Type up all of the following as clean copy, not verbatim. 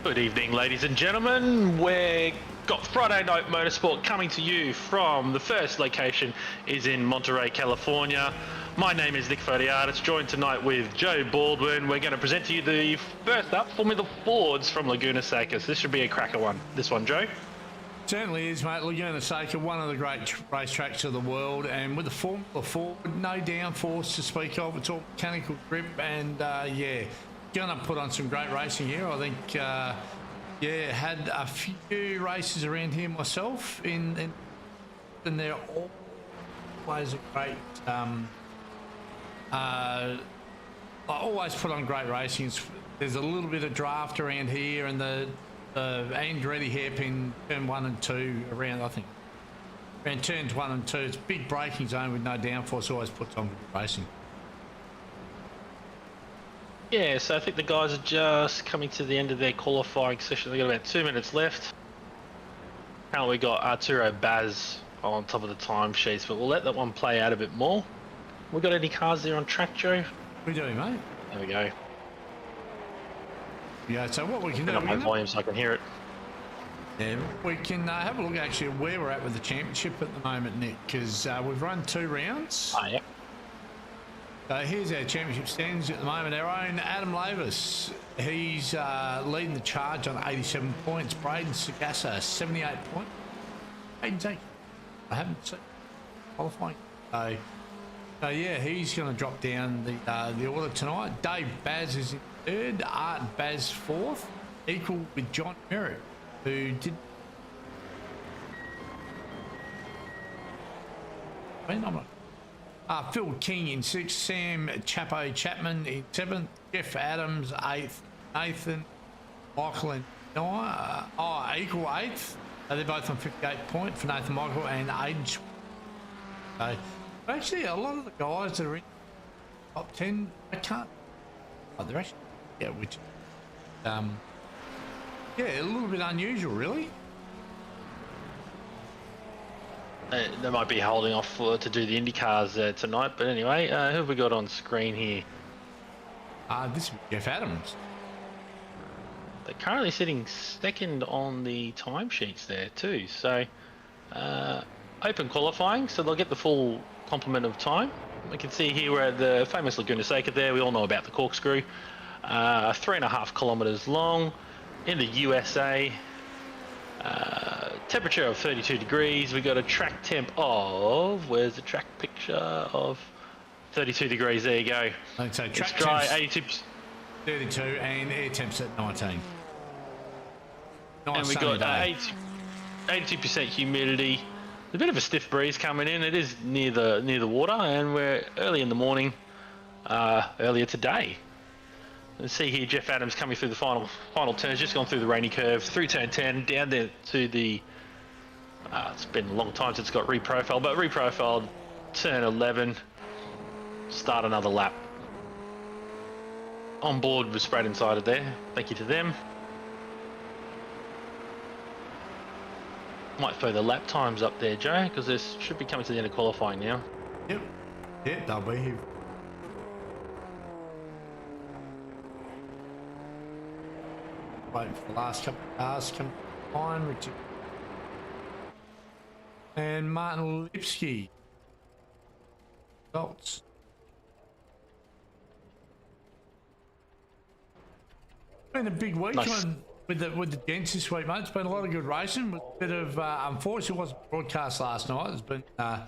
Good evening, ladies and gentlemen. We've got Friday Night Motorsport coming to you from the first location is in Monterey, California. My name is Nick Fodiatis, joined tonight with Joe Baldwin. We're going to present to you the first up Formula Fords from Laguna, Seca. So this should be a cracker one. This one, Joe? Certainly is, mate. Laguna Seca, one of the great racetracks of the world, and with the Formula Ford, no downforce to speak of. It's all mechanical grip, and yeah, going to put on some great racing here. I think, yeah, had a few races around here myself, and they're always a great. I always put on great racing. There's a little bit of draft around here, and the Andretti hairpin turn 1 and 2 around, I think. Around turns 1 and 2, it's a big braking zone with no downforce, always puts on good racing. Yeah, so I think the guys are just coming to the end of their qualifying session. They've got about 2 minutes left. Now we got Arturo Baz on top of the timesheets, but we'll let that one play out a bit more. We got any cars there on track, Joe? We do, mate. There we go. Yeah, so what we can do... Turn up my volume so I can hear it. Yeah, we can have a look actually at where we're at with the championship at the moment, Nick, because we've run 2 rounds. Oh, yeah. So here's our championship standings at the moment. Our own Adam Lavis, he's leading the charge on 87 points. Braden Sagassa, 78 points. Hayden Take, I haven't seen qualifying. So yeah, he's going to drop down the order tonight. Dave Baz is in 3rd, Art Baz 4th, equal with John Merritt, who did phenomenal. Phil King in 6th, Sam Chapo Chapman in 7th, Jeff Adams 8th, Nathan Michael and equal 8th. They're both on 58 points for Nathan Michael and Aiden. So actually, a lot of the guys that are in top 10, I can't. Oh, they're actually, yeah, which, yeah, a little bit unusual, really. They might be holding off to do the Indycars tonight, but anyway, who have we got on screen here? This is Jeff Adams. They're currently sitting 2nd on the timesheets there too, so open qualifying, so they'll get the full complement of time. We can see here we're at the famous Laguna Seca there. We all know about the corkscrew. 3.5 kilometers long in the USA. Temperature of 32 degrees. We got a track temp of, where's the track picture of 32 degrees? There you go. So track it's dry, 82%, 32, and air temps at 19. Nice, and we got 82% humidity. There's a bit of a stiff breeze coming in. It is near the water, and we're early in the morning. Earlier today. Let's see here, Jeff Adams coming through the final turns, just gone through the rainy curve, through turn 10, down there to the, it's been a long time since it's got reprofiled, but reprofiled, turn 11, start another lap. On board with Spreyton sided there, thank you to them. Might throw the lap times up there, Joe, because this should be coming to the end of qualifying now. Yep, they'll be here. Waiting for the last couple of cars to come on, Richard. And Martin Lipsky. Results. Been a big week with the gents this week, mate. It's been a lot of good racing. With a bit of, unfortunately, it wasn't broadcast last night. There's been a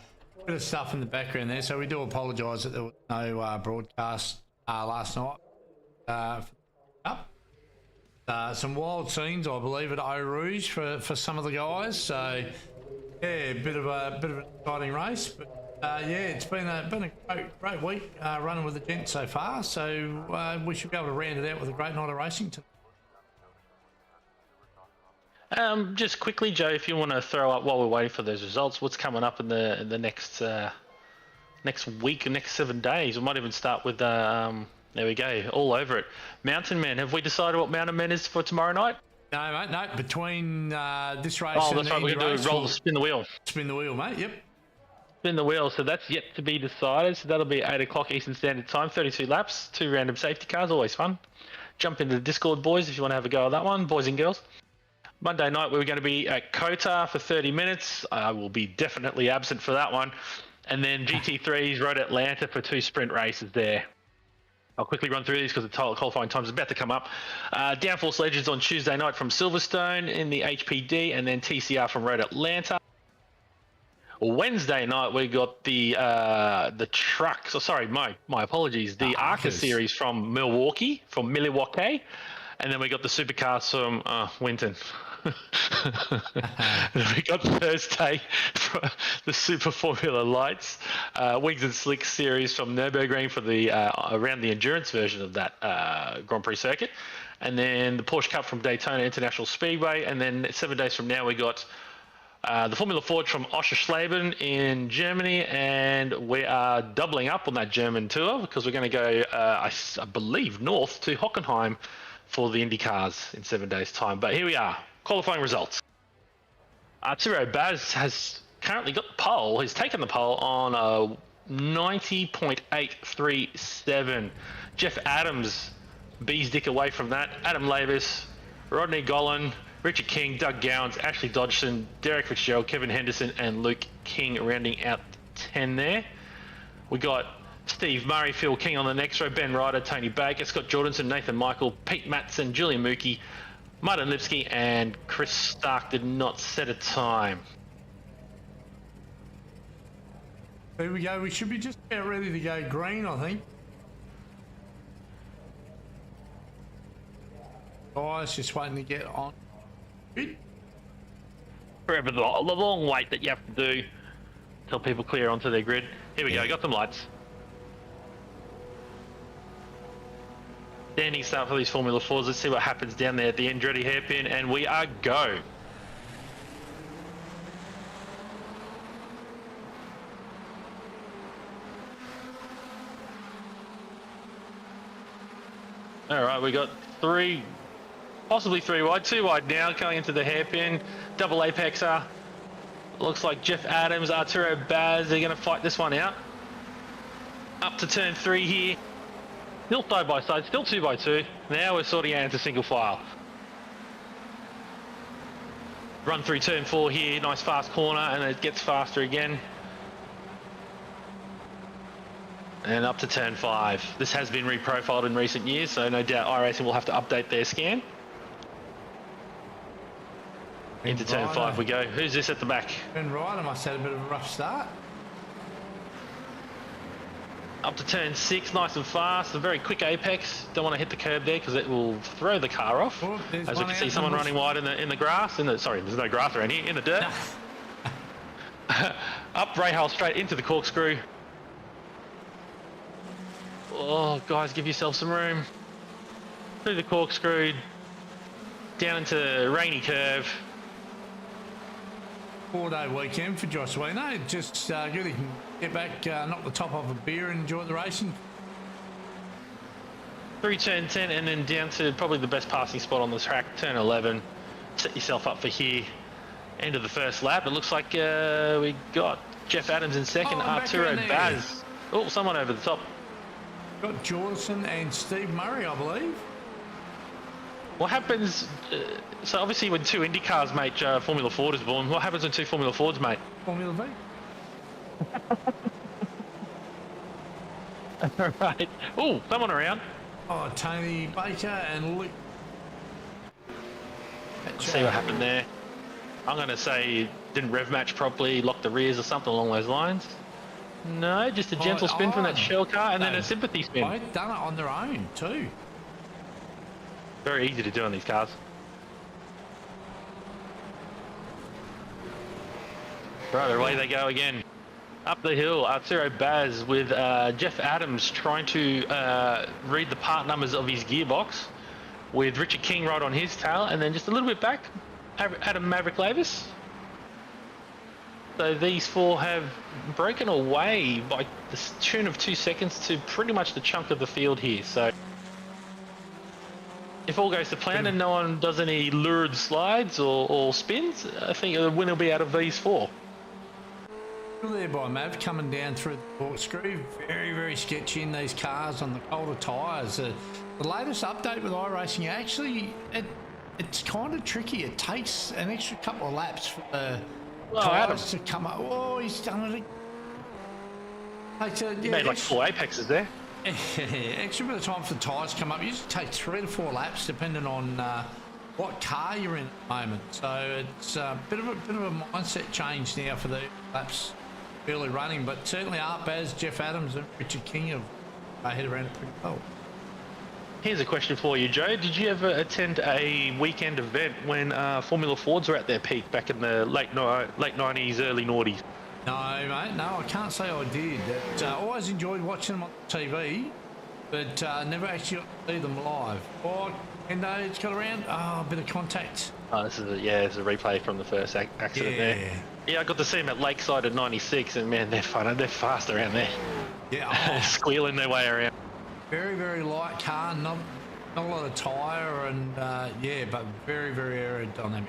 bit of stuff in the background there, so we do apologise that there was no broadcast last night. Some wild scenes, I believe, at Eau Rouge for some of the guys. So yeah, a bit of an exciting race. But yeah, it's been a great week running with the gents so far. So we should be able to round it out with a great night of racing tonight. Just quickly, Joe, if you want to throw up while we're waiting for those results, what's coming up in the next week, next 7 days? We might even start with there we go, all over it. Mountain Men, have we decided what Mountain Men is for tomorrow night? No, mate, no. Between this race and that's right, we're going to do spin the wheel. Spin the wheel, mate, yep. Spin the wheel, so that's yet to be decided. So that'll be 8 o'clock Eastern Standard Time, 32 laps, 2 random safety cars, always fun. jump into the Discord, boys, if you want to have a go at that one, boys and girls. Monday night, we were going to be at Kota for 30 minutes. I will be definitely absent for that one. And then GT3's Road Atlanta for 2 sprint races there. I'll quickly run through these because the qualifying time's about to come up. Downforce Legends on Tuesday night from Silverstone in the HPD, and then TCR from Road Atlanta. Wednesday night we got the trucks. Oh, sorry, my apologies. The ARCA series from Milwaukee, and then we got the supercars from Winton. We got Thursday for the Super Formula Lights, Wigs and Slicks series from Nürburgring for the around the endurance version of that Grand Prix circuit, and then the Porsche Cup from Daytona International Speedway, and then 7 days from now we got the Formula Ford from Oschersleben in Germany, and we are doubling up on that German tour because we're going to go, I believe, north to Hockenheim for the Indy cars in 7 days' time. But here we are. Qualifying results. Arturo Baz has currently got the pole. He's taken the pole on a 90.837. Jeff Adams bees dick away from that. Adam Lavis, Rodney Gollan, Richard King, Doug Gowans, Ashley Dodgson, Derek Fitzgerald, Kevin Henderson, and Luke King rounding out 10 there. We got Steve Murray, Phil King on the next row, Ben Ryder, Tony Baker, Scott Jordanson, Nathan Michael, Pete Matson, Julian Mookie, Martin Lipsky, and Chris Stark did not set a time. There we go. We should be just about ready to go green, I think. Guys, just waiting to get on. Forever the long wait that you have to do till people clear onto their grid. Here we go. Got some lights. Standing start for these Formula 4s. Let's see what happens down there at the Andretti hairpin, and we are go. All right, we got possibly three wide, 2 wide now, going into the hairpin. Double apexer. Looks like Jeff Adams, Arturo Baz, they're going to fight this one out. Up to turn 3 here. Still side by side, still 2 by 2. Now we're sorting out into single file. Run through turn 4 here, nice fast corner, and it gets faster again. And up to turn 5. This has been reprofiled in recent years, so no doubt iRacing will have to update their scan. Into turn 5 we go. Who's this at the back? Ben Ryder must have had a bit of a rough start. Up to turn 6, nice and fast. A very quick apex. Don't want to hit the curb there because it will throw the car off. Oh, as we can see, someone running wide in the grass. Sorry, there's no grass around here. In the dirt. Up Rahal straight into the corkscrew. Oh, guys, give yourself some room. Through the corkscrew. Down into rainy curve. 4-day weekend for Josh Wiener. Just good he can get back, knock the top off a beer and enjoy the racing. Through turn 10 and then down to probably the best passing spot on the track, turn 11. Set yourself up for here. End of the first lap. It looks like we got Jeff Adams in second, Arturo Baz. Oh, someone over the top. Got Jordanson and Steve Murray, I believe. What happens, so obviously when 2 Indy cars mate, Formula Ford is born, what happens when 2 Formula Fords mate? Formula V. Right. Oh, someone around. Oh, Tony Baker and Luke. Let's see what happened there. I'm going to say didn't rev match properly, locked the rears or something along those lines. No, just a gentle spin from that shell car and then a sympathy spin. They've done it on their own too. Very easy to do on these cars. Right, away they go again. Up the hill, Arturo Baz with Jeff Adams trying to read the part numbers of his gearbox with Richard King right on his tail, and then just a little bit back, Adam Maverick Lavis. So these 4 have broken away by the tune of 2 seconds to pretty much the chunk of the field here. So if all goes to plan and no one does any lurid slides or spins, I think the winner will be out of these 4. there by Mav coming down through the corkscrew. Very, very sketchy in these cars on the colder tyres. The latest update with iRacing, actually, it's kind of tricky. It takes an extra couple of laps for the tyres to come up. Oh, he's done it. He made like 4 apexes there. Extra bit of time for the tyres to come up. Usually takes 3 to 4 laps depending on what car you're in at the moment. So it's a bit of a mindset change now for the laps early running, but certainly Baz, Jeff Adams and Richard King have head around it pretty well. Here's a question for you, Joe. Did you ever attend a weekend event when Formula Fords were at their peak back in the late 90s, early noughties? No, mate, no, I can't say I did. Always enjoyed watching them on TV, but never actually got to see them live. Oh, Endo, it's got around. Oh, a bit of contact. Oh, this is it's a replay from the first accident there. Yeah, I got to see them at Lakeside at 96, and man, they're fun. They're fast around there. Yeah, squealing their way around. Very, very light car, not a lot of tyre, and but very, very aerodynamic.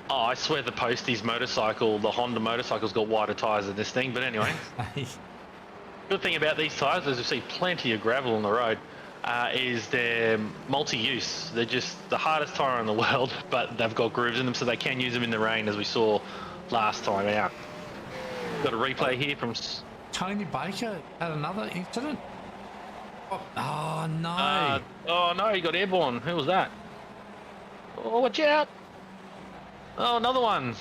Oh, I swear the Posties motorcycle, the Honda motorcycle's got wider tyres than this thing, but anyway. Good thing about these tyres is you see plenty of gravel on the road, is they're multi-use. They're just the hardest tyre in the world, but they've got grooves in them so they can use them in the rain, as we saw last time out. Got a replay here from... Tony Baker had another incident. Oh, no. Oh, no, he got airborne. Who was that? Oh, watch out. Oh, another one.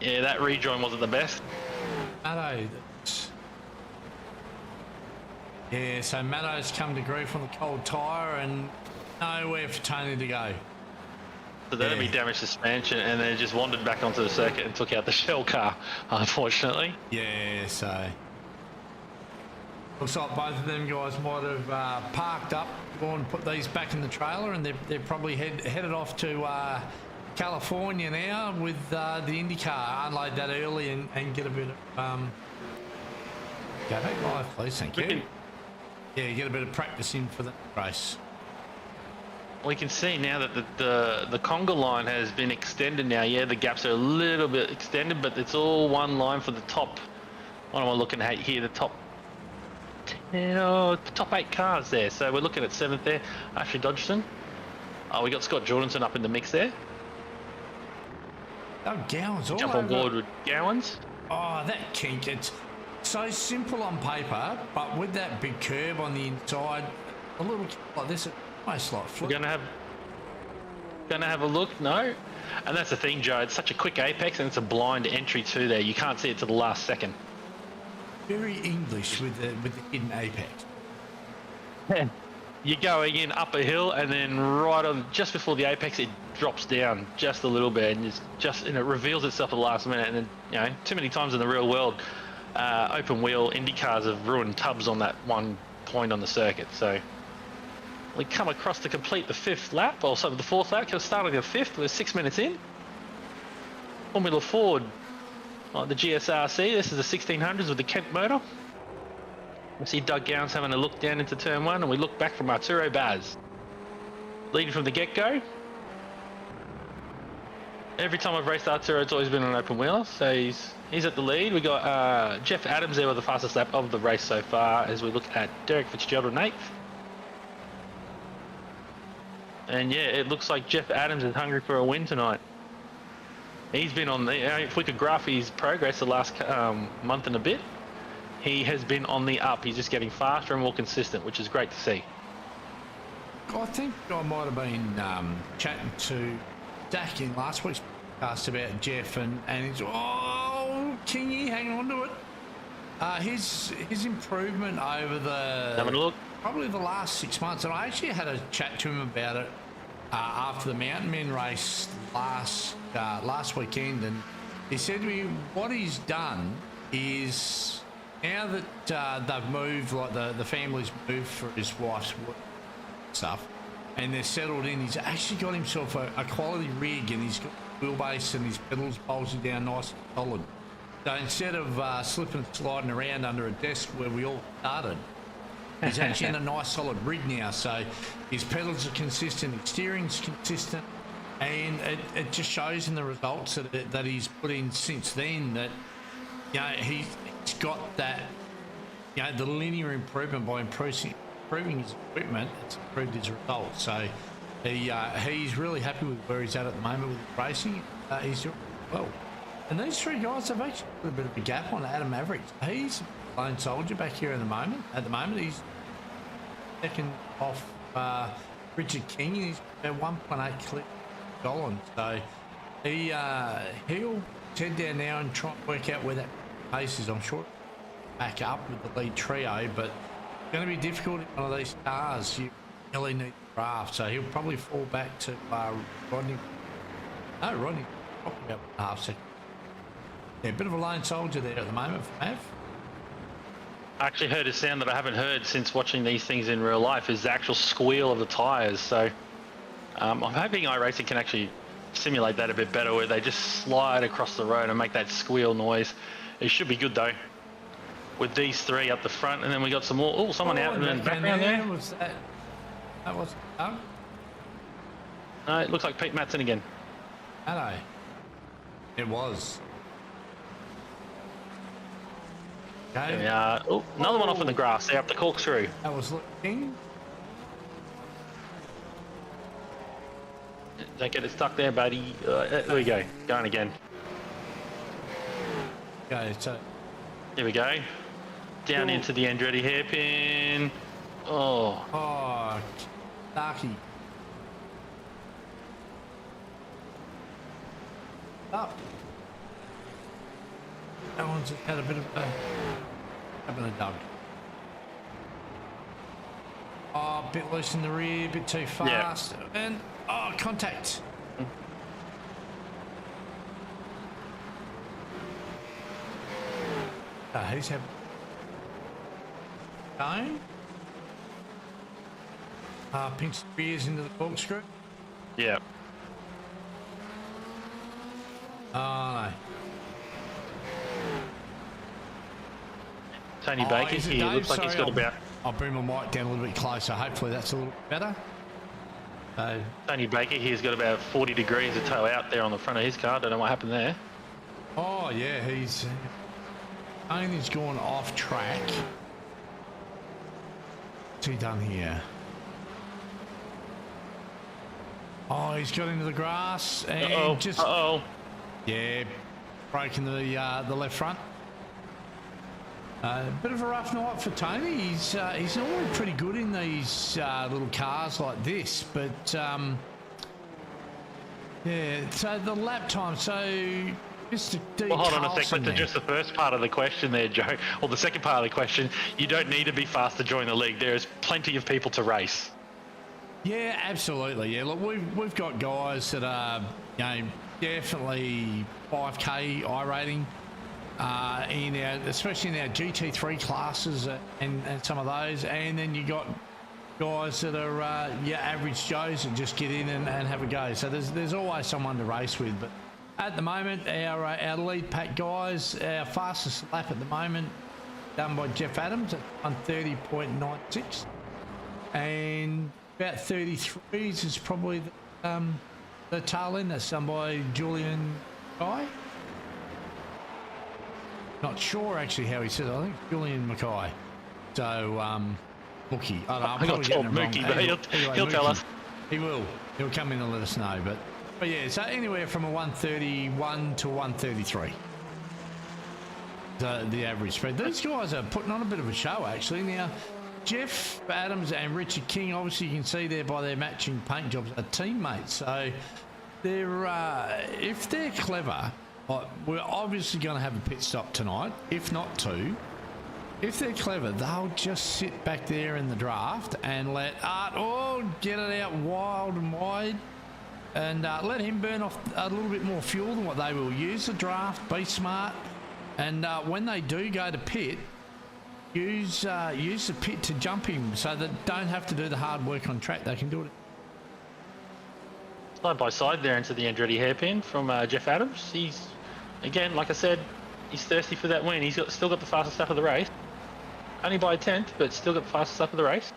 Yeah, that rejoin wasn't the best. Matto. Yeah, so Matto's come to grief on the cold tyre and nowhere for Tony to go. So that'd be damaged suspension, and then it just wandered back onto the circuit and took out the shell car, unfortunately. Yeah, so... Looks like both of them guys might have parked up, gone and put these back in the trailer, and they're probably headed off to California now with the Indycar. Unload that early and get a bit of... Go back live, please, thank you. Yeah, get a bit of practice in for the race. We can see now that the conga line has been extended now. Yeah, the gaps are a little bit extended, but it's all one line for the top. What am I looking at here? The top 8 cars there. So we're looking at 7th there. Ashley Dodgson. We got Scott Jordanson up in the mix there. Oh, Gowans all Jump on board with Gowans. Oh, that kink. It's so simple on paper, but with that big curb on the inside, a little like this, almost like flip. We're gonna have a look. No, and that's the thing, Joe. It's such a quick apex, and it's a blind entry too. There, you can't see it to the last second. Very English with the hidden apex. Yeah. You're going in up a hill, and then right on just before the apex, it drops down just a little bit, and it reveals itself at the last minute. And then, too many times in the real world, open wheel Indy cars have ruined tubs on that one point on the circuit. So we come across to complete the 5th lap, or so the 4th lap, because starting the 5th, we're 6 minutes in. Formula Ford, like the GSRC, this is the 1600s with the Kent motor. We see Doug Gowans having a look down into turn 1, and we look back from Arturo Baz. Leading from the get-go. Every time I've raced Arturo, it's always been an open wheel, so he's at the lead. We got Jeff Adams there with the fastest lap of the race so far, as we look at Derek Fitzgerald in 8th. And yeah, it looks like Jeff Adams is hungry for a win tonight. He's been on the, if we could graph his progress the last month and a bit, he has been on the up. He's just getting faster and more consistent, which is great to see. I think I might have been chatting to Dak in last week's podcast about Jeff, and he's, oh, Kingy, hang on to it. His improvement over Having a look. Probably the last 6 months, and I actually had a chat to him about it after the Mountain Men race last weekend, and he said to me what he's done is, now that they've moved, like the family's moved for his wife's work stuff, and they're settled in, he's actually got himself a quality rig, and he's got wheelbase and his pedals bolted down nice and solid. So instead of slipping and sliding around under a desk where we all started, he's actually in a nice solid rig now. So his pedals are consistent, his steering's consistent, and it just shows in the results that he's put in since then that you know, he's got that, you know, the linear improvement by improving his equipment. It's improved his results. So he's really happy with where he's at the moment with his racing. He's doing well. And these three guys have actually got a bit of a gap on Adam Maverick. He's a lone soldier back here at the moment. At the moment, he's second off Richard King. He's about 1.8 clip Dolan. So he'll head down now and try and work out where that pace is. I'm sure back up with the lead trio, but it's going to be difficult in one of these cars. You really need the draft. So he'll probably fall back to Rodney. No, Rodney probably about half second. Yeah, a bit of a lone soldier there at the moment for Mav. I actually heard a sound that I haven't heard since watching these things in real life, is the actual squeal of the tyres. So I'm hoping iRacing can actually simulate that a bit better, where they just slide across the road and make that squeal noise. It should be good though, with these three up the front, and then we got some more. Oh, someone out in the background there. Was that was Doug? No, it looks like Pete Matson again. Hello. It was. Okay. There we are. Oh, another one off in the grass. They're up the corkscrew. That was looking. Don't get it stuck there, buddy. There we go. Going again. Okay, so. Here we go. Down into the Andretti hairpin. Oh. Oh, Darky. Up. That one's had a bit of having a dug. Oh, a bit loose in the rear, a bit too fast. Yeah. And, oh, contact. He's having... Going. Pink spears into the corkscrew. Yeah. Oh, no. Tony Baker here looks like he's got about... I'll bring my mic down a little bit closer. Hopefully that's a little bit better. Tony Baker here's got about 40 degrees of tow out there on the front of his car. Don't know what happened there. Oh, yeah, he's... Tony's gone off track. What's he done here? Oh, he's got into the grass and just... Yeah, broken the left front. Bit of a rough night for Tony. He's normally pretty good in these little cars like this, but yeah. So the lap time. So Mr. D. Well, hold on a Carlson second. To just the first part of the question there, Joe, or the second part of the question, you don't need to be fast to join the league. There's plenty of people to race. Yeah, absolutely. Yeah, look, we've got guys that are, you know, definitely 5K I rating. Especially in our GT3 classes and some of those, and then you got guys that are your average Joes that just get in and have a go. So there's always someone to race with. But at the moment, our lead pack guys, our fastest lap at the moment done by Jeff Adams at 1:30.96, and about 33s is probably the tail end. That's done by Julian Guy. Not sure actually how he says it. I think Julian Mackay. So, Mookie. I don't know. I got told Mookie, but he'll tell us. He will. He'll come in and let us know. But yeah, so anywhere from a 1:31 to 1:33. The average speed. These guys are putting on a bit of a show actually. Now, Jeff Adams and Richard King, obviously you can see there by their matching paint jobs, are teammates. So they're if they're clever. We're obviously going to have a pit stop tonight, if not two. If they're clever, they'll just sit back there in the draft and let Art get it out wild and wide, and let him burn off a little bit more fuel than what they will. Use the draft, be smart, and when they do go to pit, use the pit to jump him so that don't have to do the hard work on track. They can do it. Side by side there into the Andretti hairpin from Jeff Adams. He's, again, like I said, he's thirsty for that win. He's still got the fastest lap of the race. Only by a tenth, but still got the fastest lap of the race.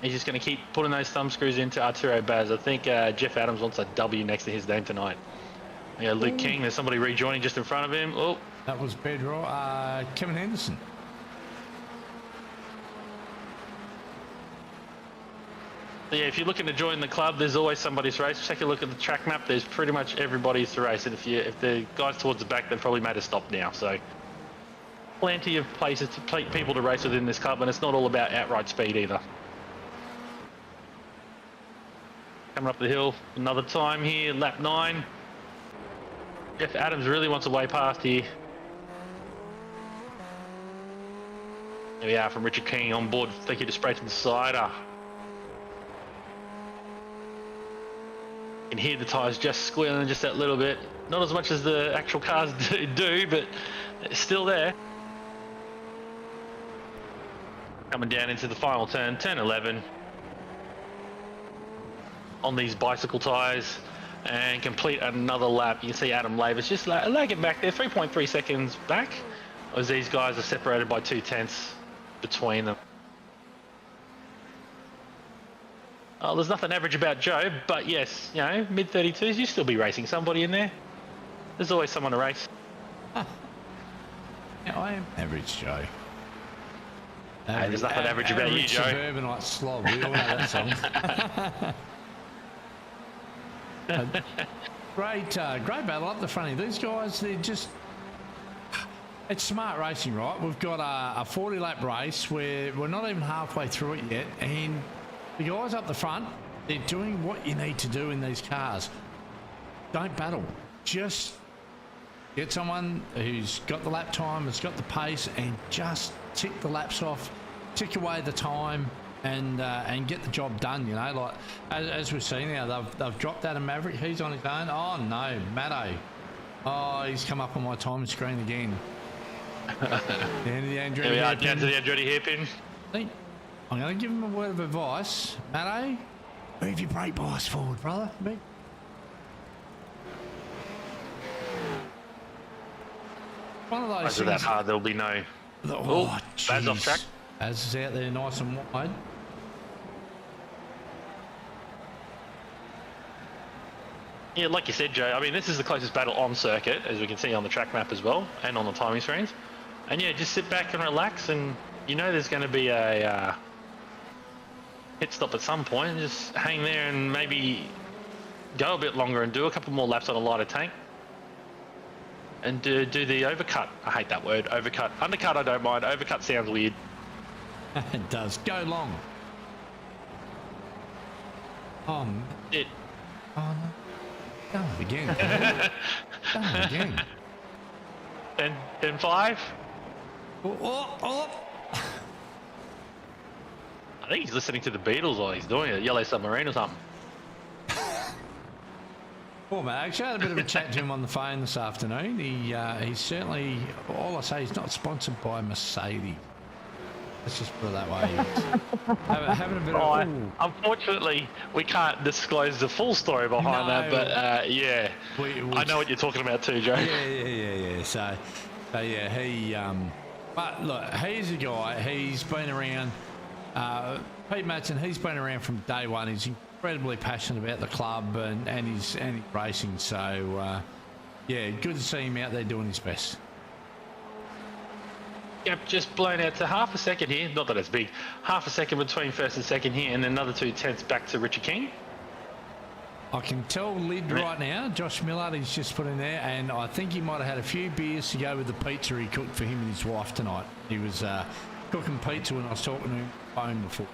He's just going to keep putting those thumb screws into Arturo Baz. I think Jeff Adams wants a W next to his name tonight. Yeah, Luke King, there's somebody rejoining just in front of him. Oh, That was Bedrock. Kevin Henderson. Yeah, if you're looking to join the club, there's always somebody's race. Take a look at the track map. There's pretty much everybody's to race. And if the guys towards the back, they've probably made a stop now. So plenty of places to people to race within this club, and it's not all about outright speed either. Coming up the hill, another time here, lap 9. Jeff Adams really wants a way past here. There we are from Richard King on board. Thank you to Spreyton Cider. You can hear the tyres just squealing just that little bit. Not as much as the actual cars do, but it's still there. Coming down into the final turn, turn 11. On these bicycle tyres and complete another lap. You can see Adam Lavis just lagging back there, 3.3 seconds back, as these guys are separated by 2/10 between them. Oh, there's nothing average about Joe, but yes, you know, mid-32s, you still be racing somebody in there. There's always someone to race. Yeah, I am average Joe. Hey, there's nothing average about you, Joe. Suburbanite slob, we all know that song. Great battle up the front here. These guys, they're just... It's smart racing, right? We've got a 40-lap race where we're not even halfway through it yet, and the guys up the front, they're doing what you need to do in these cars. Don't battle. Just get someone who's got the lap time, has got the pace, and just tick the laps off, tick away the time, and get the job done. You know, like as we've seen now, they've dropped Adam Maverick. He's on his own. Oh no, Matto. Oh, he's come up on my time screen again. Down to the Andretti. Here we are, down to the Andretti hairpin. I'm going to give him a word of advice. Matto, move your brake bias forward, brother. One of those After that hard, there'll be no... Oh, Baz off track. Baz is out there nice and wide. Yeah, like you said, Joe, I mean, this is the closest battle on circuit, as we can see on the track map as well, and on the timing screens. And yeah, just sit back and relax, and you know there's going to be a pit stop at some point. Just hang there and maybe go a bit longer and do a couple more laps on a lighter tank. And do the overcut. I hate that word, overcut. Undercut I don't mind, overcut sounds weird. It does. Go long. It. Oh, no. Done it again. Done it again. 10-5. Oh. I think he's listening to the Beatles while he's doing it. Yellow Submarine or something. Well, mate, actually, I had a bit of a chat to him on the phone this afternoon. He's certainly, all I say, he's not sponsored by Mercedes. Let's just put it that way. Having a bit of... Unfortunately, we can't disclose the full story behind that, but yeah, I know what you're talking about too, Joe. Yeah. So yeah, he... but look, he's a guy, he's been around... Pete Matson, he's been around from day one. He's incredibly passionate about the club and his racing. So, yeah, good to see him out there doing his best. Yep, just blown out to half a second here. Not that it's big. Half a second between first and second here, and another 2/10 back to Richard King. I can tell Lid right now, Josh Millard, he's just put in there, and I think he might have had a few beers to go with the pizza he cooked for him and his wife tonight. He was cooking pizza when I was talking to him on the phone before.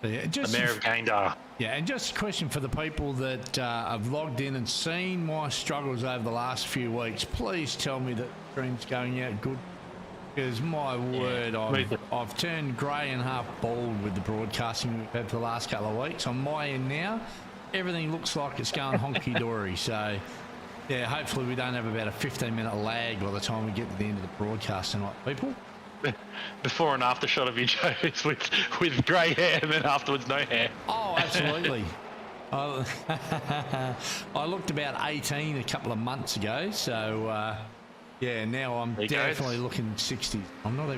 So, yeah, just the Mayor of Gayndah. Yeah, and just a question for the people that have logged in and seen my struggles over the last few weeks. Please tell me that the stream's going out good. Because my word, I've turned grey and half bald with the broadcasting we've had for the last couple of weeks. On my end now, everything looks like it's going honky-dory. So, yeah, hopefully we don't have about a 15-minute lag by the time we get to the end of the broadcast tonight, people. Before and after shot of you, Joe, with grey hair and then afterwards no hair. Oh, absolutely. I looked about 18 a couple of months ago, so yeah, now I'm definitely looking 60s. I'm not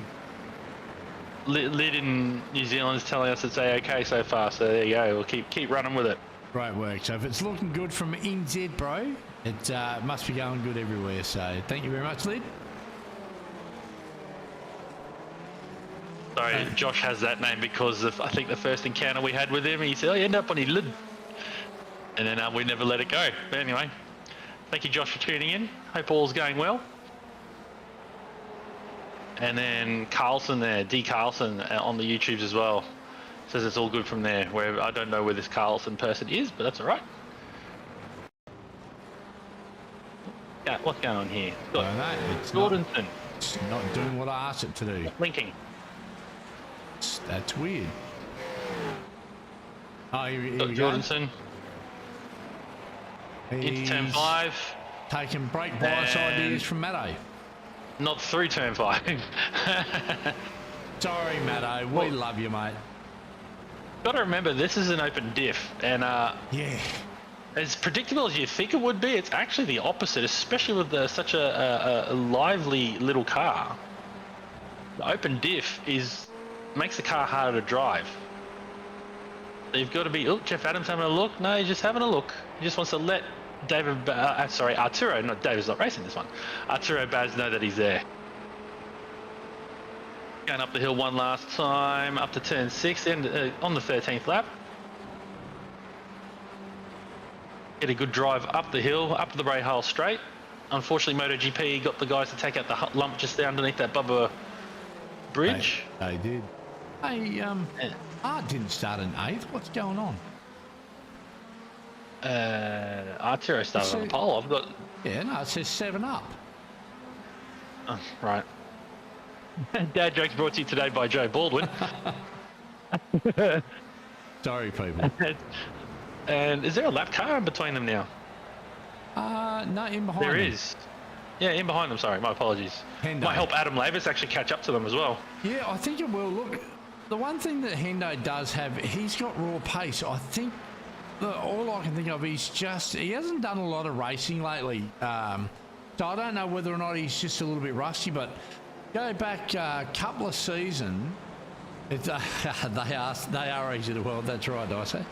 Lid in New Zealand's telling us it's A-OK so far, so there you go. We'll keep running with it. Great work. So if it's looking good from NZ, bro, it must be going good everywhere. So thank you very much, Lid. Sorry, Josh has that name because of, I think, the first encounter we had with him. He said, "Oh, you end up on his lid." And then we never let it go. But anyway, thank you, Josh, for tuning in. Hope all's going well. And then Carlson there, D. Carlson on the YouTubes as well. Says it's all good from there. Where I don't know where this Carlson person is, but that's all right. Yeah, what's going on here? It's Jordanson. It's not doing what I asked it to do. Linking. That's weird. Oh, here we Jordanson. Into turn 5. Taking brake bias ideas from Matto. Not through turn 5. Sorry, Matto. We love you, mate. Got to remember, this is an open diff, and yeah, as predictable as you think it would be, it's actually the opposite, especially with such a lively little car. The open diff makes the car harder to drive. So you've got to be. Oh, Jeff Adams having a look. No, he's just having a look. He just wants to let Arturo, not David's not racing this one. Arturo Baz know that he's there. Going up the hill one last time, up to turn 6, and on the 13th lap. Get a good drive up the hill, up the Rahal straight. Unfortunately, MotoGP got the guys to take out the lump just there underneath that Bubba bridge. They did. Hey, Art didn't start in 8th. What's going on? Arturo started on the pole. I've got. Yeah, no, it says 7 up. Oh, right. Dad jokes brought to you today by Joe Baldwin. Sorry, people. And is there a lap car in between them now? No, in behind There them. is. Yeah, in behind them, sorry. My apologies. Hendo. Might help Adam Lavis actually catch up to them as well. Yeah, I think it will. Look, the one thing that Hendo does have, he's got raw pace. I think all I can think of is just, he hasn't done a lot of racing lately. So I don't know whether or not he's just a little bit rusty, but go back a couple of seasons, they are easy to weld, that's right, I say.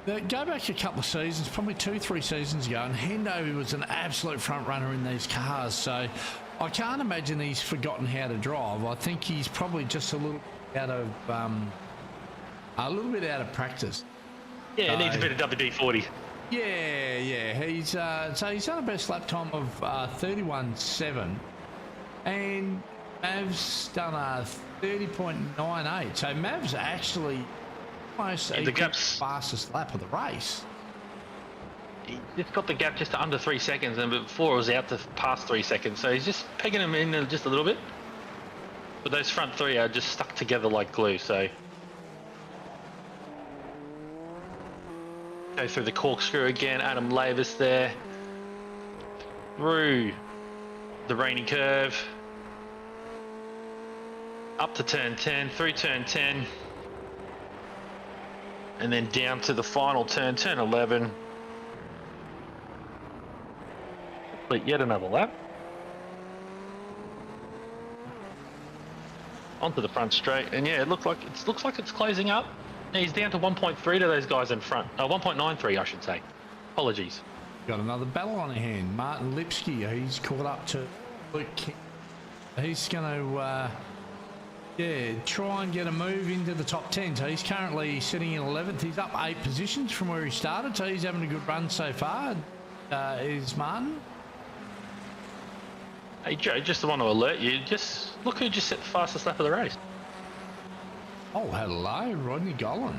Go back a couple of seasons, probably 2-3 seasons ago, and Hendo was an absolute front runner in these cars. So I can't imagine he's forgotten how to drive. I think he's probably just a little out of practice. Yeah, it needs a bit of WD-40. Yeah. He's so he's done a best lap time of 31.7, and Mav's done a 30.98. So Mav's actually almost the fastest lap of the race. He just got the gap just to under 3 seconds, and before it was out to past 3 seconds. So he's just pegging him in just a little bit. But those front three are just stuck together like glue. So go through the corkscrew again. Adam Lavis there. Through the rainy curve. Up to turn 10, through turn 10. And then down to the final turn, turn 11. Complete yet another lap. Onto the front straight, and yeah, it looks like it's closing up. Yeah, he's down to 1.3 to those guys in front. 1.93, I should say. Apologies. Got another battle on hand. Martin Lipsky, he's caught up to Luke King. He's going to, try and get a move into the top 10. So he's currently sitting in 11th. He's up 8 positions from where he started, so he's having a good run so far. Is Martin. Hey Joe, just want to alert you, just look who just set the fastest lap of the race. Oh, hello, Rodney Gollan.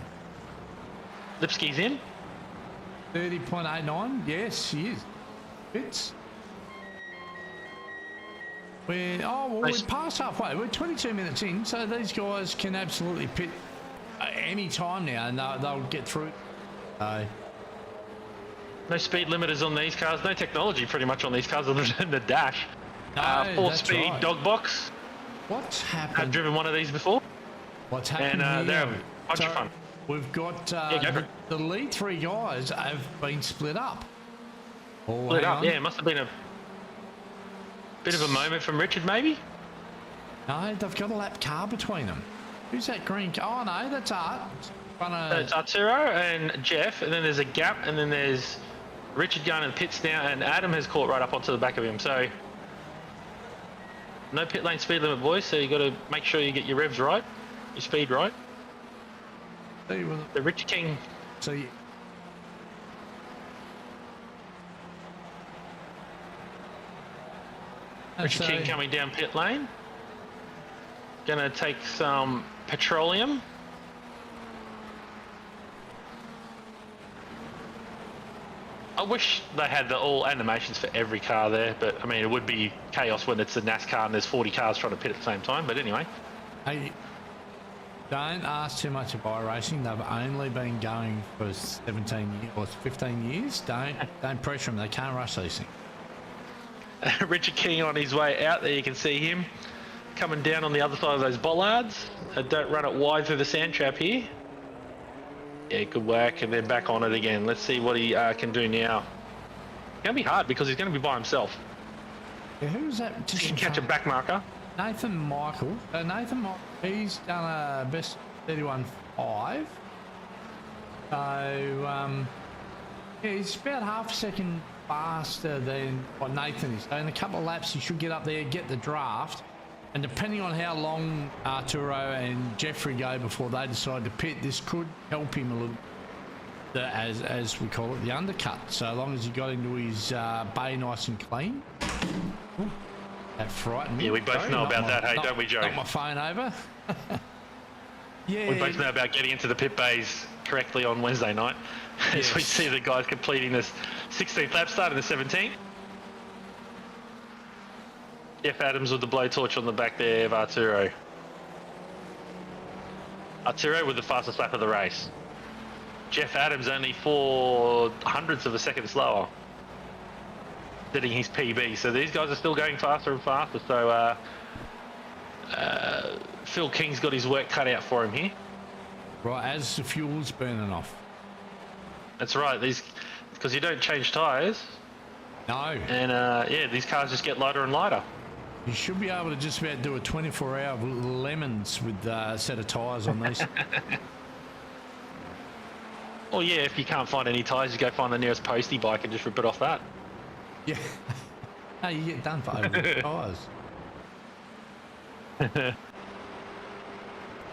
Lipsky's in. 30.89, yes, he is. Fits. We're past halfway. We're 22 minutes in, so these guys can absolutely pit any time now, and they'll get through. No speed limiters on these cars, no technology pretty much on these cars other than the dash. No, 4-speed right. dog box. What's happened? I've driven one of these before. What's happened and here? they're a bunch of fun. We've got the lead 3 guys have been split up. Split up, yeah. It must have been a bit of a moment from Richard, maybe. No, they've got a lap car between them. Who's that green car? Oh no, that's Art. So it's Arturo and Jeff, and then there's a gap, and then there's Richard going in the pits now, and Adam has caught right up onto the back of him. So no pit lane speed limit, boys. So you got to make sure you get your revs right, your speed right. The Richard King. So you... Richard King coming down pit lane. Gonna take some petroleum. I wish they had all animations for every car there, but I mean, it would be chaos when it's a NASCAR and there's 40 cars trying to pit at the same time. But anyway. Hey, don't ask too much about racing. They've only been going for 17 years or 15 years. Don't pressure them. They can't rush these things. Richard King on his way out there, you can see him coming down on the other side of those bollards. Don't run it wide through the sand trap here. Yeah, good work, and then back on it again. Let's see what he can do now. It's going to be hard because he's going to be by himself. Yeah, who's that? He can catch a back marker. Nathan Michael. Nathan Michael, he's done a best 31.5. So, yeah, he's about half a second faster than what Nathan is. So in a couple of laps, he should get up there, get the draft. And depending on how long Arturo and Jeffrey go before they decide to pit, this could help him a little, as we call it, the undercut. So long as he got into his bay nice and clean. Ooh, that frightened me. Yeah, we both know about that, hey, don't we, Joe? Knock my phone over. Yeah. We both know about getting into the pit bays correctly on Wednesday night. As we see the guys completing this 16th lap, starting the 17th. Jeff Adams with the blowtorch on the back there of Arturo. Arturo with the fastest lap of the race. Jeff Adams only 0.04 of a second slower, setting his PB. So these guys are still going faster and faster. So Phil King's got his work cut out for him here. Right, as the fuel's burning off. That's right. These, because you don't change tyres. No. And yeah, these cars just get lighter and lighter. You should be able to just about do a 24-hour of lemons with a set of tyres on these. Well, yeah, if you can't find any tyres, you go find the nearest postie bike and just rip it off that. Yeah. No, you get done for over the tyres.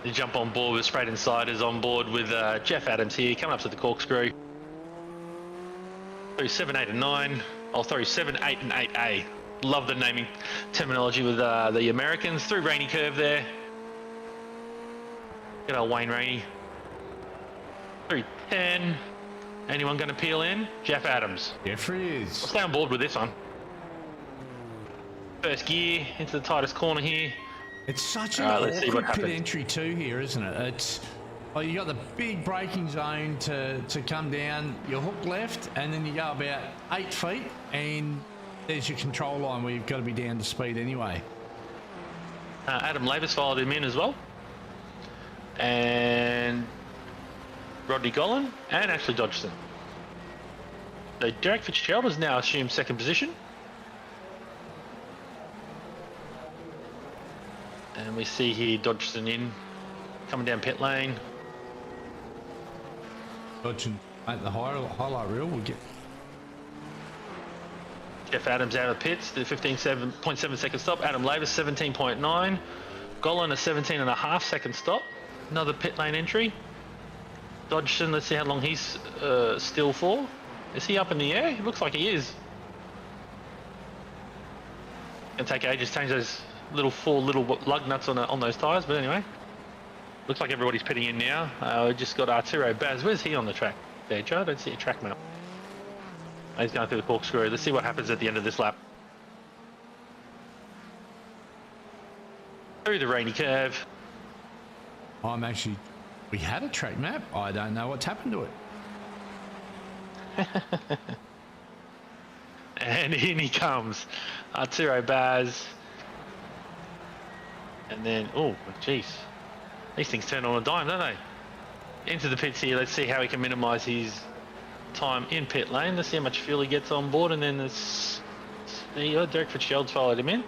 You jump on board with Spreyton Ciders on board with Jeff Adams here, coming up to the corkscrew. Through 7, 8 and 9. Oh, sorry, 7, 8 and 8A. Love the naming terminology with the Americans. Through Rainy Curve there. Good old Wayne Rainey. Through 10. Anyone going to peel in? Jeff Adams. Jeffrey is. I'll stay on board with this one. First gear into the tightest corner here. It's such an awkward pit entry too here, isn't it? It's, well, you got the big braking zone to come down, you hook left, and then you go about 8 feet, and there's your control line where you've got to be down to speed anyway. Adam Labus followed him in as well. And Rodney Gollan and Ashley Dodgson. So Derek Fitzgerald has now assumed second position. And we see here Dodgson in, coming down pit lane. Dodgson at the highlight reel will get. Jeff Adams out of the pits, the 15.7 second stop. Adam Labus 17.9. Gollan a 17.5 second stop. Another pit lane entry. Dodgson, let's see how long he's still for. Is he up in the air? It looks like he is. Gonna take ages to change those four little lug nuts on those tyres, but anyway. Looks like everybody's pitting in now. We just got Arturo Baz. Where's he on the track? There, Joe, I don't see a track map. He's going through the corkscrew. Let's see what happens at the end of this lap. Through the Rainy Curve. We had a track map. I don't know what's happened to it. And in he comes. Arturo Baz. And then, oh, jeez. These things turn on a dime, don't they? Into the pits here. Let's see how he can minimise his time in pit lane. Let's see how much fuel he gets on board. And then there you go. Derek Fitzgerald's followed him in.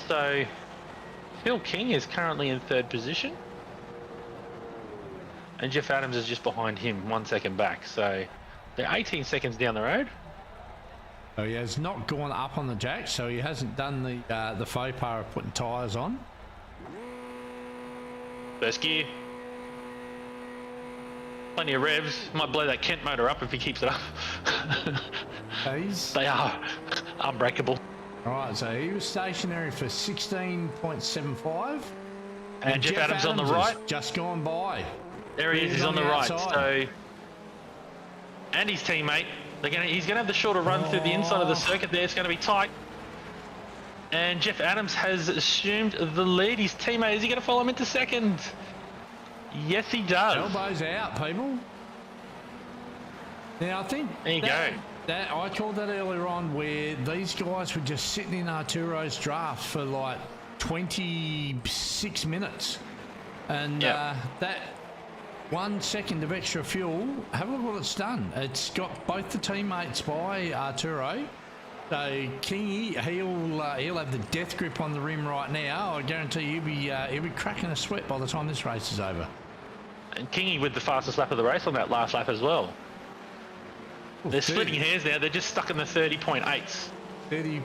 So, Phil King is currently in third position. and Jeff Adams is just behind him, 1 second back. So they're 18 seconds down the road. So he has not gone up on the jack, so he hasn't done the faux pas of putting tyres on. First gear. Plenty of revs. Might blow that Kent motor up if he keeps it up. They are unbreakable. Right, so he was stationary for 16.75. And Jeff Adams on the right. Just gone by. There he is, he's on the right. So, and his teammate. He's gonna have the shorter run through the inside of the circuit there. It's gonna be tight. And Jeff Adams has assumed the lead. His teammate, is he gonna follow him into second? Yes, he does. Elbows out, people. Now, I think there you go. That I called that earlier on, where these guys were just sitting in Arturo's draft for like 26 minutes. And that 1 second of extra fuel, have a look what it's done. It's got both the teammates by Arturo. So Kingy, he'll have the death grip on the rim right now. I guarantee he'll be cracking a sweat by the time this race is over. And Kingy with the fastest lap of the race on that last lap as well. They're splitting hairs now. They're just stuck in the 30.8s. 38.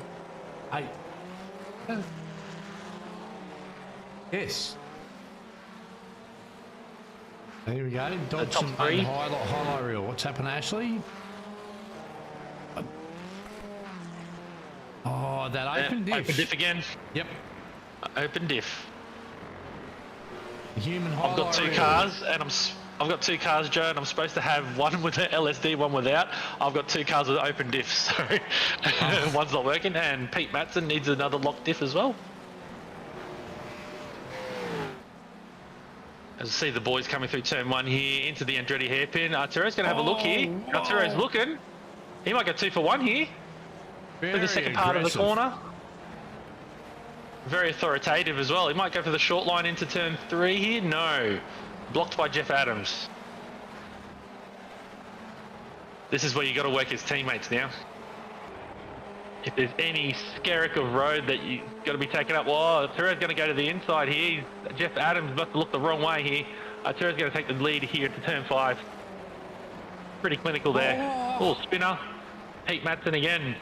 Yes. There we go. Dodson and highlight reel. What's happened, Ashley? Oh, that open diff. Open diff again. Yep. Open diff. Human highlight I've got two reel. cars, and I've got two cars, Joe, and I'm supposed to have one with an LSD, one without. I've got two cars with open diffs, so one's not working, and Pete Matson needs another lock diff as well. As I see the boys coming through turn 1 here into the Andretti hairpin. Arturo's going to have a look here. Arturo's looking. He might go 2 for 1 here. For the second part of the corner. Very authoritative as well. He might go for the short line into turn 3 here. No. Blocked by Jeff Adams. This is where you got to work his teammates now. If there's any skerrick of road that you got to be taken up, well, Arturo's going to go to the inside here. Jeff Adams must look the wrong way here. Arturo's going to take the lead here into turn 5. Pretty clinical there. Oh, spinner. Pete Matson again.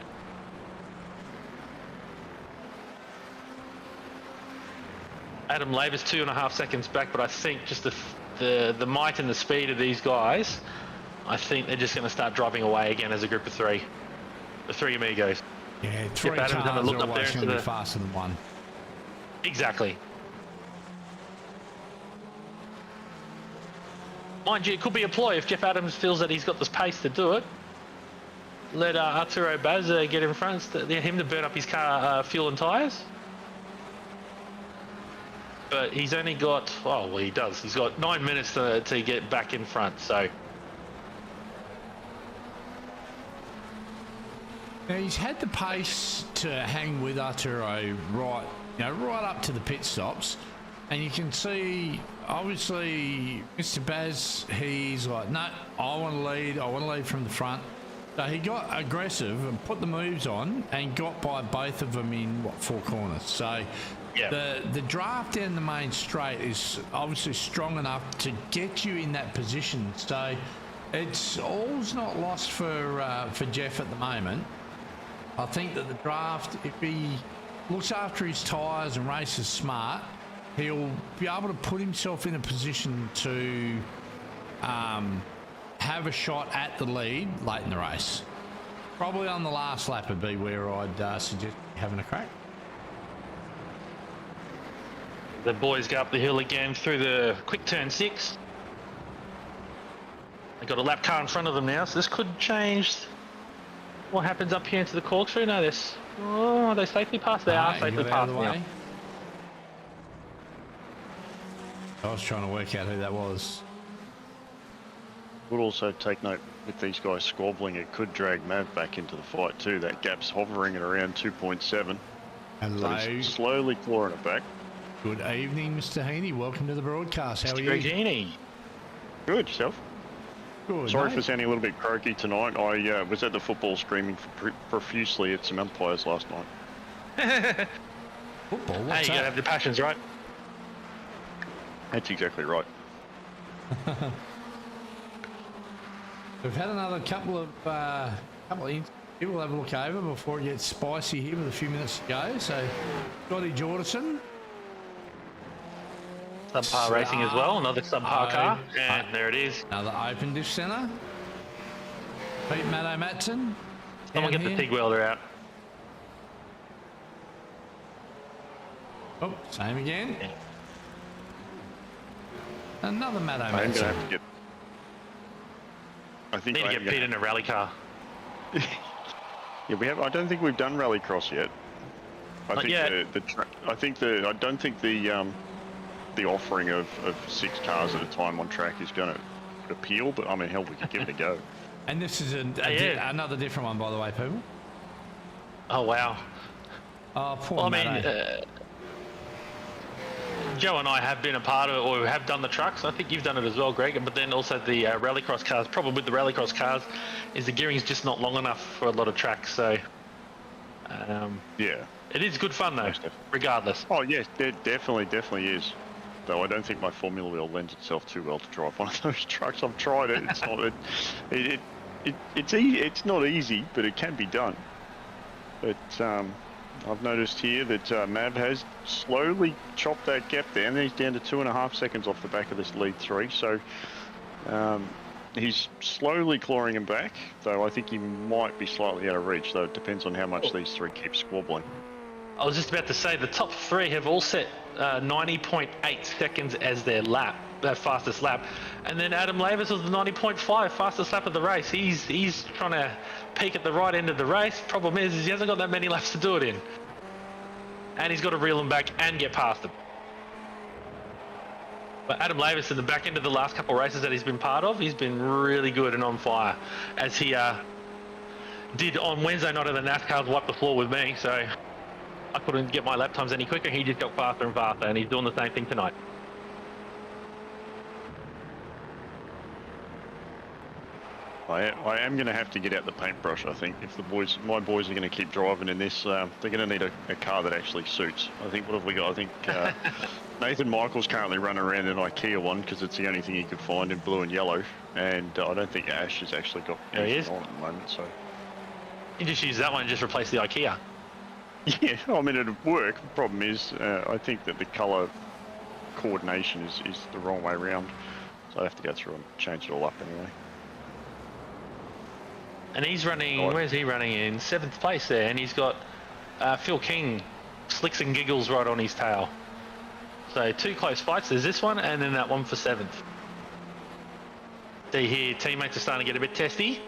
Adam Laver's 2.5 seconds back, but I think just the might and the speed of these guys, I think they're just going to start driving away again as a group of 3. The 3 amigos. Yeah, 3 cars are always going to be faster than 1. Exactly. Mind you, it could be a ploy if Jeff Adams feels that he's got the pace to do it. Let Arturo Baz get in front, get him to burn up his car fuel and tyres. But he's only got, oh, well, he does. He's got 9 minutes to get back in front, so. Now, he's had the pace to hang with Arturo right up to the pit stops. And you can see, obviously, Mr. Baz, he's like, no, I want to lead from the front. So he got aggressive and put the moves on and got by both of them in, 4 corners. So the draft down the main straight is obviously strong enough to get you in that position. So it's all's not lost for Jeff at the moment. I think that the draft, if he looks after his tyres and races smart, he'll be able to put himself in a position to have a shot at the lead late in the race. Probably on the last lap would be where I'd suggest having a crack. The boys go up the hill again through the quick turn 6. They've got a lap car in front of them now, so this could change what happens up here into the corkscrew. No, are they safely passed? They are safely passed now. I was trying to work out who that was. Would also take note with these guys squabbling, it could drag Mav back into the fight too. That gap's hovering at around 2.7. Hello. So he's slowly clawing it back. Good evening, Mr. Heaney. Welcome to the broadcast. How are you? Mr. Heaney. Good, yourself? Good, Sorry for sounding a little bit croaky tonight. I was at the football screaming profusely at some umpires last night. Football? Hey, you gotta have the passions, right? That's exactly right. We've had another couple of incidents. We'll have a look over before it gets spicy here with a few minutes to go. So, Scotty Jordanson. Subpar racing as well, another subpar car, and there it is. Another open diff centre. Pete Matto Matson. Someone get the TIG welder out. Oh, same again. Yeah. Another Matto I'm going to Matson. have to get... I think Need to I get Pete in a rally car. Yeah, we have. I don't think we've done rallycross yet. I Not think yet. I don't think the offering of 6 cars at a time on track is going to appeal. But I mean, hell, we could give it a go. And this is another different one, by the way, people. Oh wow. Oh, poor Well, I Matto. mean, Joe and I have been a part of it, or have done the trucks. I think you've done it as well, Greg. But then also the rallycross cars. Problem with the rallycross cars is the gearing's just not long enough for a lot of tracks. So Yeah. it is good fun though, regardless. Oh yes, it definitely is. Though I don't think my Formula Wheel lends itself too well to drive one of those trucks. I've tried it. It's not. It's not easy, but it can be done. But I've noticed here that Mav has slowly chopped that gap down. He's down to 2.5 seconds off the back of this lead 3. So he's slowly clawing him back, though I think he might be slightly out of reach, though it depends on how much these 3 keep squabbling. I was just about to say the top 3 have all set 90.8 seconds as their fastest lap, and then Adam Lavis was the 90.5 fastest lap of the race. He's trying to peak at the right end of the race. Problem is he hasn't got that many laps to do it in, and he's got to reel him back and get past him. But Adam Lavis in the back end of the last couple of races that he's been part of, he's been really good and on fire, as he did on Wednesday night at the NASCAR's Wipe the Floor with me. So I couldn't get my lap times any quicker. He just got faster and faster, and he's doing the same thing tonight. I am going to have to get out the paintbrush, I think. If my boys are going to keep driving in this, they're going to need a car that actually suits. I think, what have we got? I think Nathan Michael's currently running around an IKEA one because it's the only thing he could find in blue and yellow. And I don't think Ash has actually got anything on at the moment. So You just use that one and just replace the IKEA. yeah, I mean, it'd work. The problem is, I think that the colour coordination is the wrong way around. So I have to go through and change it all up anyway. And he's running, where's he running in? 7th place there, and he's got Phil King, slicks and giggles right on his tail. So 2 close fights. There's this one, and then that one for 7th. See here, teammates are starting to get a bit testy.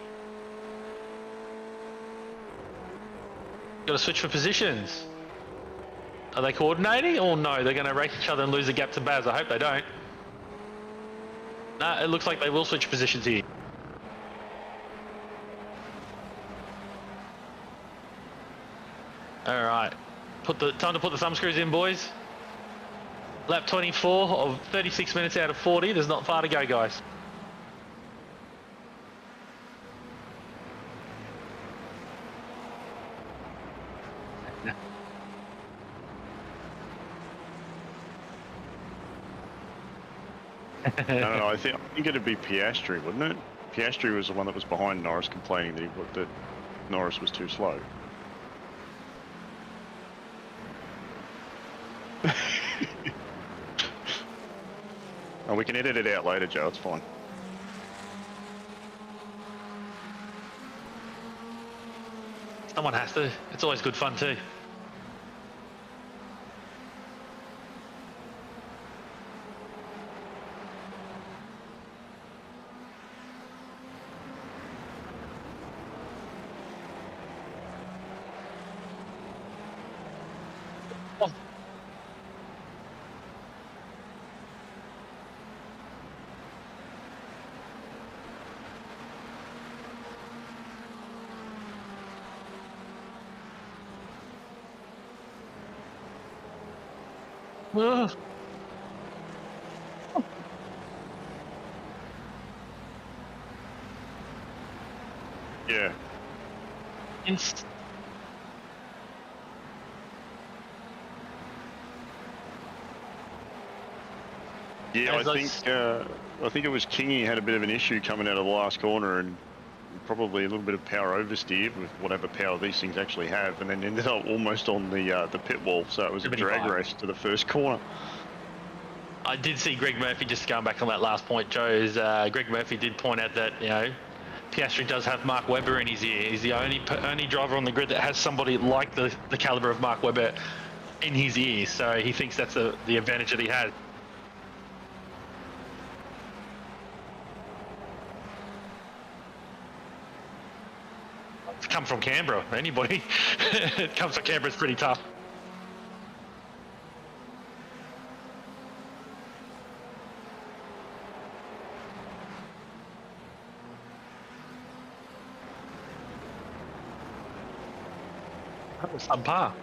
Got to switch for positions. Are they coordinating? Or no, they're going to race each other and lose the gap to Baz. I hope they don't. No, it looks like they will switch positions here. All right, time to put the thumb screws in, boys. Lap 24 of 36 minutes out of 40. There's not far to go, guys. No, I think it'd be Piastri, wouldn't it? Piastri was the one that was behind Norris, complaining that Norris was too slow. Oh, we can edit it out later, Joe. It's fine. Someone has to. It's always good fun too. Ugh. Yeah. Yeah, I think it was Kingy had a bit of an issue coming out of the last corner and probably a little bit of power oversteer with whatever power these things actually have, and then ended up almost on the pit wall. So it was a drag race to the first corner. I did see Greg Murphy, just going back on that last point, Joe, Greg Murphy did point out that, you know, Piastri does have Mark Webber in his ear. He's the only driver on the grid that has somebody like the caliber of Mark Webber in his ear. So he thinks that's the advantage that he has. It's come from Canberra. Anybody it comes from Canberra is pretty tough. That was subpar.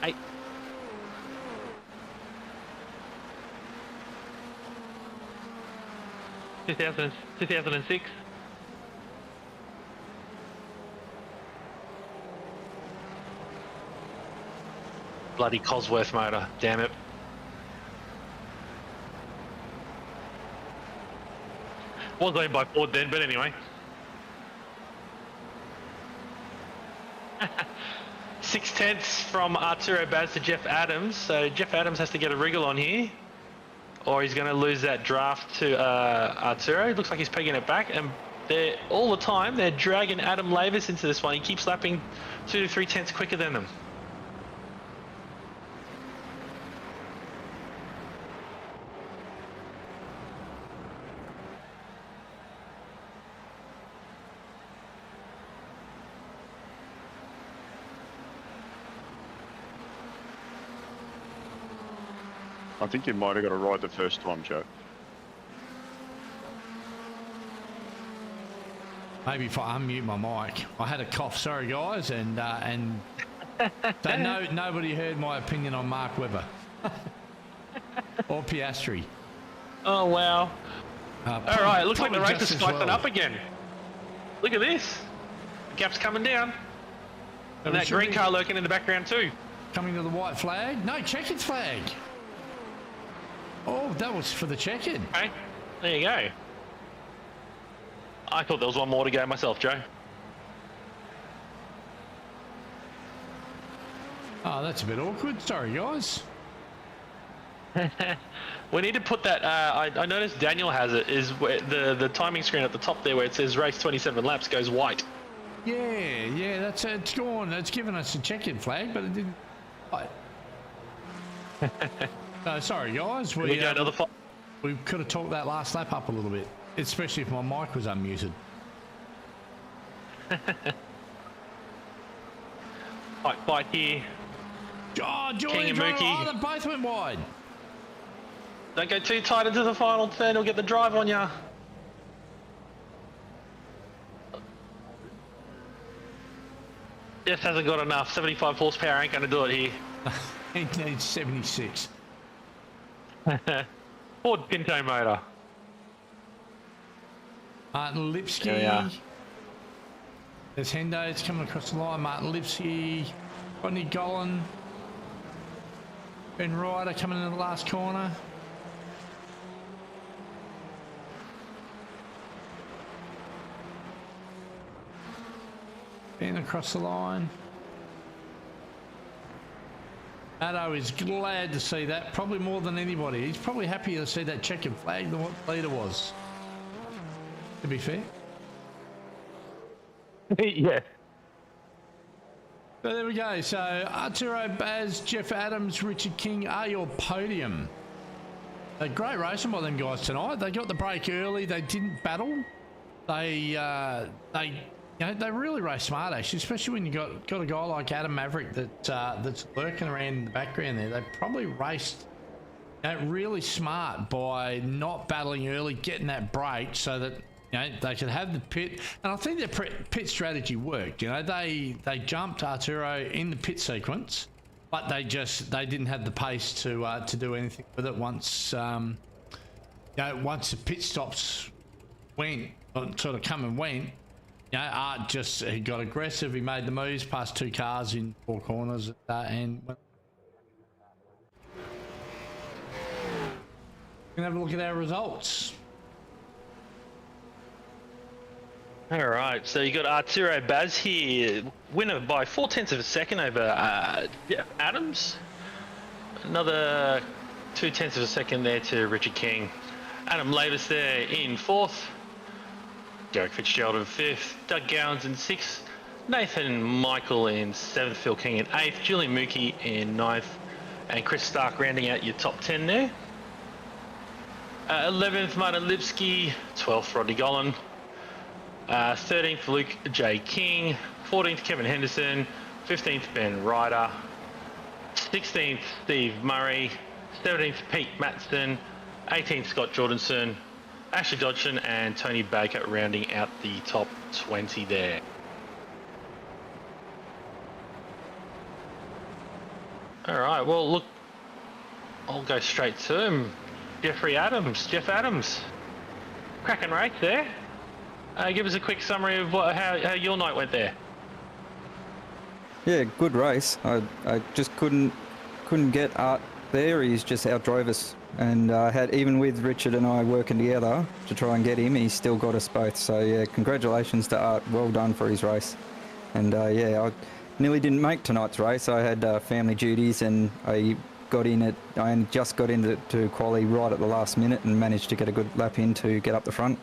Hey. 2006. Bloody Cosworth motor, damn it. Was owned by Ford then, but anyway. 6/10 from Arturo Baz to Jeff Adams. So Jeff Adams has to get a wriggle on here, or he's going to lose that draft to Arturo. It looks like he's pegging it back, and they're all the time they're dragging Adam Lavis into this one. He keeps lapping 2 to 3 tenths quicker than them. I think you might have got it right the first time, Joe. Maybe if I unmute my mic. I had a cough, sorry guys, and so nobody heard my opinion on Mark Webber or Piastri. Oh wow! All right, it looks like the race is spiking up again. Look at this. The gap's coming down, and that green car lurking in the background too. Coming to the white flag. No, checkered flag. Oh, that was for the checkered. Okay, there you go. I thought there was one more to go myself, Joe. Oh, that's a bit awkward. Sorry, guys. We need to put that. I noticed Daniel has it. Is where the timing screen at the top there, where it says race 27 laps, goes white. Yeah. That's it's gone. It's given us a checkered flag, but it didn't. No, sorry guys, we could have talked that last lap up a little bit, especially if my mic was unmuted. Fight here. Oh, Jordan, they both went wide. Don't go too tight into the final turn, he'll get the drive on ya. Just hasn't got enough. 75 horsepower ain't going to do it here. He needs 76. Ford Pinto motor. Martin Lipsky. There's Hendo, it's coming across the line. Martin Lipsky, Rodney Gollan, Ben Ryder coming in the last corner. Ben across the line. Addo is glad to see that, probably more than anybody. He's probably happier to see that checkered flag than what the leader was, to be fair. Yeah. So there we go. So Arturo Baz, Jeff Adams, Richard King are your podium. A great racing by them guys tonight. They got the break early. They didn't battle. They really raced smart, actually, especially when you got a guy like Adam Maverick that's lurking around in the background there. They probably raced really smart by not battling early, getting that break so that they could have the pit. And I think their pit strategy worked. They jumped Arturo in the pit sequence, but they didn't have the pace to do anything with it once once the pit stops sort of come and went. Art just he got aggressive. He made the moves past 2 cars in 4 corners, and we're gonna have a look at our results. All right, so you got Arturo Baz here, winner by 0.4 of a second over Jeff Adams. Another 0.2 of a second there to Richard King. Adam Lavis there in 4th. Derek Fitzgerald in 5th. Doug Gowans in 6th. Nathan Michael in 7th. Phil King in 8th. Julian Mookie in 9th. And Chris Stark rounding out your top 10 there. 11th, Martin Lipsky. 12th, Rodney Gollan. 13th, Luke J. King. 14th, Kevin Henderson. 15th, Ben Ryder. 16th, Steve Murray. 17th, Pete Matson. 18th, Scott Jordanson. Ashley Dodson and Tony Baker rounding out the top 20 there. All right, well, look, I'll go straight to him. Jeff Adams. Cracking race there. Give us a quick summary of how your night went there. Yeah, good race. I just couldn't get Art there. He's just outdrove us, and had, even with Richard and I working together to try and get him, he still got us both. So yeah, congratulations to Art. Well done for his race. And yeah, I nearly didn't make tonight's race. I had family duties, and I only just got into Quali right at the last minute and managed to get a good lap in to get up the front.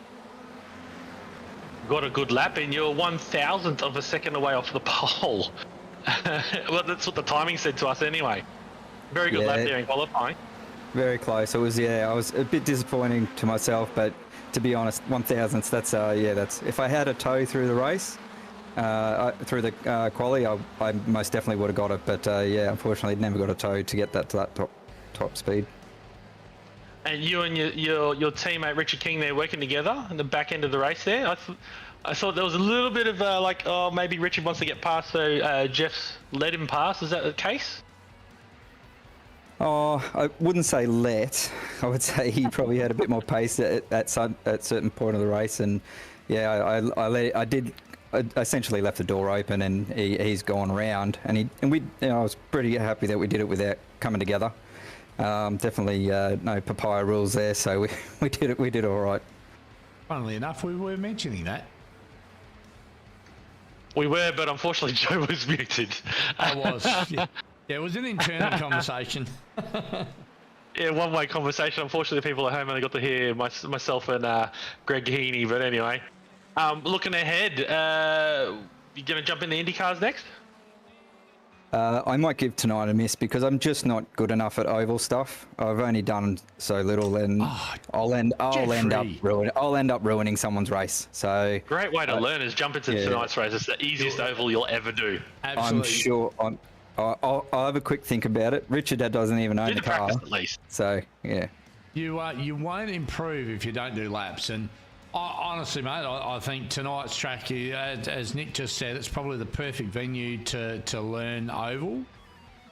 Got a good lap in. You're 1,000th of a second away off the pole. Well, that's what the timing said to us anyway. Very good lap there in qualifying. Very close. It was, I was a bit disappointing to myself, but to be honest, 1,000th, that's if I had a toe through the race, through the Quali, I most definitely would have got it. But yeah, unfortunately, never got a toe to get that to that top speed. And you and your teammate Richard King there working together in the back end of the race there. I thought there was a little bit of like, oh, maybe Richard wants to get past, so Jeff's let him pass. Is that the case? Oh, I wouldn't say let. I would say he probably had a bit more pace at certain point of the race, and yeah, I essentially left the door open, and he's gone round, and I was pretty happy that we did it without coming together. Definitely no papaya rules there, so we did all right. Funnily enough, we were mentioning that. We were, but unfortunately Joe was muted. I was. Yeah. Yeah, it was an internal conversation. Yeah, one-way conversation. Unfortunately, people at home only got to hear myself and Greg Heaney. But anyway, looking ahead, you going to jump in the Indy cars next? I might give tonight a miss because I'm just not good enough at oval stuff. I've only done so little, and I'll end up ruining someone's race. So great way to learn is jump into tonight's race. It's the easiest oval you'll ever do. Absolutely. I'm sure. I'll have a quick think about it. Richard doesn't even own the car, practice at least. So yeah. You won't improve if you don't do laps, and honestly, mate, I think tonight's track, as Nick just said, it's probably the perfect venue to learn oval.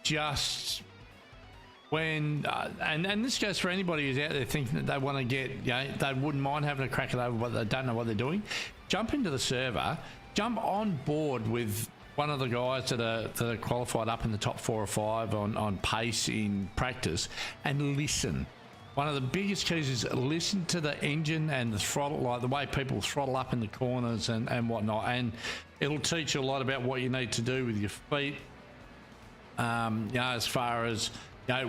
Just when, and this goes for anybody who's out there thinking that they want to get, they wouldn't mind having a crack at oval, but they don't know what they're doing. Jump into the server, jump on board with one of the guys that are qualified up in the top 4 or 5 on pace in practice, and listen. One of the biggest keys is listen to the engine and the throttle, like the way people throttle up in the corners and whatnot, and it'll teach you a lot about what you need to do with your feet, as far as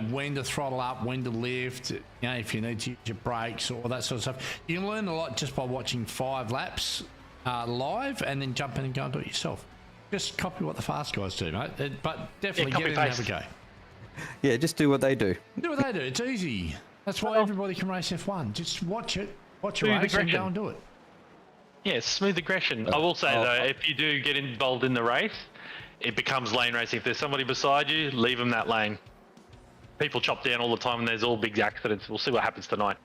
when to throttle up, when to lift, if you need to use your brakes or that sort of stuff. You can learn a lot just by watching 5 laps live and then jump in and go and do it yourself. Just copy what the fast guys do, mate, but definitely get in and have a go. Yeah, just do what they do. Do what they do. It's easy. That's why everybody can race F1. Just watch it, watch your race, and go and do it. Yeah, smooth aggression. I will say though, if you do get involved in the race, it becomes lane racing. If there's somebody beside you, leave them that lane. People chop down all the time, and there's all big accidents. We'll see what happens tonight.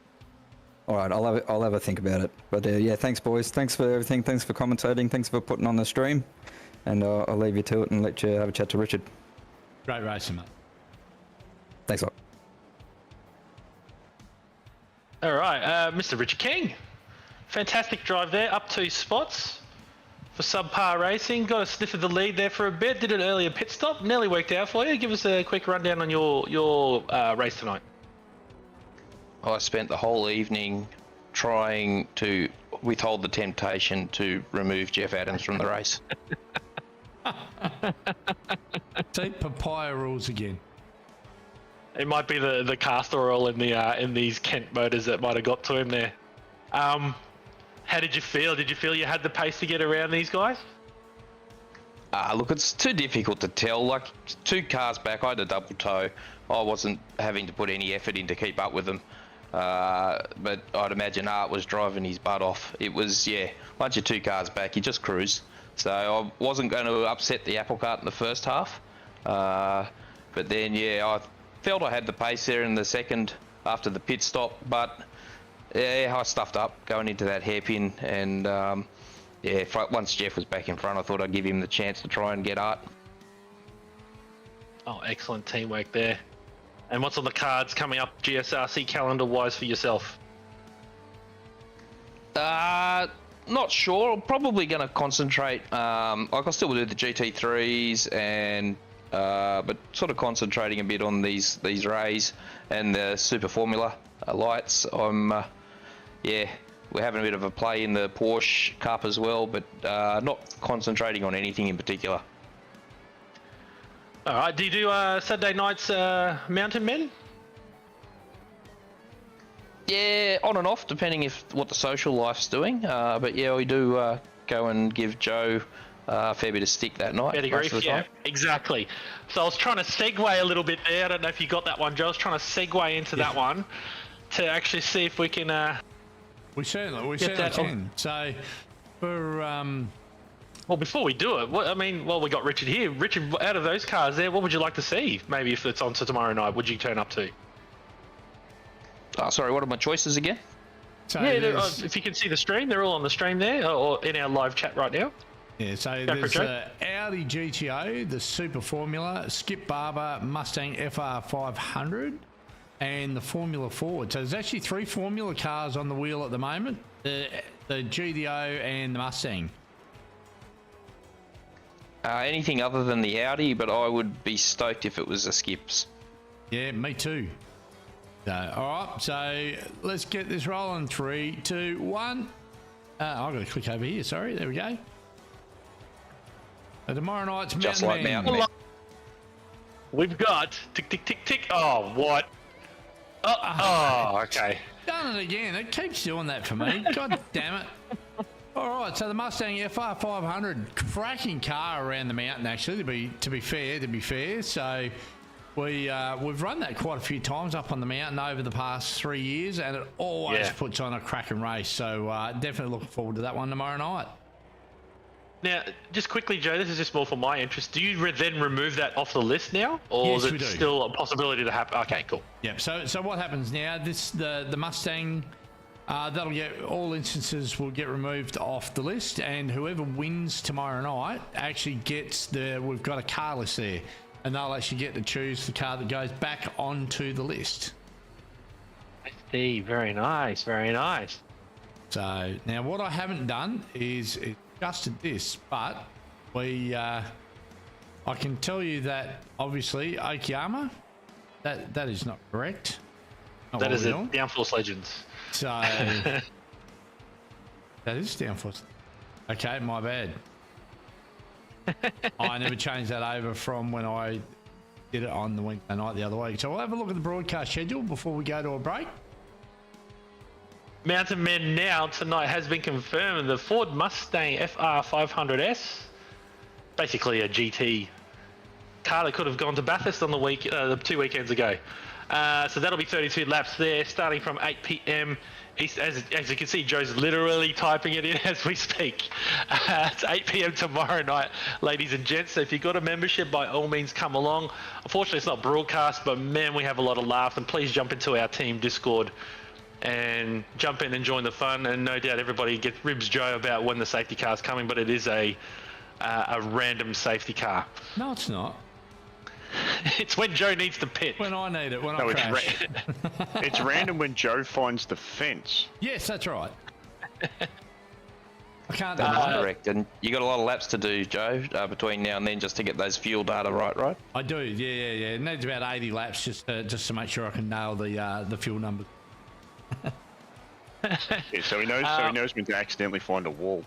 All right, I'll have a think about it. But yeah, thanks boys. Thanks for everything. Thanks for commentating. Thanks for putting on the stream. And I'll leave you to it and let you have a chat to Richard. Great racing, mate. Thanks a lot. All right, Mr. Richard King. Fantastic drive there, up 2 spots. for subpar racing. Got a sniff of the lead there for a bit. Did an earlier pit stop. Nearly worked out for you. Give us a quick rundown on your race tonight. I spent the whole evening trying to withhold the temptation to remove Jeff Adams from the race. See, papaya rules again. It might be the castor oil in these Kent motors that might have got to him there. How did you feel? Did you feel you had the pace to get around these guys? Look, it's too difficult to tell. Like, 2 cars back, I had a double toe. I wasn't having to put any effort in to keep up with them. But I'd imagine Art was driving his butt off. It was, once you're 2 cars back, you just cruise. So I wasn't going to upset the apple cart in the first half. But then, I felt I had the pace there in the second after the pit stop. But, I stuffed up going into that hairpin. And, once Jeff was back in front, I thought I'd give him the chance to try and get Art. Oh, excellent teamwork there. And what's on the cards coming up GSRC calendar-wise for yourself? Not sure. I'm probably going to concentrate. I'll still do the GT3s and but sort of concentrating a bit on these rays and the Super Formula lights. We're having a bit of a play in the Porsche Cup as well, but not concentrating on anything in particular. All right. Do you do Saturday nights Mountain Men? Yeah, on and off, depending what the social life's doing. But we do go and give Joe a fair bit of stick that night. Fair grief, yeah, exactly. So I was trying to segue a little bit there. I don't know if you got that one, Joe. I was trying to segue into that one to actually see if we can. We certainly can. So, for well, before we do it, we got Richard here. Richard, out of those cars there, what would you like to see? Maybe if it's on to tomorrow night, would you turn up to? Sorry, what are my choices again? So if you can see the stream, they're all on the stream there, or in our live chat right now. Yeah, so there's Audi GTO, the Super Formula, Skip Barber, Mustang FR500, and the Formula Ford. So there's actually 3 Formula cars on the wheel at the moment, the GTO and the Mustang. Anything other than the Audi, but I would be stoked if it was a Skips. Yeah, me too. So, all right, so let's get this rolling. 3, 2, 1. I've got to click over here. Sorry, there we go. So tomorrow night's just Mountain like Man. Mountain Man. We've got tick, tick, tick, tick. Oh, what? Oh, okay. Done it again. It keeps doing that for me. God damn it. All right, so the Mustang FR500, cracking car around the mountain. Actually, to be fair, so we've run that quite a few times up on the mountain over the past 3 years, and it always puts on a cracking race. So definitely looking forward to that one tomorrow night. Now, just quickly, Joe, this is just more for my interest. Do you then remove that off the list now, or Yes, is we it do. still a possibility to happen? Okay, cool. Yep. So what happens now? The Mustang. That'll get all instances will get removed off the list, and whoever wins tomorrow night actually gets we've got a car list there, and they'll actually get to choose the car that goes back onto the list. I see. Very nice. Very nice. So now what I haven't done is adjusted this, but I can tell you that obviously Okayama, that is not correct. Not That what is we're a doing. Downforce Legends. So that is Downforce. Okay, my bad. I never changed that over from when I did it on the Wednesday night the other week. So we'll have a look at the broadcast schedule before we go to a break. Mountain Men now tonight has been confirmed. The Ford Mustang FR500S, basically a GT car that could have gone to Bathurst on the 2 weekends ago. So that'll be 32 laps there, starting from 8 p.m. East. As you can see, Joe's literally typing it in as we speak. It's 8 p.m. tomorrow night, ladies and gents. So if you've got a membership, by all means, come along. Unfortunately, it's not broadcast, but man, we have a lot of laughs. And please jump into our team Discord and jump in and join the fun. And no doubt everybody gets ribs Joe about when the safety car's coming, but it is a random safety car. No, it's not. It's when Joe needs to pit. When I need it, when No, I it's crash. It's random when Joe finds the fence. Yes, that's right. I can't That's deny it. correct. And you got a lot of laps to do, Joe, between now and then, just to get those fuel data right? I do, yeah. It needs about 80 laps just to make sure I can nail the fuel numbers. Yeah, so he knows. So he knows when to accidentally find a wall.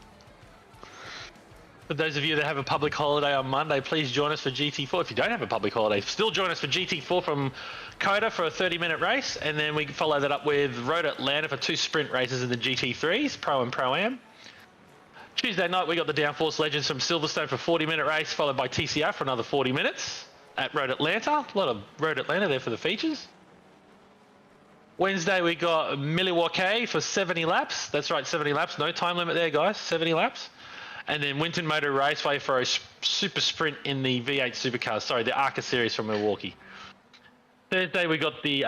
For those of you that have a public holiday on Monday, please join us for GT4. If you don't have a public holiday, still join us for GT4 from Coda for a 30-minute race, and then we follow that up with Road Atlanta for 2 sprint races in the GT3s, Pro and Pro-Am. Tuesday night, we got the Downforce Legends from Silverstone for a 40-minute race, followed by TCR for another 40 minutes at Road Atlanta. A lot of Road Atlanta there for the features. Wednesday, we got Milwaukee for 70 laps. That's right, 70 laps. No time limit there, guys. 70 laps. And then Winton Motor Raceway for a super sprint in the V8 Supercars. Sorry, the ARCA series from Milwaukee. Thursday, we got the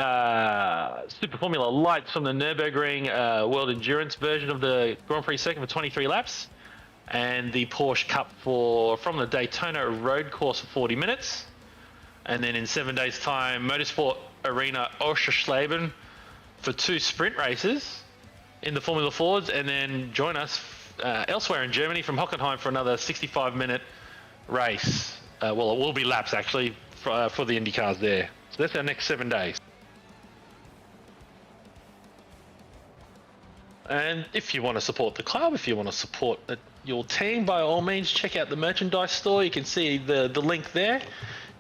Super Formula Lights from the Nürburgring World Endurance version of the Grand Prix circuit for 23 laps. And the Porsche Cup from the Daytona Road Course for 40 minutes. And then in 7 days' time, Motorsport Arena Oschersleben for 2 sprint races in the Formula Fords. And then join us elsewhere in Germany from Hockenheim for another 65-minute race. Well, it will be laps, actually, for the Indy cars there. So that's our next 7 days. And if you want to support the club, if you want to support your team, by all means, check out the merchandise store. You can see the link there.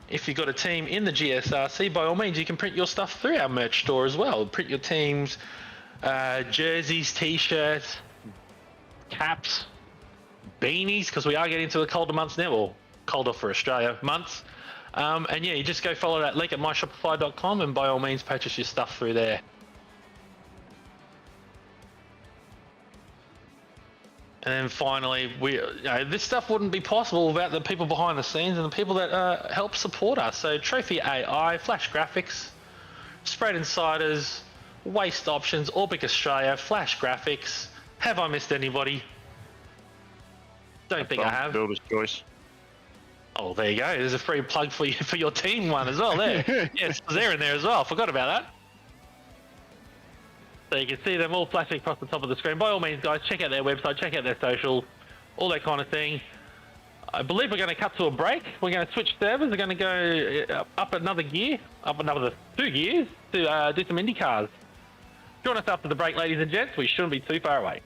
If you've got a team in the GSRC, by all means, you can print your stuff through our merch store as well. Print your team's jerseys, T-shirts, caps, beanies, because we are getting into the colder months now, or colder for Australia months. And yeah, you just go follow that link at myshopify.com and by all means purchase your stuff through there. And then finally, this stuff wouldn't be possible without the people behind the scenes and the people that help support us. So Trophy AI, Flash Graphics, Spreyton Ciders, Waste Options, Orbic Australia, Flash Graphics. Have I missed anybody? Don't think I have. Builder's choice. Oh, there you go. There's a free plug for you for your team one as well there. Yes, they're in there as well. Forgot about that. So you can see them all flashing across the top of the screen. By all means, guys, check out their website, check out their social, all that kind of thing. I believe we're going to cut to a break. We're going to switch servers. We're going to go up another 2 gears to do some Indy cars. Join us after the break, ladies and gents. We shouldn't be too far away.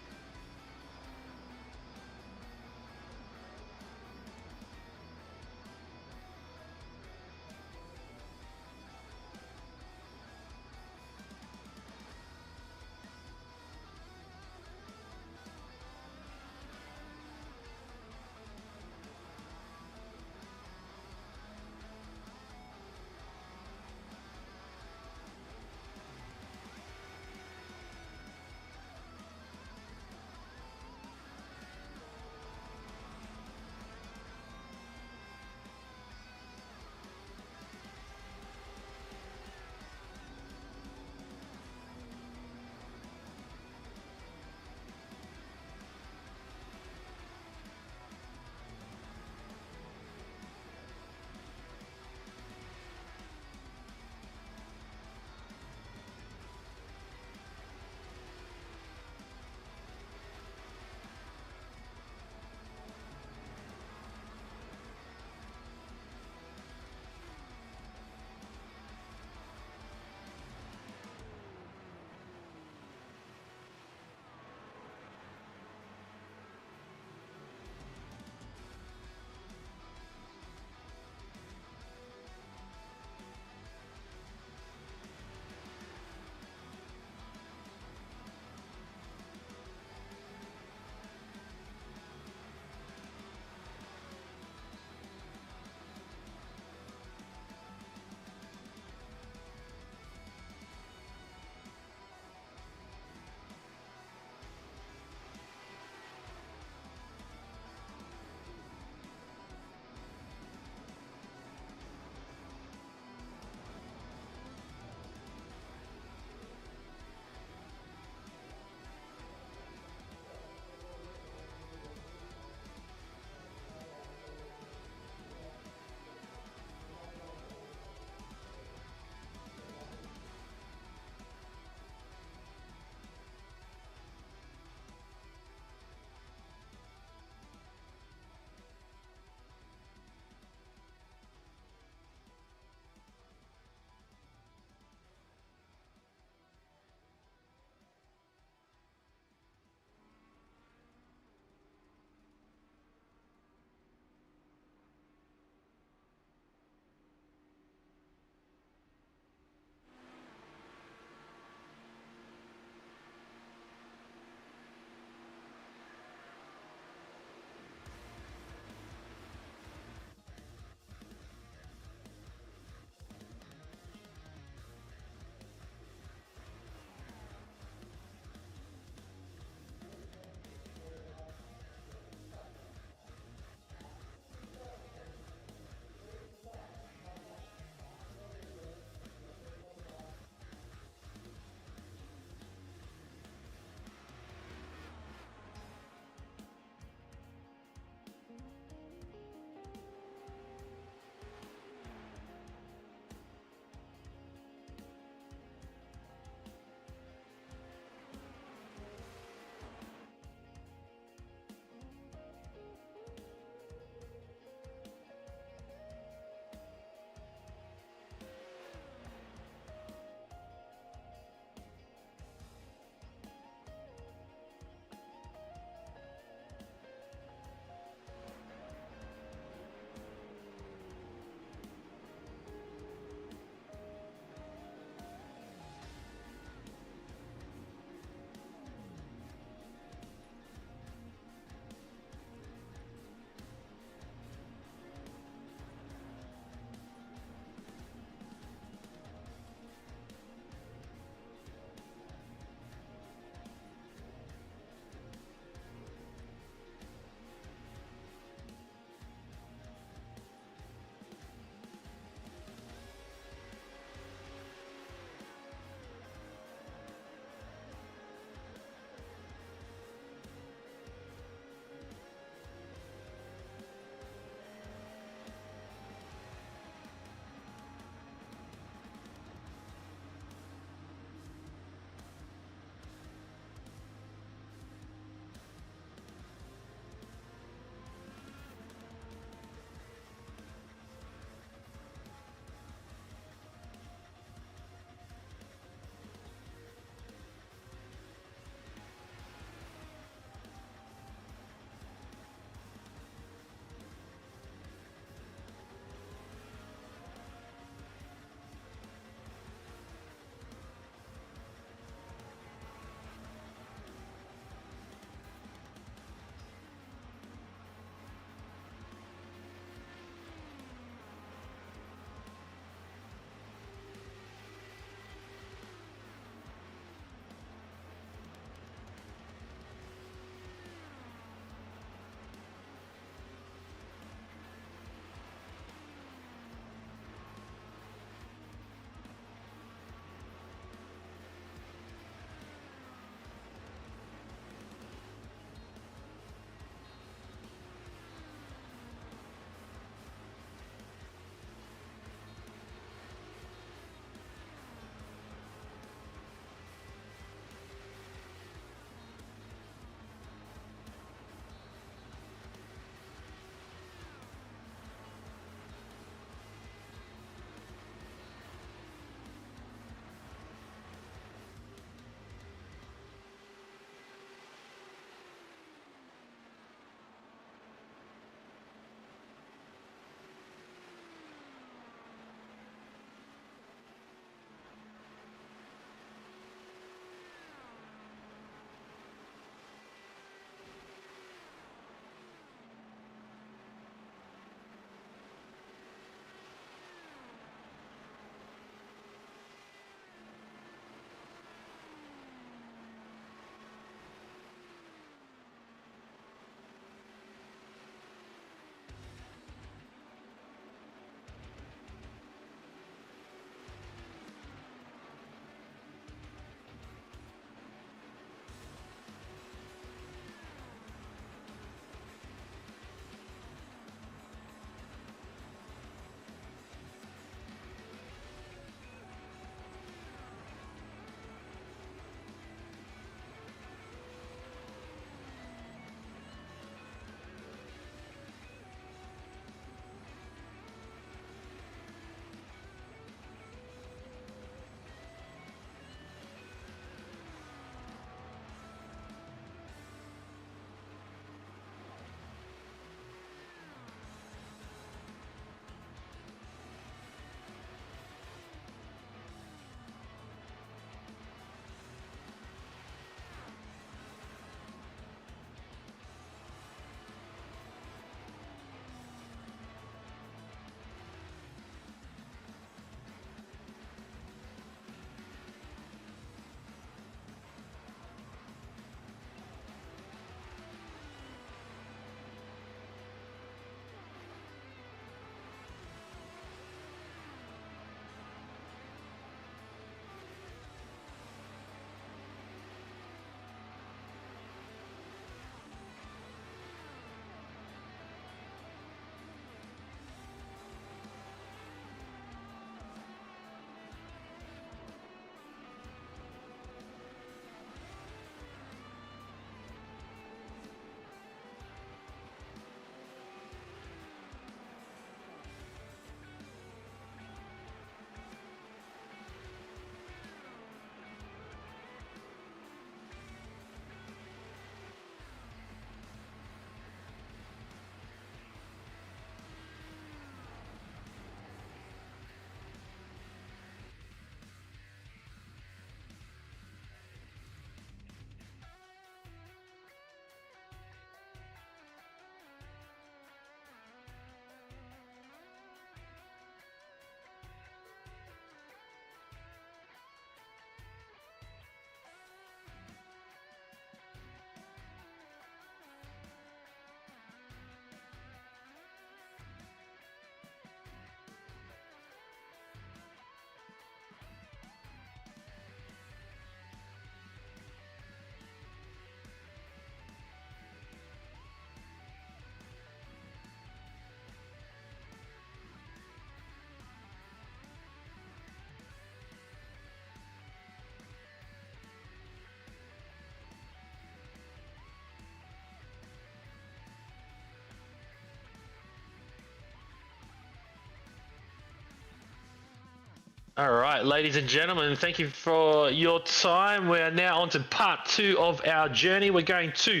All right, ladies and gentlemen, thank you for your time. We are now on to part 2 of our journey. We're going to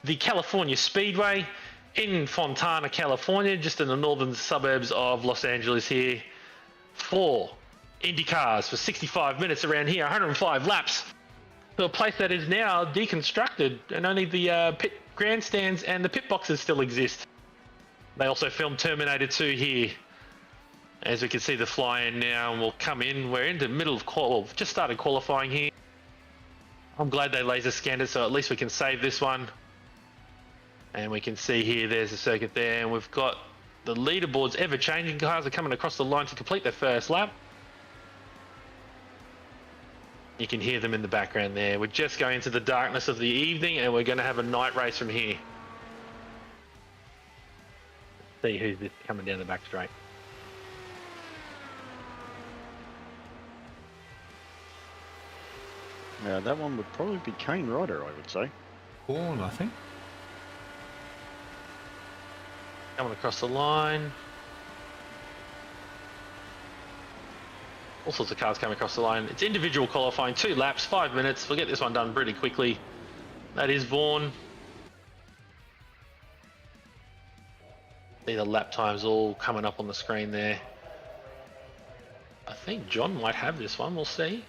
the California Speedway in Fontana, California, just in the northern suburbs of Los Angeles here, for Indy cars for 65 minutes around here, 105 laps, to a place that is now deconstructed and only the pit grandstands and the pit boxes still exist. They also filmed Terminator 2 here. As we can see the fly-in now, and we'll come in. We're in the middle of just started qualifying here. I'm glad they laser scanned it, so at least we can save this one. And we can see here, there's the circuit there, and we've got the leaderboards ever-changing. Cars are coming across the line to complete their first lap. You can hear them in the background there. We're just going into the darkness of the evening, and we're going to have a night race from here. See who's this coming down the back straight. Now that one would probably be Kane Ryder, I would say. Born, I think. Coming across the line. All sorts of cars coming across the line. It's individual qualifying, 2 laps, 5 minutes. We'll get this one done pretty quickly. That is Vaughan. See the lap times all coming up on the screen there. I think John might have this one, we'll see.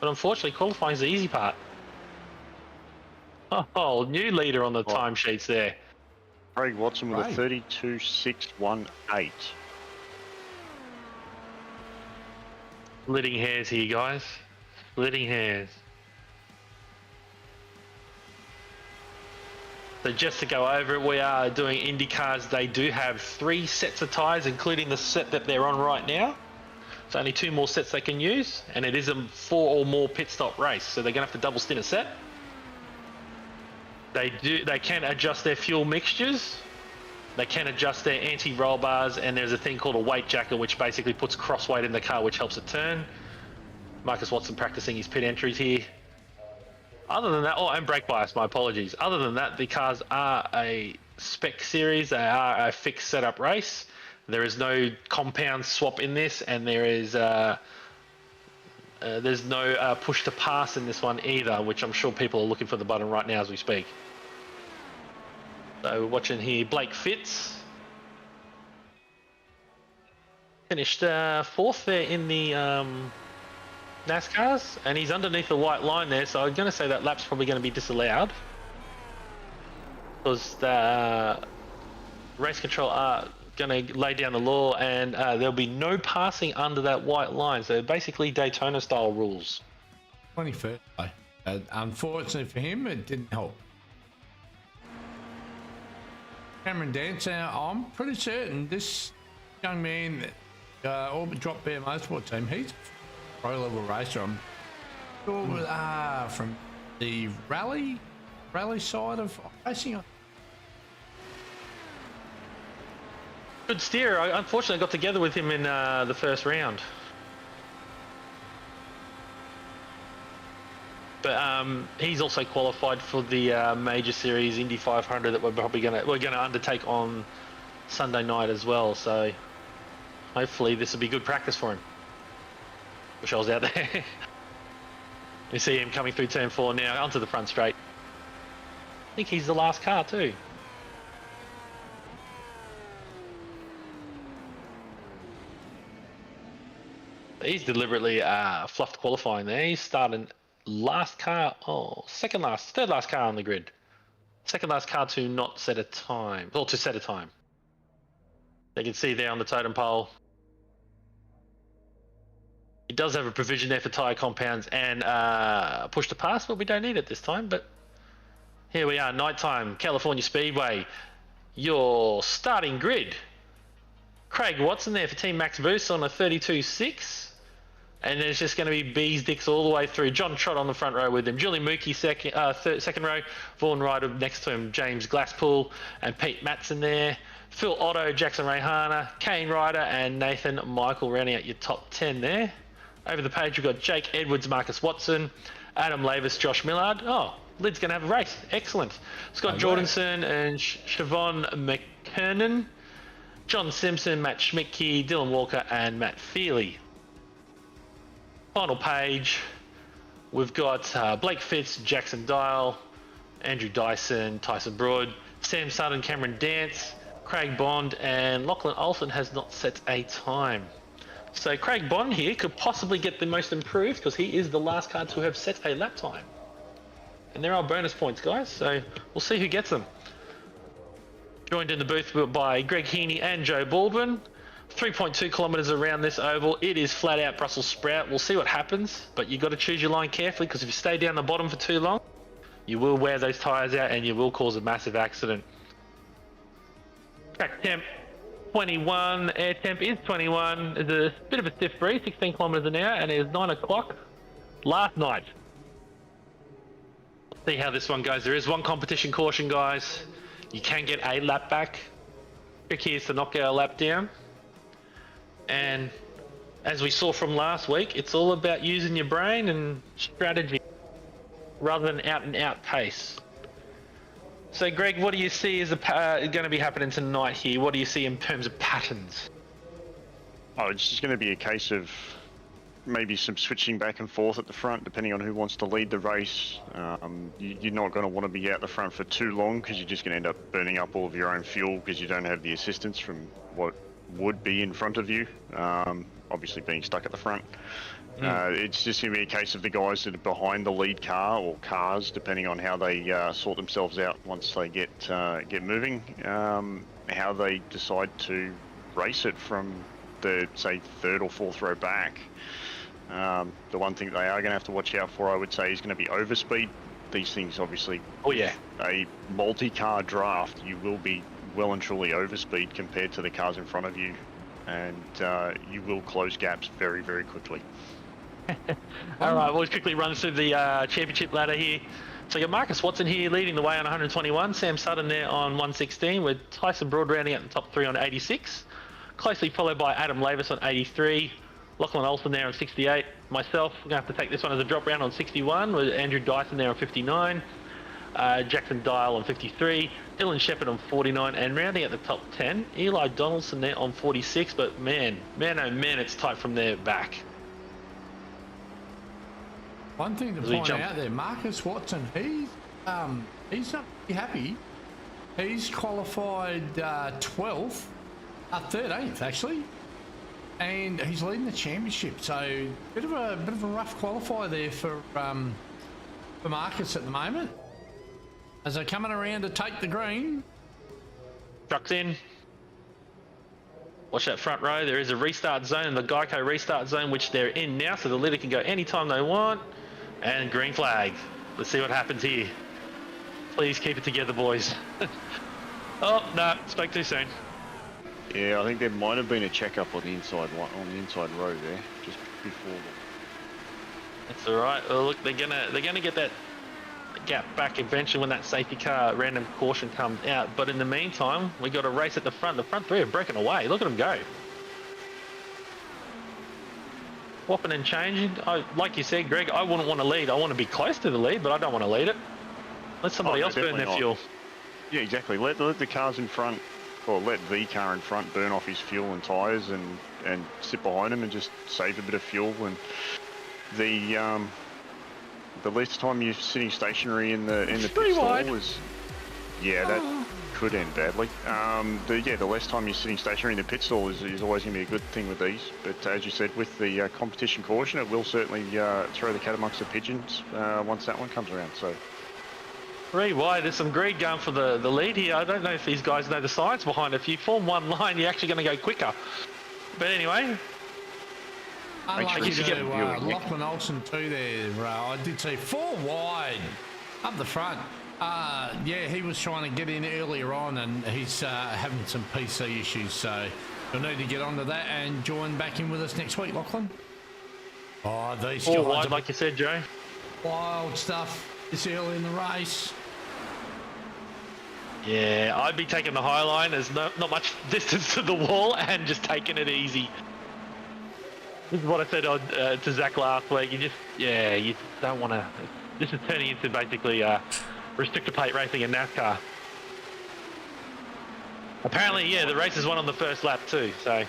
But unfortunately, qualifying is the easy part. Oh, new leader on the timesheets there. Craig Watson with Right. a 32.618. Splitting hairs here, guys. Splitting hairs. So just to go over it, we are doing Indy cars. They do have 3 sets of tyres, including the set that they're on right now. It's only 2 more sets they can use, and it is a 4 or more pit stop race, so they're going to have to double stint a set. They can adjust their fuel mixtures. They can adjust their anti-roll bars, and there's a thing called a weight jacker, which basically puts cross weight in the car, which helps it turn. Marcus Watson practicing his pit entries here. Other than that, oh, and brake bias, my apologies. Other than that, the cars are a spec series. They are a fixed setup race. There is no compound swap in this, and there's no push to pass in this one either, which I'm sure people are looking for the button right now as we speak. So we're watching here, Blake Fitz finished 4th there in the NASCARs, and he's underneath the white line there, so I'm going to say that lap's probably going to be disallowed because the race control are going to lay down the law, and there'll be no passing under that white line. So basically Daytona style rules. 21st. Unfortunately for him, it didn't help. Cameron Dancer, I'm pretty certain this young man, Orbit Drop Bear Motorsport team, he's a pro level racer. I'm sure from the rally side of racing. Good steer. I unfortunately got together with him in the first round. But he's also qualified for the major series Indy 500 that we're probably gonna undertake on Sunday night as well. So hopefully this will be good practice for him. Wish I was out there. You see him coming through turn 4 now onto the front straight. I think he's the last car too. He's deliberately fluffed qualifying there. He's starting last car, third last car on the grid. Second last car to not set a time, or to set a time. You can see there on the totem pole. It does have a provision there for tyre compounds and push to pass, but we don't need it this time. But here we are, nighttime, California Speedway. Your starting grid. Craig Watson there for Team Max Boost on a 32.6. And there's just going to be bees dicks all the way through. John Trott on the front row with him. Julie Mookie second row. Vaughan Ryder next to him. James Glasspool and Pete Matson there. Phil Otto, Jackson Rayhana, Kane Ryder and Nathan Michael rounding out your top 10 there. Over the page we've got Jake Edwards, Marcus Watson, Adam Lavis, Josh Millard. Oh, Lid's going to have a race. Excellent. Scott Jordanson and Siobhan McKernan. John Simpson, Matt Schmidtke, Dylan Walker, and Matt Feely. Final page, we've got Blake Fitz, Jackson Dial, Andrew Dyson, Tyson Broad, Sam Sutton, Cameron Dance, Craig Bond, and Lachlan Olsen has not set a time. So Craig Bond here could possibly get the most improved because he is the last car to have set a lap time. And there are bonus points, guys, so we'll see who gets them. Joined in the booth by Greg Heaney and Joe Baldwin. 3.2 kilometres around this oval. It is flat out Brussels sprout. We'll see what happens, but you've got to choose your line carefully because if you stay down the bottom for too long, you will wear those tyres out and you will cause a massive accident. Track temp 21, air temp is 21. There's a bit of a stiff breeze, 16 kilometres an hour, and it is 9 o'clock last night. Let's see how this one goes. There is one competition caution, guys. You can get a lap back. Trick here is to not get a lap down. And as we saw from last week, it's all about using your brain and strategy rather than out and out pace. So Greg, what do you see is going to be happening tonight here? What do you see in terms of patterns? Oh, it's just going to be a case of maybe some switching back and forth at the front, depending on who wants to lead the race. You're not going to want to be out the front for too long because you're just going to end up burning up all of your own fuel because you don't have the assistance from what would be in front of you, obviously being stuck at the front. It's just going to be a case of the guys that are behind the lead car or cars, depending on how they sort themselves out once they get moving, how they decide to race it from the, say, third or fourth row back. The one thing they are going to have to watch out for, I would say, is going to be overspeed. These things, obviously, a multi-car draft, you will be well and truly overspeed compared to the cars in front of you, and you will close gaps very, very quickly. All right, we'll quickly run through the championship ladder here. So you got Marcus Watson here leading the way on 121, Sam Sutton there on 116, with Tyson Broad rounding out the top three on 86, closely followed by Adam Lavis on 83, Lachlan Olsen there on 68, myself, I'm going to have to take this one as a drop round on 61, with Andrew Dyson there on 59, Jackson Dial on 53, Dylan Shepherd on 49, and rounding at the top 10, Eli Donaldson there on 46, but man, oh man, it's tight from there back. One thing to point out there, Marcus Watson, he's not really happy. He's qualified 12th, 13th actually, and he's leading the championship. So bit of a rough qualifier there for Marcus at the moment. As they're coming around to take the green. Trucks in. Watch that front row. There is a restart zone, the Geico restart zone, which they're in now, so the leader can go anytime they want. And green flag. Let's see what happens here. Please keep it together, boys. Oh, no, spoke too soon. Yeah, I think there might have been a checkup on the inside row there, just before. That's all right. Well, look, they're gonna get that gap back eventually when that safety car random caution comes out. But in the meantime, we got a race at the front. The front three are breaking away. Look at them go. Swapping and changing. Like you said, Greg, I wouldn't want to lead. I want to be close to the lead, but I don't want to lead it. Let somebody else burn their fuel. Yeah, exactly. Let the cars in front, or let the car in front burn off his fuel and tyres and sit behind him and just save a bit of fuel. And the less time you're sitting stationary in the pit stall is, yeah, that could end badly. The less time you're sitting stationary in the pit stall is always going to be a good thing with these. But as you said, with the competition caution, it will certainly throw the cat amongst the pigeons once that one comes around. So 3 wide. There's some greed going for the lead here. I don't know if these guys know the science behind it. If you form one line, you're actually going to go quicker. But anyway. Unlucky to Lachlan Olsen too there. I did see 4 wide up the front. Yeah, he was trying to get in earlier on and he's having some PC issues. So you'll need to get onto that and join back in with us next week, Lachlan. Oh, these 4 guys wide, like you said, Joe. Wild stuff this early in the race. Yeah, I'd be taking the high line. There's not much distance to the wall and just taking it easy. This is what I said to Zach last week. You don't want to. This is turning into basically restrictor plate racing in NASCAR. Apparently, yeah, the race is won on the first lap too. So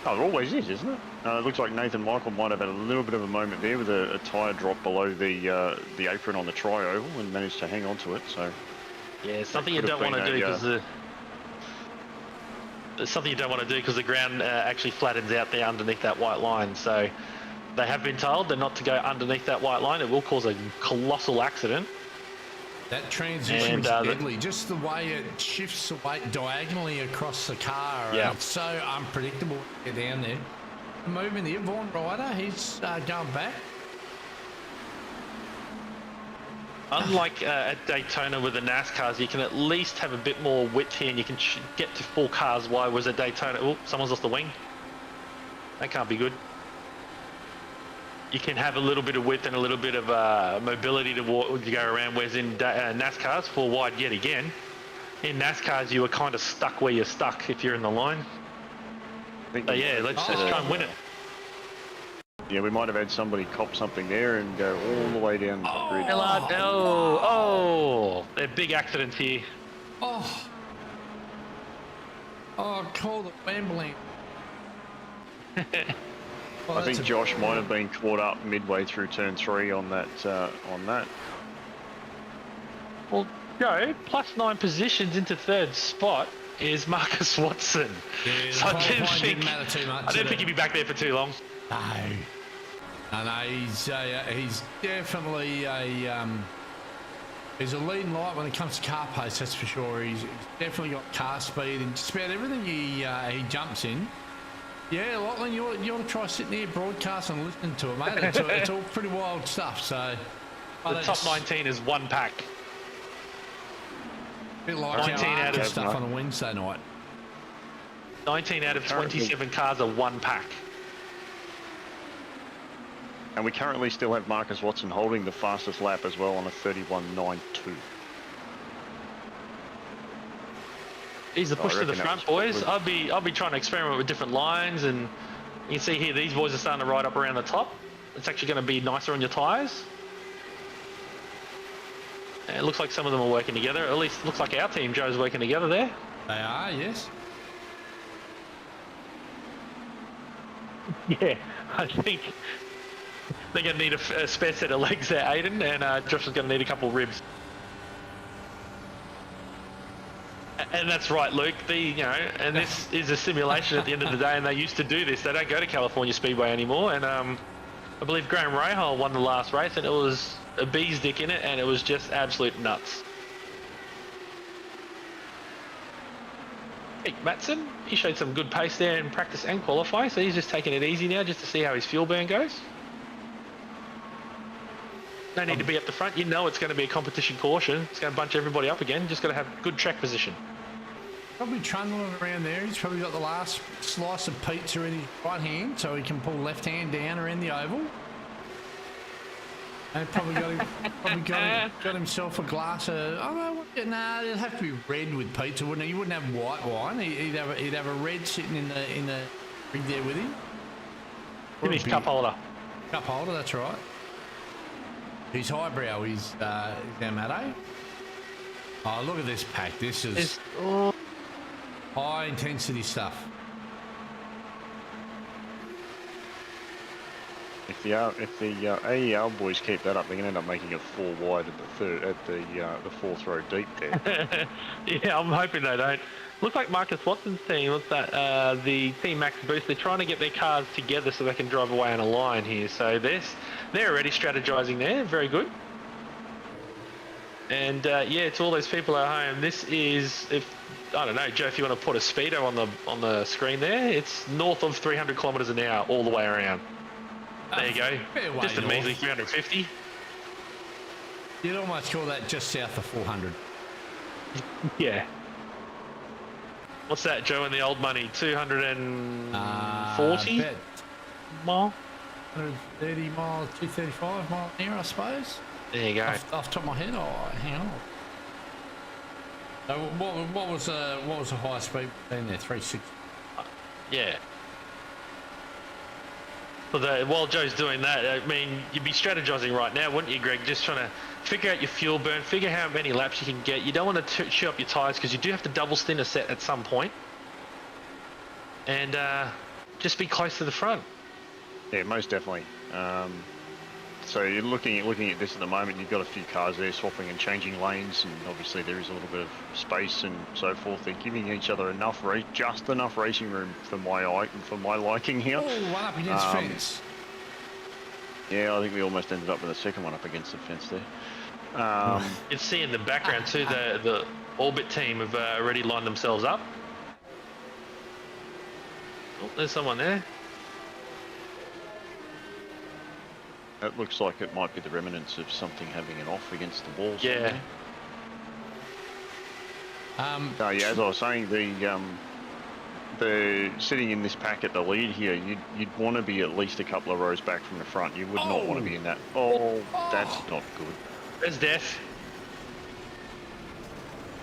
Oh, it always is, isn't it? It looks like Nathan Michael might have had a little bit of a moment there with a tyre drop below the apron on the tri-oval and managed to hang on to it. So yeah, it's something you could have don't want to been do a, because it's something you don't want to do because the ground actually flattens out there underneath that white line. So they have been told they're not to go underneath that white line. It will cause a colossal accident. That transition is deadly. Just the way it shifts the weight diagonally across the car. Yeah. It's so unpredictable to get down there. The movement here, Vaughan Ryder, he's going back. Unlike at Daytona with the NASCARs, you can at least have a bit more width here and you can get to 4 cars wide, whereas at Daytona, oh, someone's lost the wing. That can't be good. You can have a little bit of width and a little bit of mobility to go around, whereas in NASCARs, 4 wide yet again. In NASCARs, you are kind of stuck where you're stuck if you're in the line. So yeah, let's try and win it. Yeah, we might have had somebody cop something there and go all the way down the grid. Oh, they're big accidents here. Oh, call the ambulance. I think Josh might have been caught up midway through turn 3 on that. Well, Joe, +9 positions into 3rd spot is Marcus Watson. Yeah, so I didn't didn't matter too much. I didn't think he'd be back there for too long. No, he's definitely he's a leading light when it comes to car pace, that's for sure. He's definitely got car speed and just about everything he jumps in. Yeah, Lachlan, you ought to try sitting there broadcasting and listening to it, mate. It's all pretty wild stuff. So the top 19 is 1 pack. A bit like 19 out of stuff on a Wednesday night. 19 out of 27 cars are 1 pack. And we currently still have Marcus Watson holding the fastest lap as well on a 31.92. He's the push to the front, boys. I'll be trying to experiment with different lines, and you can see here these boys are starting to ride up around the top. It's actually going to be nicer on your tyres. And it looks like some of them are working together. At least it looks like our team, Joe's working together there. They are, yes. Yeah, I think they're going to need a spare set of legs there, Aiden, and Josh is going to need a couple of ribs. And that's right, Luke. And this is a simulation at the end of the day, and they used to do this. They don't go to California Speedway anymore, and I believe Graham Rahal won the last race, and it was a bee's dick in it, and it was just absolute nuts. Hey, Matson, he showed some good pace there in practice and qualify, so he's just taking it easy now just to see how his fuel burn goes. No need to be up the front. You know it's going to be a competition caution. It's going to bunch everybody up again. Just got to have good track position. Probably trundling around there. He's probably got the last slice of pizza in his right hand, so he can pull left hand down around the oval. And probably got himself a glass of. Nah, it'd have to be red with pizza, wouldn't it? You wouldn't have white wine. He'd have a red sitting in the rig there with him. Give me his cup holder. Cup holder, that's right. He's highbrow. He's Amato. Oh, look at this pack. This is high intensity stuff. If the AEL boys keep that up, they're going to end up making it 4 wide at the 4th row deep there. Yeah, I'm hoping they don't. Look like Marcus Watson's team. What's that? The Team Max Boost. They're trying to get their cars together so they can drive away on a line here. So they're already strategizing there. Very good. And yeah, to all those people at home, this is, I don't know, Joe, if you want to put a speedo on the screen there, it's north of 300 kilometers an hour all the way around. There you go. Just a measly 350. You'd almost call that just south of 400. Yeah. What's that, Joe, in the old money? 240 mile? 130 miles, 235 miles an hour, I suppose. There you go. Off the top of my head, hang on. So what was the highest speed in there? 360. Yeah. Well, while Joe's doing that, I mean, you'd be strategizing right now, wouldn't you, Greg? Just trying to figure out your fuel burn, figure how many laps you can get. You don't want to chew up your tyres because you do have to double stint a set at some point. And just be close to the front. Yeah, most definitely. So you're looking at this at the moment. You've got a few cars there swapping and changing lanes, and obviously there is a little bit of space and so forth. They're giving each other enough just enough racing room for my liking here. Oh, one up against fence. Yeah, I think we almost ended up with a second one up against the fence there. You can see in the background too, the Orbit team have already lined themselves up. Oh, there's someone there. It looks like it might be the remnants of something having an off against the wall. Yeah. Yeah, as I was saying, the sitting in this pack at the lead here, you'd want to be at least a couple of rows back from the front. You would not want to be in that. Oh, that's not good. There's death.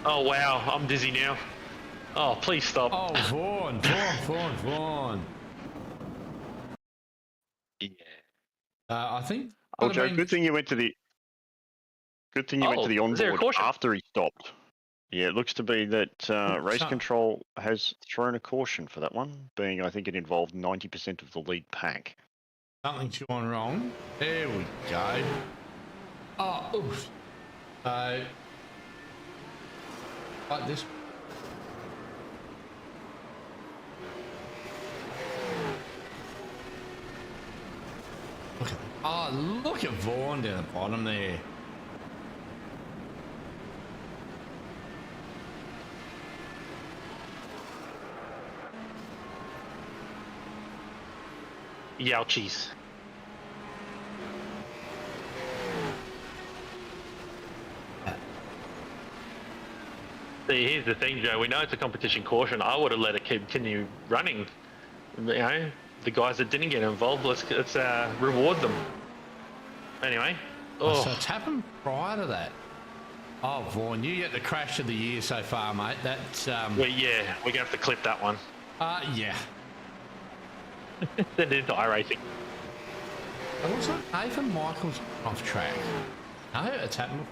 Oh wow, I'm dizzy now. Oh, please stop. Oh, Vaughan. Yeah. I think. Well, Joe, good thing you went to the onboard after he stopped. Yeah, it looks to be that race control has thrown a caution for that one, being I think it involved 90% of the lead pack. Something's gone wrong. There we go. Oh, oof. Like this. Look at Vaughan down the bottom there. Youchies. See, here's the thing, Joe. We know it's a competition caution. I would have let it continue running. You know, the guys that didn't get involved, let's reward them. Anyway. Oh. So it's happened prior to that. Oh, Vaughan, you get the crash of the year so far, mate. That's Well, yeah, we're gonna have to clip that one. Yeah. Send it into iRacing. It looks like Nathan Michael's off track. No, it's happened.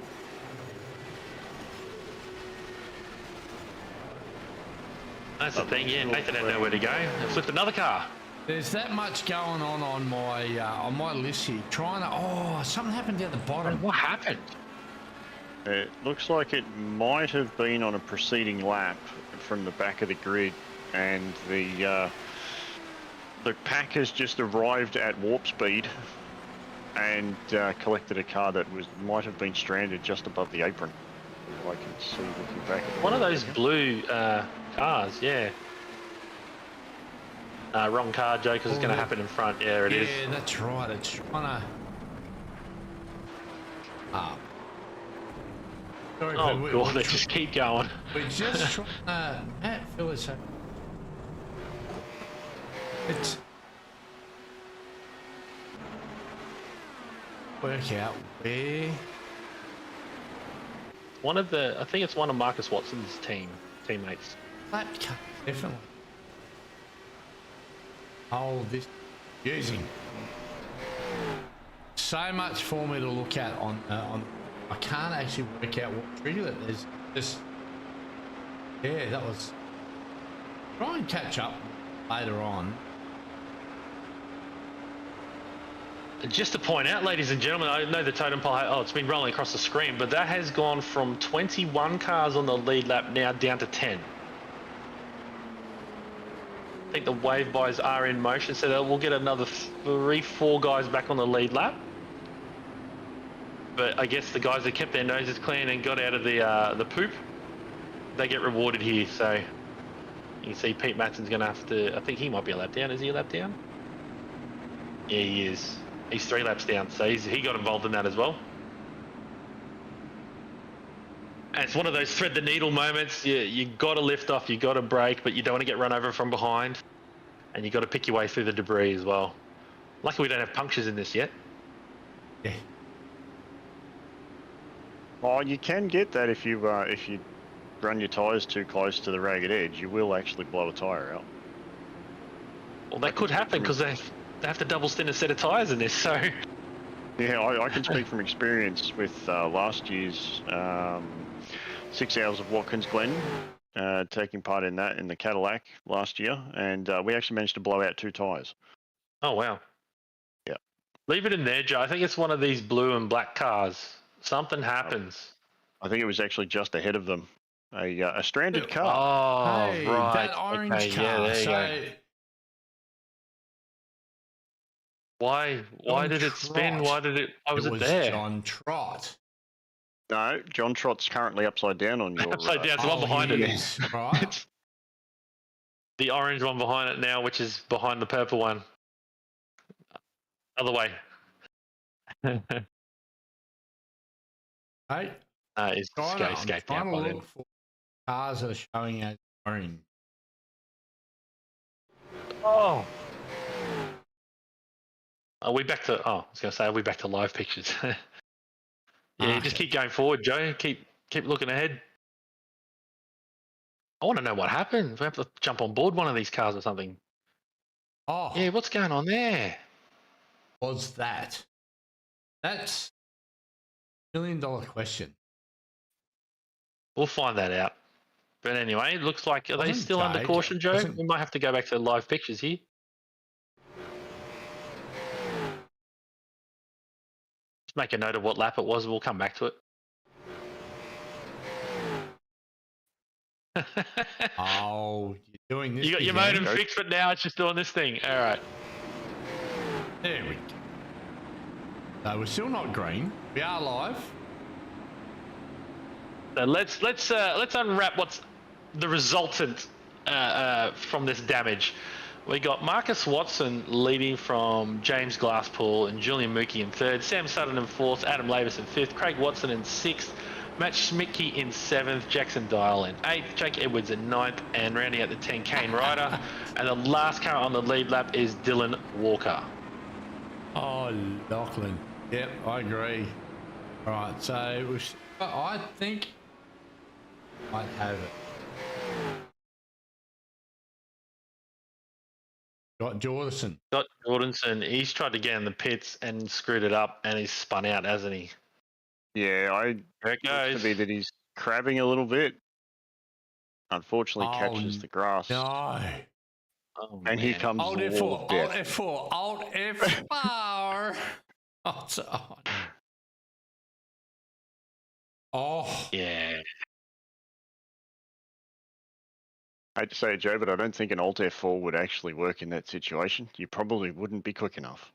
That's the thing, yeah. Nathan had nowhere to go. I flipped another car. There's that much going on my list here. Something happened down the bottom. What happened? It looks like it might have been on a preceding lap from the back of the grid, and the pack has just arrived at warp speed and collected a car that might have been stranded just above the apron. I can see looking back. One of those blue cars, yeah. Wrong car, Joe, because it's going to happen in front. Yeah, it is. Yeah, that's right. It's trying to... Sorry, oh, God, they just keep going. We're just trying to... Matt Phillips... It's... Work out where... I think it's one of Marcus Watson's teammates. That car, definitely. Oh, this using so much for me to look at on I can't actually work out what triggered it. There's just that was try and catch up later on. Just to point out, ladies and gentlemen, I know the totem pole, it's been rolling across the screen, but that has gone from 21 cars on the lead lap now down to 10. I think the wave buys are in motion, so we'll get another 3-4 guys back on the lead lap. But I guess the guys that kept their noses clean and got out of the poop, they get rewarded here. So you can see Pete Matson's going to have to, I think he might be a lap down. Is he a lap down? Yeah, he is. He's 3 laps down, so he got involved in that as well. And it's one of those thread the needle moments. You got to lift off, you got to brake, but you don't want to get run over from behind. And you got to pick your way through the debris as well. Lucky we don't have punctures in this yet. Yeah. Oh, you can get that if you run your tyres too close to the ragged edge. You will actually blow a tyre out. Well, that could happen because they have to double stint a set of tyres in this, so... Yeah, I can speak from experience with last year's 6 hours of Watkins Glen, taking part in that in the Cadillac last year, and we actually managed to blow out 2 tyres. Oh, wow. Yeah. Leave it in there, Joe. I think it's one of these blue and black cars. Something happens. I think it was actually just ahead of them. A stranded car. Oh, Hey, right. that orange Okay, car. yeah, there you so go. Why John did it spin? Why was it was there? John Trott. No, John Trott's currently upside down on your... Upside down, the one behind he it. is, right? The orange one behind it now, which is behind the purple one. Other way. Hey, It's I'm escaped trying out to by then. look for cars that are showing as orange. Oh. Are we back to? Oh, I was going to say, are we back to live pictures? Yeah, just keep going forward, Joe. Keep looking ahead. I want to know what happened. We have to jump on board one of these cars or something. Oh, Yeah, what's going on there? was that? That's $1 million question. We'll find that out. But anyway, it looks like, are they Wasn't still under Jade- caution, Joe? wasn't- We might have to go back to live pictures here. Just make a note of what lap it was. We'll come back to it. Oh, you're doing this. You got your again. modem fixed, but now it's just doing this thing. All right. There we go. No, we're still not green. We are live. So let's unwrap what's the resultant from this damage. We got Marcus Watson leading from James Glasspool and Julian Mookie in third, Sam Sutton in fourth, Adam Lavis in fifth, Craig Watson in sixth, Matt Schmidtke in seventh, Jackson Dial in eighth, Jake Edwards in ninth, and rounding out the 10, Kane Ryder. And the last car on the lead lap is Dylan Walker. Oh, Lachlan. Yep, I agree. All right, so I think I have it. Got Jordanson. Got Jordanson. He's tried to get in the pits and screwed it up, and he's spun out, hasn't he? Yeah, There it looks goes. to be that he's crabbing a little bit. Unfortunately, catches the grass. No. Oh, And here man. comes Alt the wall F4, of death. Alt F4, Alt F4. Oh, it's on. Oh, Yeah. I hate to say it, Joe, but I don't think an Alt F4 would actually work in that situation. You probably wouldn't be quick enough.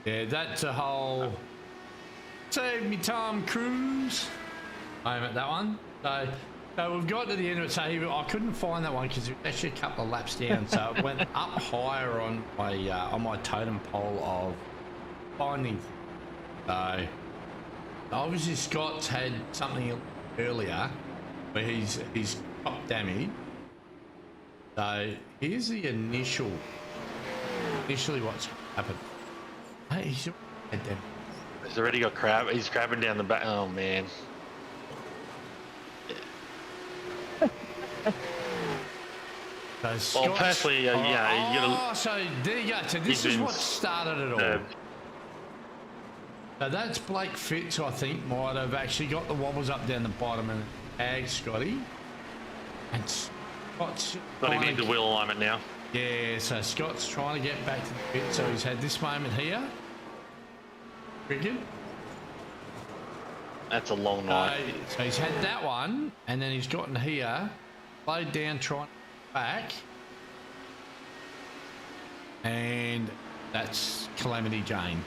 yeah, that's a whole save me Tom Cruise. I'm at that one. So we've got to the end of it. So I couldn't find that one because it was actually a couple of laps down. So it went up higher on my totem pole of finding. So obviously Scott's had something earlier where he's got damage. So here's the initially what's happened. Hey, he's had damage. He's already got crab. He's crabbing down the back. Oh, man. So Well, Scott's- personally, yeah, you gotta. so there you go. So this is what started it all. So that's Blake Fitz, I think, might have actually got the wobbles up down the bottom and tagged Scotty. And Scott's Got him trying into to- wheel alignment now. Yeah, so Scott's trying to get back to the pit. So he's had this moment here. Cricket. That's a long night. So he's had that one, and then he's gotten here, laid down, trying to get back. And that's Calamity Jane.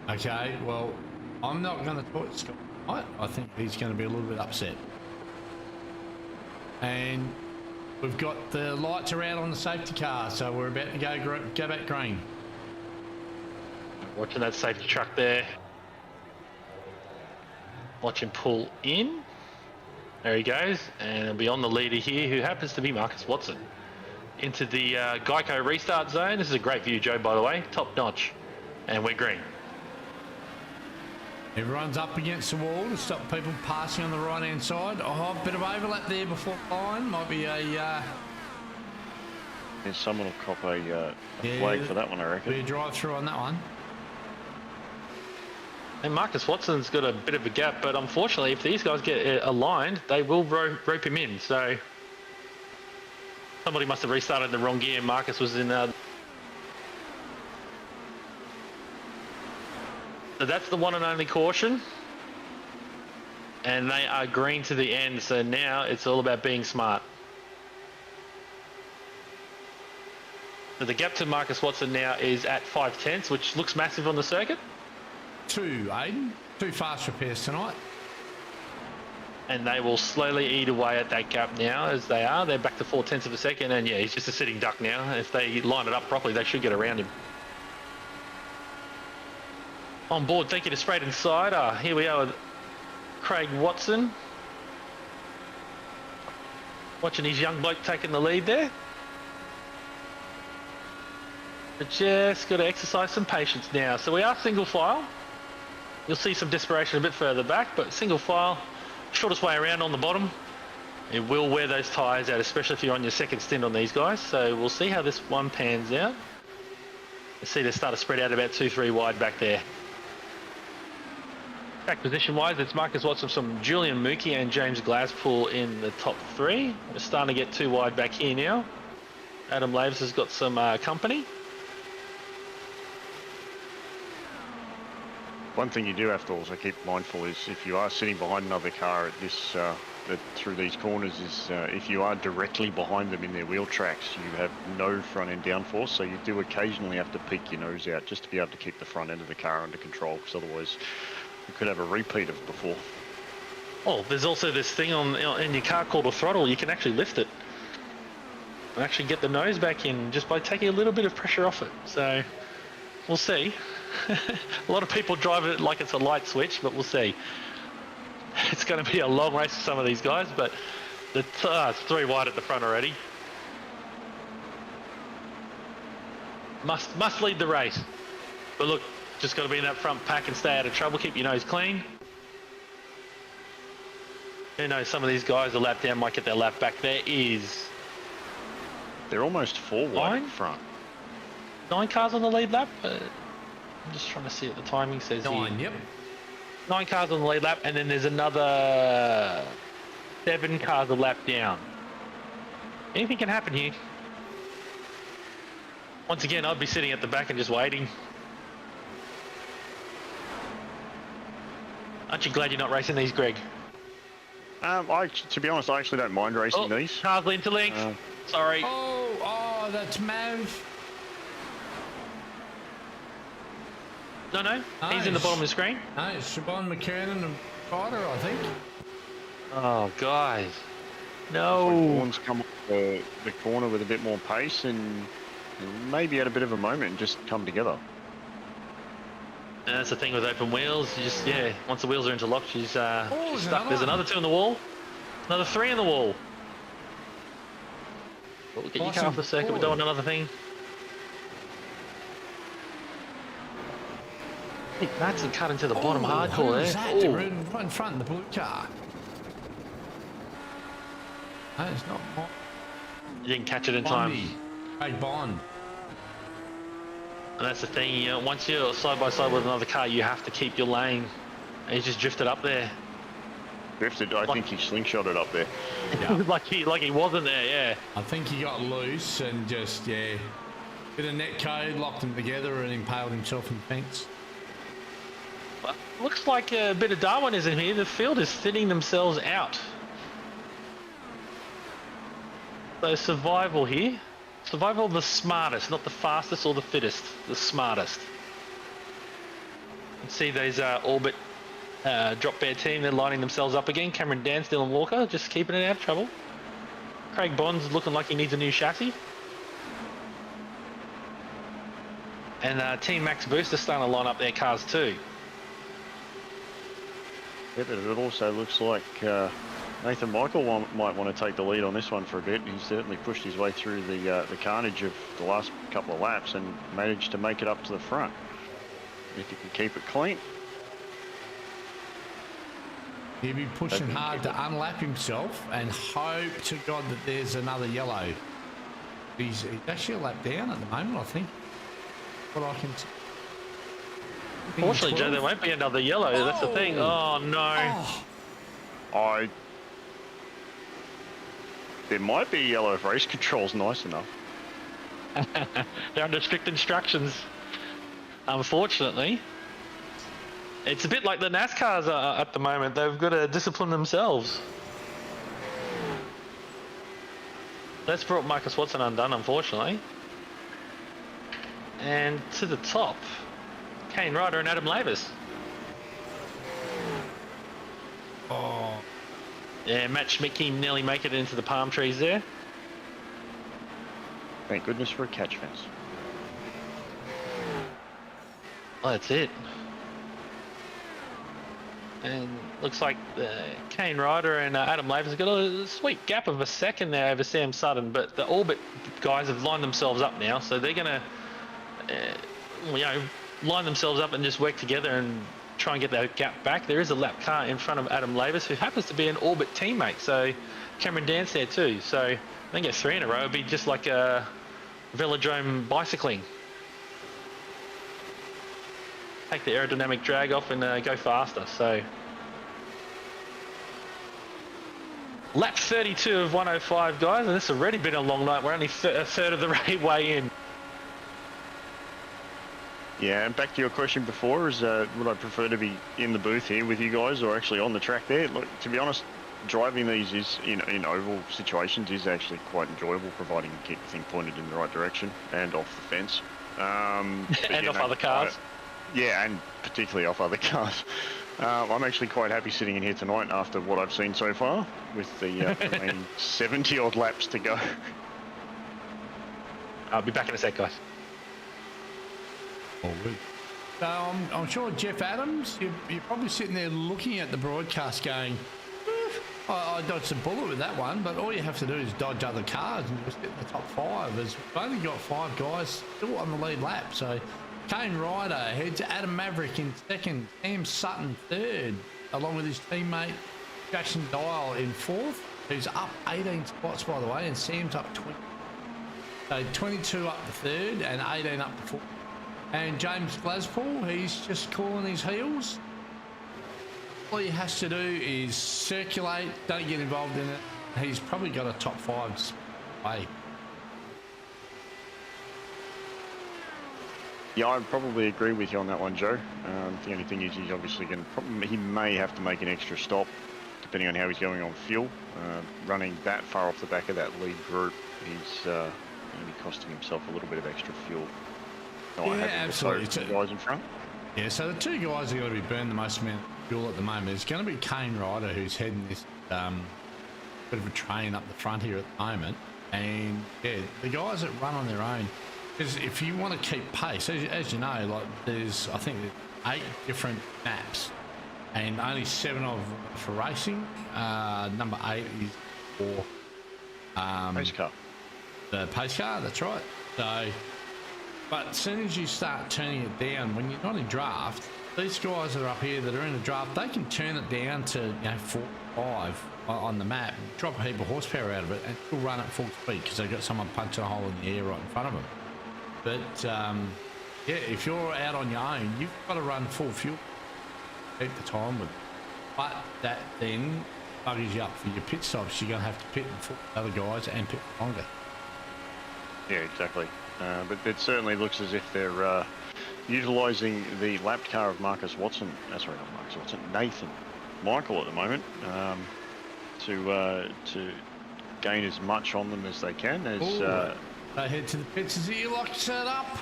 Okay, well, I'm not going to talk to Scott. I think he's going to be a little bit upset. And we've got the lights are out on the safety car, so we're about to go back green. Watching that safety truck there. Watch him pull in. There he goes. And it'll be on the leader here, who happens to be Marcus Watson. into the Geico restart zone. This is a great view, Joe, by the way. Top notch. And we're green. Everyone's up against the wall to stop people passing on the right-hand side. Oh, a bit of overlap there before line. Might be a... Yeah, someone will cop a flag for that one, I reckon. Be a drive-through on that one. And Marcus Watson's got a bit of a gap, but unfortunately, if these guys get aligned, they will rope him in. So somebody must have restarted in the wrong gear. Marcus was in... So that's the one and only caution. And they are green to the end, so now it's all about being smart. So the gap to Marcus Watson now is at 5/10, which looks massive on the circuit. 2, Aiden. 2 fast repairs tonight. And they will slowly eat away at that gap now, as they are. They're back to 4/10 of a second, and yeah, he's just a sitting duck now. If they line it up properly, they should get around him. On board, thank you to Spreyton Cider. Here we are with Craig Watson. Watching his young bloke taking the lead there. But just got to exercise some patience now. So we are single file. You'll see some desperation a bit further back, but single file, shortest way around on the bottom. It will wear those tyres out, especially if you're on your second stint on these guys. So we'll see how this one pans out. You see they start to spread out about 2-3 wide back there. Back position wise, it's Marcus Watson from Julian Mookie and James Glasspool in the top 3. We're starting to get 2 wide back here now. Adam Laves has got some company. One thing you do have to also keep mindful is if you are sitting behind another car at this through these corners is if you are directly behind them in their wheel tracks, you have no front end downforce, so you do occasionally have to peek your nose out just to be able to keep the front end of the car under control, because otherwise you could have a repeat of before. Oh, there's also this thing in your car called a throttle. You can actually lift it and actually get the nose back in just by taking a little bit of pressure off it. So we'll see. A lot of people drive it like it's a light switch, but we'll see. It's going to be a long race for some of these guys, but it's 3 wide at the front already. Must lead the race. But look, just got to be in that front pack and stay out of trouble. Keep your nose clean. Who knows, some of these guys a lap down might get their lap back. They're almost 4 wide in front. 9 cars on the lead lap. I'm just trying to see what the timing says 9, here. yep. 9 cars on the lead lap, and then there's another 7 cars a lap down. Anything can happen here. Once again, I'd be sitting at the back and just waiting. Aren't you glad you're not racing these, Greg? To be honest, I actually don't mind racing these. Cars into length. Sorry. Oh, that's Mav. No, he's in the bottom of the screen. No, it's Siobhan McKernan and Ryder, I think. Oh, guys. No. Vaughan's come off the corner with a bit more pace and maybe had a bit of a moment and just come together. And that's the thing with open wheels. You just, once the wheels are interlocked, she's stuck. There's another 2 in the wall. Another 3 in the wall. Well, get your car off the circuit. We don't want another thing. I think Madsen cut into the bottom hardcore there. They were right in front of the blue car. No, it's not. You didn't catch it in time. Hey, Bond. And that's the thing, you know, once you're side by side with another car, you have to keep your lane. And he's just drifted up there. Drifted? I think he slingshotted up there. Yeah. like he wasn't there, yeah. I think he got loose and just, bit of net code, locked them together and impaled himself in the fence. Well, looks like a bit of Darwinism here. The field is thinning themselves out. So survival here. Survival of the smartest, not the fastest or the fittest. The smartest. You can see those Orbit drop bear team. They're lining themselves up again. Cameron Dance, Dylan Walker, just keeping it out of trouble. Craig Bond's looking like he needs a new chassis. And Team Max Booster starting to line up their cars too. Yeah, but it also looks like Nathan Michael might want to take the lead on this one for a bit. He's certainly pushed his way through the carnage of the last couple of laps and managed to make it up to the front. If he can keep it clean. He'll be pushing hard to unlap himself and hope to God that there's another yellow. He's actually a lap down at the moment, I think. What I can see. Fortunately, Joe, there won't be another yellow. That's the thing. Oh, no. Oh. There might be a yellow if race control's nice enough. They're under strict instructions. Unfortunately. It's a bit like the NASCARs are at the moment. They've got to discipline themselves. That's brought Marcus Watson undone, unfortunately. And to the top, Kane Ryder and Adam Lavis. Oh. Yeah, Matt Schmidtke nearly make it into the palm trees there. Thank goodness for a catch fence. Well, that's it. And looks like Kane Ryder and Adam Lavis have got a sweet gap of a second there over Sam Sutton, but the Orbit guys have lined themselves up now, so they're going to, line themselves up and just work together and try and get that gap back. There is a lap car in front of Adam Lavis, who happens to be an Orbit teammate, so Cameron Dance there too. So I think get 3 in a row. It'd be just like a velodrome bicycling. Take the aerodynamic drag off and go faster. So lap 32 of 105, guys, and this has already been a long night. We're only a third of the way in. Yeah, and back to your question before, is would I prefer to be in the booth here with you guys or actually on the track there? Look, to be honest, driving these is in oval situations is actually quite enjoyable, providing you keep the thing pointed in the right direction and off the fence. And off other cars. Yeah, and particularly off other cars. I'm actually quite happy sitting in here tonight after what I've seen so far, with the remaining 70 odd laps to go. I'll be back in a sec, guys. So I'm sure Jeff Adams, you're probably sitting there looking at the broadcast going, I dodged a bullet with that one, but all you have to do is dodge other cars and just get in the top 5. As we've only got 5 guys still on the lead lap. So Kane Ryder heads Adam Maverick in second, Sam Sutton third, along with his teammate Jackson Dial in fourth, who's up 18 spots by the way, and Sam's up 20. So 22 up the third and 18 up the fourth. And James Glaspool, he's just cooling his heels. All he has to do is circulate, don't get involved in it. He's probably got a top 5 way. Yeah, I'd probably agree with you on that one, Joe. The only thing is he's obviously he may have to make an extra stop, depending on how he's going on fuel. Running that far off the back of that lead group, he's going to be costing himself a little bit of extra fuel. Yeah, absolutely. The guys in front. Yeah, so the 2 guys who are going to be burning the most amount of fuel at the moment is going to be Kane Ryder, who's heading this bit of a train up the front here at the moment, and yeah, the guys that run on their own. Because if you want to keep pace, as you know, like there's I think 8 different maps, and only 7 of them for racing. Number 8 is for Pace car. The pace car. That's right. So. But as soon as you start turning it down, when you're not in draft, these guys that are up here that are in a draft, they can turn it down to 4, 5 on the map, drop a heap of horsepower out of it, and still run at full speed because they've got someone punching a hole in the air right in front of them. But yeah, if you're out on your own, you've got to run full fuel, keep the time with it. But that then buggers you up for your pit stops. You're going to have to pit before other guys and pit longer. Yeah, exactly. But it certainly looks as if they're utilising the lapped car of Marcus Watson, sorry, not Marcus Watson, Nathan Michael at the moment, to gain as much on them as they can. As they head to the pits as he locks it up.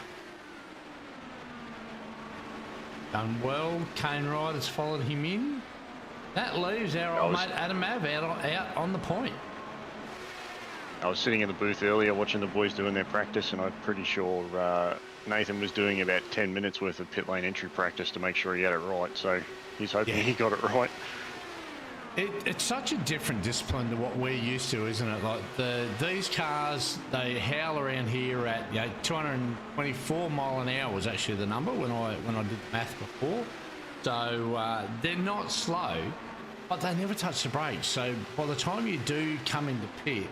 Done well. Kane Ryder's followed him in. That leaves our old mate Adam Mav out on the point. I was sitting in the booth earlier watching the boys doing their practice, and I'm pretty sure Nathan was doing about 10 minutes worth of pit lane entry practice to make sure he had it right. So he's hoping he got it right. It's such a different discipline to what we're used to, isn't it? Like these cars, they howl around here at 224 mile an hour was actually the number when I did the math before. So they're not slow, but they never touch the brakes. So by the time you do come into pit,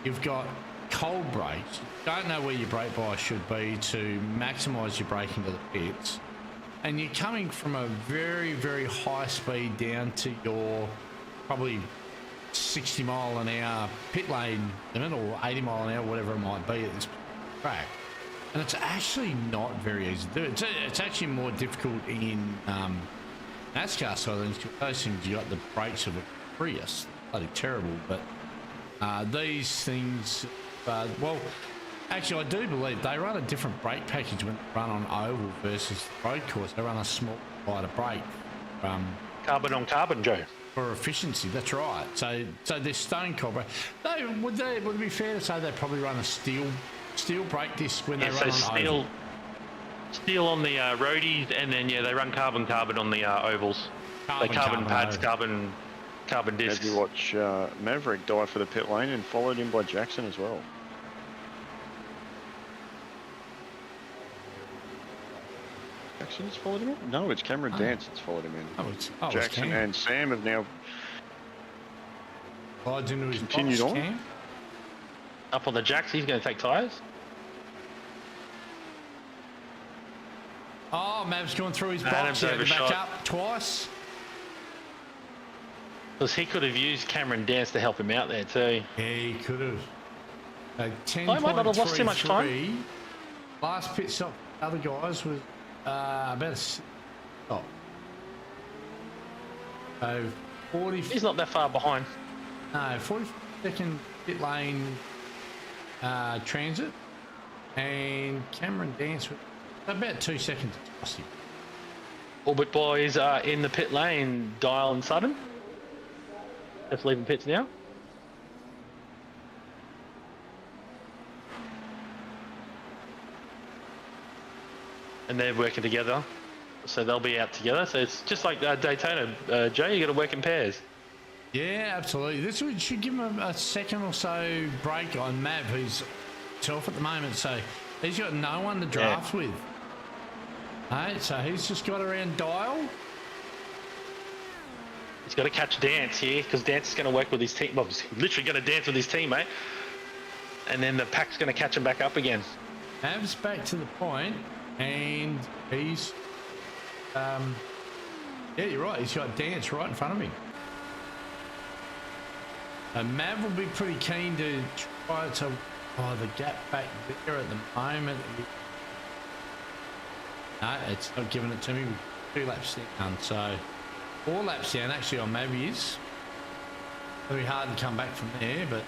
you've got cold brakes. You don't know where your brake bias should be to maximise your braking to the pits. And you're coming from a very, very high speed down to your probably 60 mile an hour pit lane limit, or 80 mile an hour, whatever it might be at this track. And it's actually not very easy to do. It's actually more difficult in NASCAR side of things, because those things, you got the brakes of a Prius, bloody terrible. But these things, well, actually I do believe they run a different brake package when they run on oval versus road course. They run a small lighter brake. Carbon on carbon, Joe. For efficiency, that's right. So they're stone cold brake. Would it be fair to say they probably run a steel brake disc when they run on oval? Steel on the roadies, and then they run carbon on the ovals. Carbon pads, carbon discs. Had you watch Maverick die for the pit lane and followed in by Jackson as well. Jackson's followed him in? No, it's Cameron Dance that's followed him in. Jackson and Sam have now continued on. Cam. Up on the jacks, he's going to take tyres. Oh, Mav's gone through his box. He had to back up twice. Because he could have used Cameron Dance to help him out there too. Yeah, he could have. I might not have lost too much time. Last pit stop, the other guys was about a stop. So 40. He's not that far behind. No, 40-second pit lane transit, and Cameron Dance was about 2 seconds to cross him. Orbit boys are in the pit lane. Dial and Sutton. That's leaving pits now. And they're working together, so they'll be out together. So it's just like Daytona, Joe. You got to work in pairs. Yeah, absolutely. This should give him a second or so break on Mav, who's off at the moment. So he's got no one to draft with. Hey, so he's just got around Dial. He's got to catch Dance here, because Dance is going to work with his team. Well, he's literally going to dance with his teammate, and then the pack's going to catch him back up again. Mav's back to the point, and he's yeah, you're right. He's got Dance right in front of him. Mav will be pretty keen to try to the gap back there at the moment. No, it's not giving it to me. 2 laps down, so 4 laps down actually on Mav is. Very hard to come back from there, but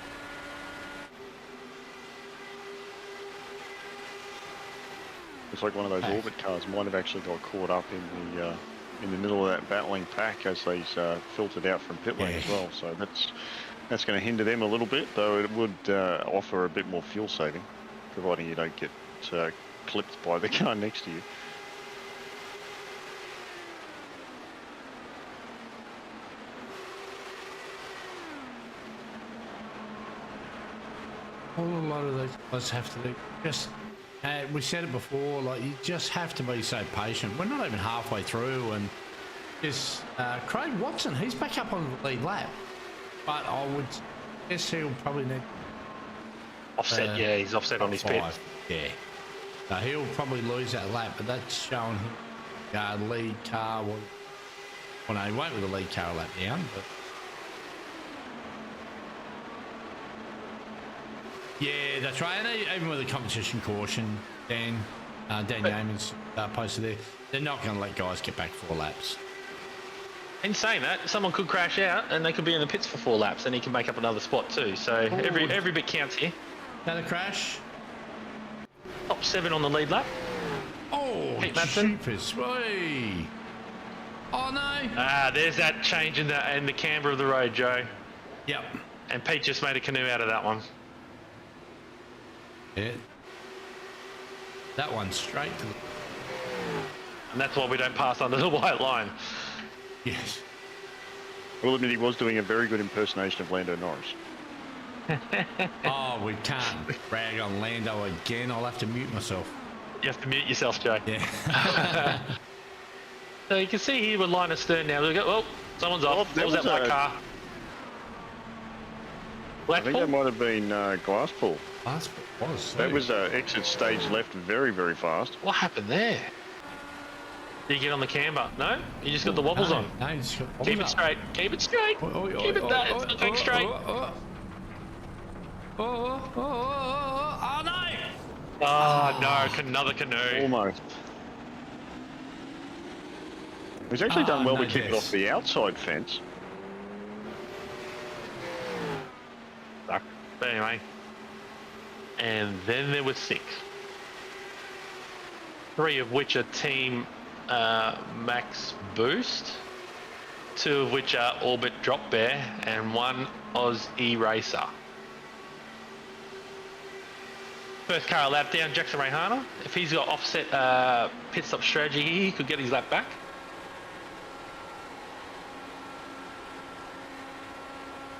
it's like one of those orbit cars might have actually got caught up in the middle of that battling pack as they filtered out from pit lane as well. So that's going to hinder them a little bit, though it would offer a bit more fuel saving, providing you don't get clipped by the car next to you. all a lot of those guys have to do, just we said it before, like you just have to be so patient. We're not even halfway through, and just Craig Watson, he's back up on the lead lap, but I would guess he'll probably need offset. Yeah, he's offset on his pit. Yeah, so he'll probably lose that lap, but that's showing him lead car. Well, no, he won't with the lead car lap down, but. Yeah, that's right. And even with the competition caution, Dan Yeaman's posted there, they're not going to let guys get back 4 laps. In saying that, someone could crash out and they could be in the pits for 4 laps, and he can make up another spot too. So every bit counts here. Another crash. Top 7 on the lead lap. Oh, cheapest. Whey. Oh no. There's that change in the camber of the road, Joe. Yep. And Pete just made a canoe out of that one. Yeah. That one straight to the... And that's why we don't pass under the white line. Yes. will admit he was doing a very good impersonation of Lando Norris. Oh, we can't rag on Lando again. I'll have to mute myself. You have to mute yourself, Joe. Yeah. So you can see here with line astern now. We go, oh, someone's off. that What was that was black a- car? I Black think that pull? might have been Glasspool. Last was. That was exit stage left very, very fast. What happened there? Did you get on the camber? No? You just got the wobbles on. No, you just got Keep it wobbles up. straight. Keep it straight. Keep it that. It's not going straight. Oh no! Oh, no. Another canoe. Almost. He's actually done well no to keep it deaths. off the outside fence. But anyway. And then there was 6. 3 of which are Team Max Boost. 2 of which are Orbit Drop Bear. And 1 Oz E-Racer. First car lap down, Jackson Rayhana. If he's got offset pit stop strategy here, he could get his lap back.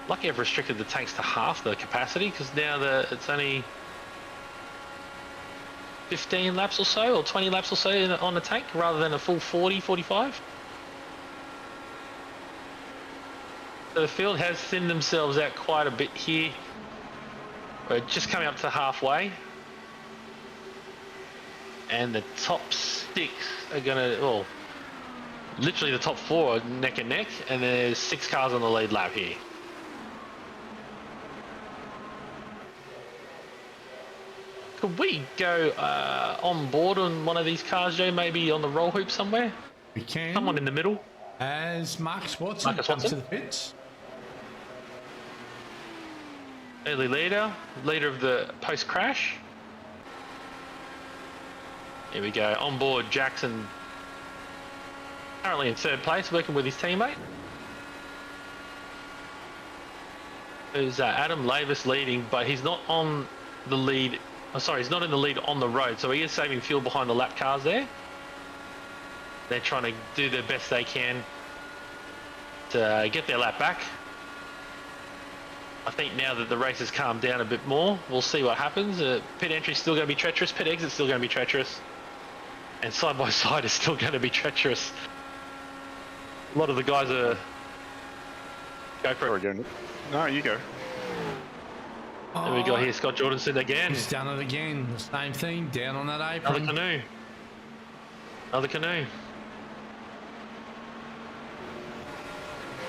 Lucky I've restricted the tanks to half the capacity because now it's only 15 laps or so, or 20 laps or so on the tank rather than a full 40, 45. So the field has thinned themselves out quite a bit here. We're just coming up to halfway. And the top 6 are gonna, well, literally the top 4 are neck and neck, and there's 6 cars on the lead lap here. Could we go on board on one of these cars, Joe? Maybe on the roll hoop somewhere? We can. Someone in the middle? As Marcus Watson Marcus comes Watson? to the pits. Early leader of the post-crash. Here we go, on board Jackson, currently in 3rd place, working with his teammate. There's Adam Lavis leading, but he's not on the lead. Oh, sorry, he's not in the lead on the road, so he is saving fuel behind the lap cars there. They're trying to do their best they can to get their lap back. I think now that the race has calmed down a bit more, we'll see what happens. Pit entry's still going to be treacherous, pit exit's still going to be treacherous, and side by side is still going to be treacherous. A lot of the guys are... Go for Sorry, it. go, Nick. No, you go. There we go here, Scott Jordanson again. He's done it again. The same thing, down on that Another apron. canoe. Another canoe.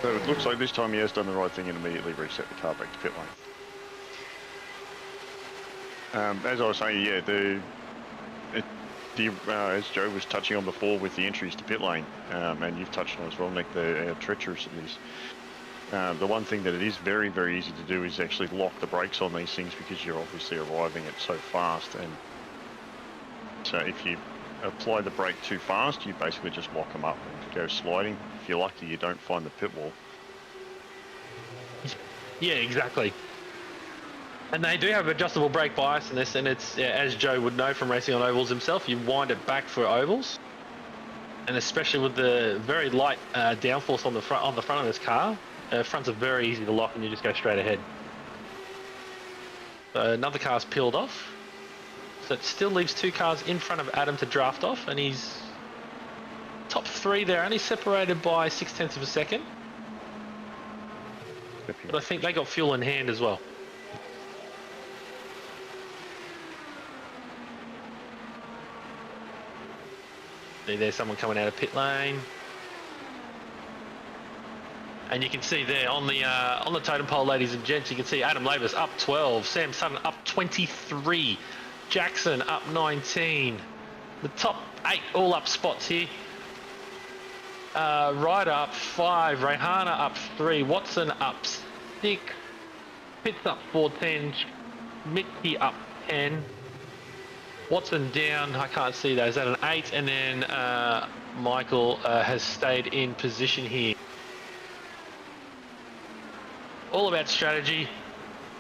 So it looks like this time he has done the right thing and immediately reset the car back to pit lane. As I was saying, yeah, as Joe was touching on before with the entries to pit lane, and you've touched on as well, Nick, how treacherous it is. The one thing that it is very, very easy to do is actually lock the brakes on these things because you're obviously arriving at so fast, and so if you apply the brake too fast, you basically just lock them up and go sliding. If you're lucky, you don't find the pit wall. Yeah, exactly. And they do have adjustable brake bias in this, and it's, as Joe would know from racing on ovals himself, you wind it back for ovals, and especially with the very light downforce on the front of this car, fronts are very easy to lock, and you just go straight ahead. Another car's peeled off, so it still leaves 2 cars in front of Adam to draft off, and he's top 3 there, only separated by 0.6 of a second. But I think they got fuel in hand as well. There's someone coming out of pit lane, and you can see there on the totem pole, ladies and gents, you can see Adam Lavis up 12, Sam Sutton up 23, Jackson up 19. The top 8 all up spots here. Ryder up 5, Rayhana up 3, Watson up 6, Pitts up 14, Mitzi up 10. Watson down, I can't see those, at an 8, and then Michael has stayed in position here. All about strategy.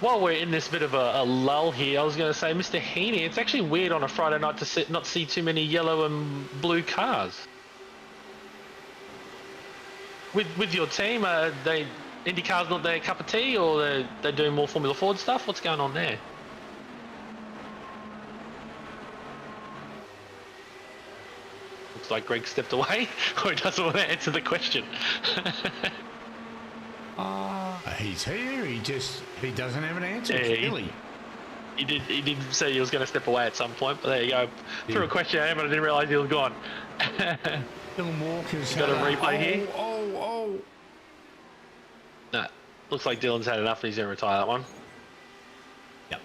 While we're in this bit of a lull here, I was going to say, Mr. Heaney, it's actually weird on a Friday night to not see too many yellow and blue cars. with your team, IndyCar's not their cup of tea, or they're doing more Formula Ford stuff? What's going on there? Looks like Greg stepped away, or he doesn't want to answer the question. He's here. He doesn't have an answer. Yeah, Really. He did say he was going to step away at some point, but there you go. Threw a question at him, but I didn't realise he was gone. Dylan Walker's Got a replay here. Oh. Nah, looks like Dylan's had enough and he's going to retire that one. Yep.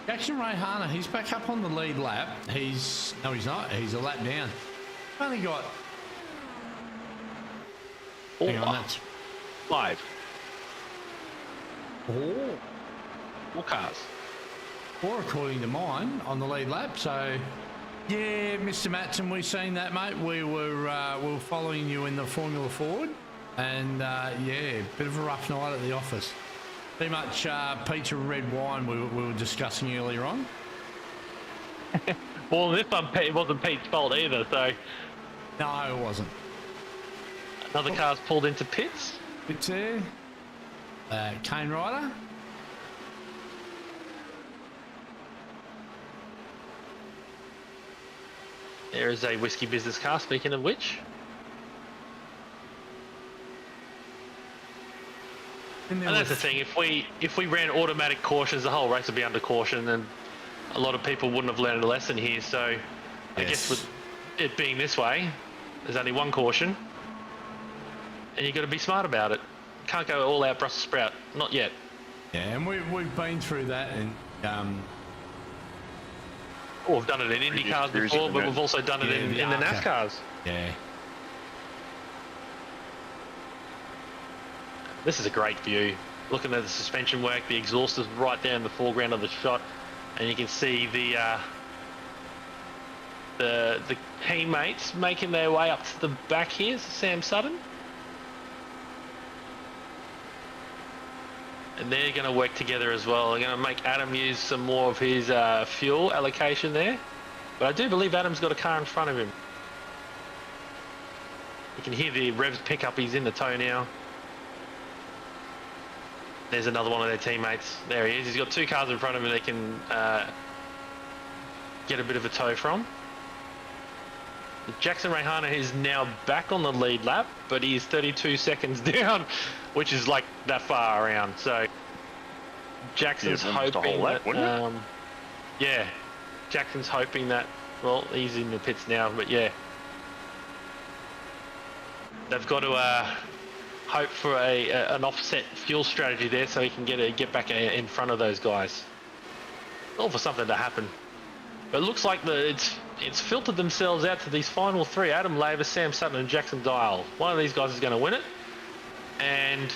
Jackson Rayhana, he's back up on the lead lap. No, he's not. He's a lap down. Only got. Hang on, that's 5. four. 4 cars. 4 according to mine on the lead lap. So, yeah, Mr. Matson, we've seen that, mate. We were following you in the Formula Ford, and yeah, bit of a rough night at the office. Too much pizza and red wine we were discussing earlier on. Well, this one it wasn't Pete's fault either. So No, it wasn't. another car's pulled into pits. It's there. Kane Ryder. There is a whiskey business car. Speaking of which. And And that's the thing, if we ran automatic cautions, the whole race would be under caution, and a lot of people wouldn't have learned a lesson here. So I guess with it being this way, there's only one caution, and you've got to be smart about it. Can't go all out Brussels sprout, not yet. Yeah, and we've been through that, and Well, we've done it in Indy cars before, but we've also done it in the NASCARs. yeah. This is a great view. Looking at the suspension work, the exhaust is right there in the foreground of the shot, and you can see the teammates making their way up to the back here. Sam Sutton, and they're going to work together as well. They're going to make Adam use some more of his fuel allocation there, but I do believe Adam's got a car in front of him. You can hear the revs pick up. He's in the tow now. There's another one of their teammates. There he is. He's got 2 cars in front of him they can get a bit of a tow from. Jackson Rayhana is now back on the lead lap, but he is 32 seconds down, which is like that far around. So Jackson's hoping that, yeah, Jackson's hoping that, well, he's in the pits now, but yeah. They've got to hope for an offset fuel strategy there so he can get back in front of those guys. All for something to happen. But it looks like it's filtered themselves out to these final 3: Adam Laver, Sam Sutton, and Jackson Dial. One of these guys is going to win it. And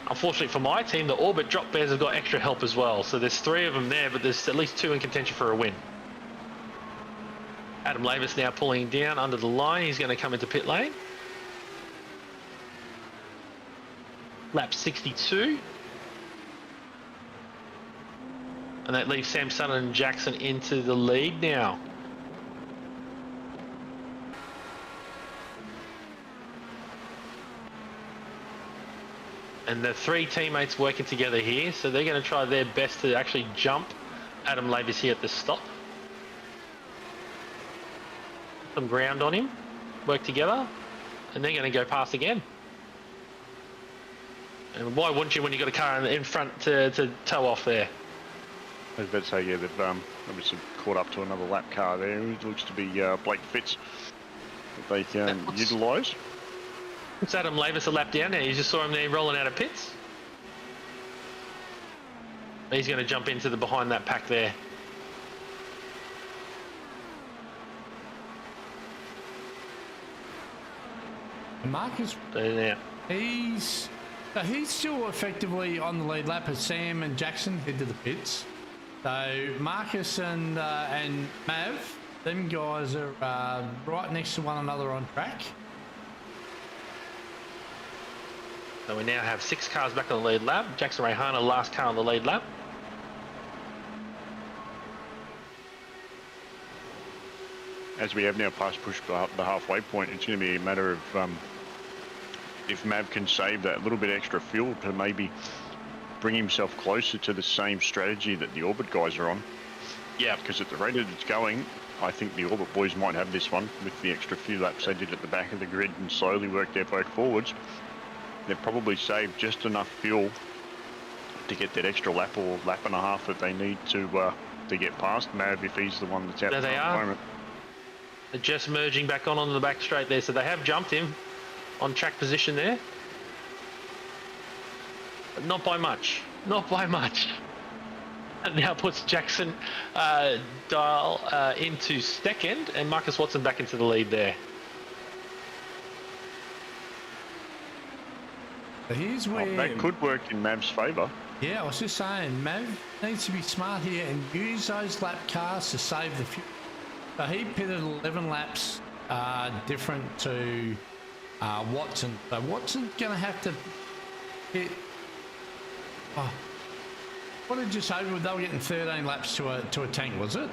unfortunately for my team, the Orbit Drop Bears have got extra help as well. So there's 3 of them there, but there's at least 2 in contention for a win. Adam Laver's now pulling down under the line. He's going to come into pit lane. Lap 62. And that leaves Sam Sutton and Jackson into the lead now. And the 3 teammates working together here, so they're going to try their best to actually jump Adam Lavis here at the stop. Some ground on him, work together, and they're going to go past again. And why wouldn't you when you've got a car in front to tow off there? I was about to say, yeah, they've obviously caught up to another lap car there. It looks to be Blake Fitz that they can utilise. It's Adam Lavis a lap down there. You just saw him there rolling out of pits. He's going to jump into the behind that pack there. Marcus, Yeah. he's still effectively on the lead lap as Sam and Jackson head to the pits. So Marcus and Mav, them guys are right next to one another on track. So we now have 6 cars back on the lead lap. Jackson Rayhana, last car on the lead lap. as we have now pushed the halfway point, it's going to be a matter of if Mav can save that little bit extra fuel to maybe bring himself closer to the same strategy that the Orbit guys are on. Yeah. Because at the rate that it's going, I think the Orbit boys might have this one with the extra few laps they did at the back of the grid and slowly work their way forwards. They've probably saved just enough fuel to get that extra lap or lap and a half that they need to get past Mav if he's the one that's out There they at the are. moment. They're just merging back onto the back straight there, so they have jumped him on track position there. But not by much. Not by much. And now puts Jackson Dial into second and Marcus Watson back into the lead there. Here's where... That could work in Mav's favour. Yeah, I was just saying, Mav needs to be smart here and use those lap cars to save the fuel. So he pitted 11 laps different to Watson. So Watson's going to have to hit... Oh, what did you say? They were getting 13 laps to a tank, was it?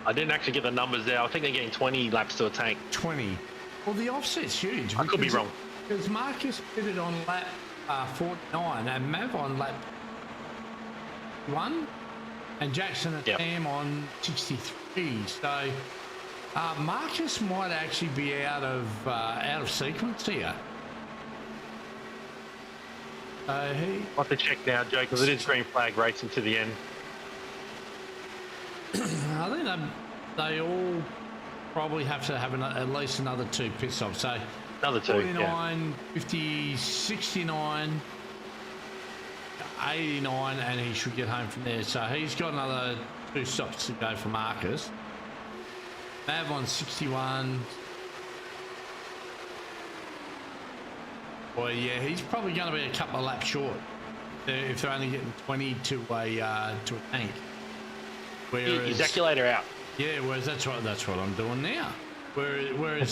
I didn't actually get the numbers there. I think they're getting 20 laps to a tank. 20. Well, the offset's huge. I could be wrong. Because Marcus pitted on lap 49 and Mav on lap 1 and Jackson and Sam on 63. So Marcus might actually be out of sequence here. I'll have to check now, Joe, because it is green flag racing to the end. I think they all probably have to have at least another 2 pit stops. So Another 2, 49, 50, 69, 89, and he should get home from there. So he's got another 2 stops to go for Marcus. Mav on 61. Well, yeah, he's probably going to be a couple of laps short if they're only getting 20 to a tank. Whereas, Ejaculator out. Yeah, whereas that's what I'm doing now. Whereas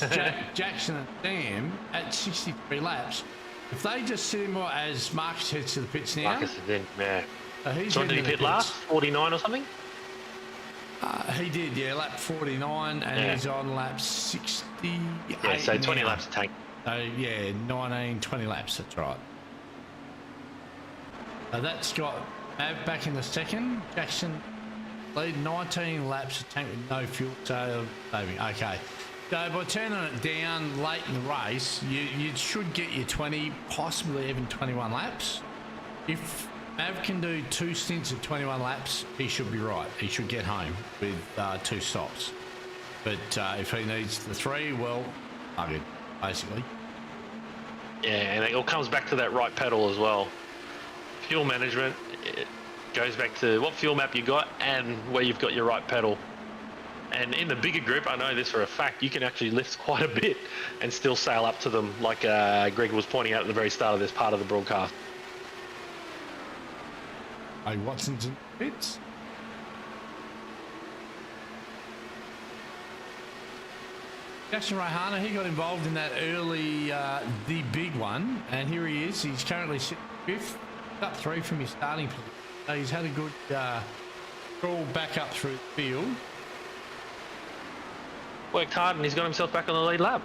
Jackson and Sam at 63 laps, if they just sit him as Marcus heads to the pits now. Marcus is in, yeah. He's So did he pit last? 49 or something? He did, yeah, lap 49, and he's on lap 68. Yeah, so 20 now. laps to tank. Yeah, 19, 20 laps, that's right. That's got Mav back in the second. Jackson lead 19 laps to tank with no fuel saving. Okay. So by turning it down late in the race, you should get your 20, possibly even 21 laps. If Mav can do 2 stints of 21 laps, he should be right. He should get home with 2 stops. But if he needs the 3, well, buggered, basically. Yeah, and it all comes back to that right pedal as well. Fuel management, it goes back to what fuel map you got and where you've got your right pedal. And in the bigger group, I know this for a fact, you can actually lift quite a bit and still sail up to them, like Greg was pointing out at the very start of this part of the broadcast. Hey, Watson's in pits. Jackson Rahana, he got involved in that early, the big one, and here he is. He's currently sitting 5th, up 3 from his starting position. So he's had a good crawl back up through the field. Worked hard and he's got himself back on the lead lap.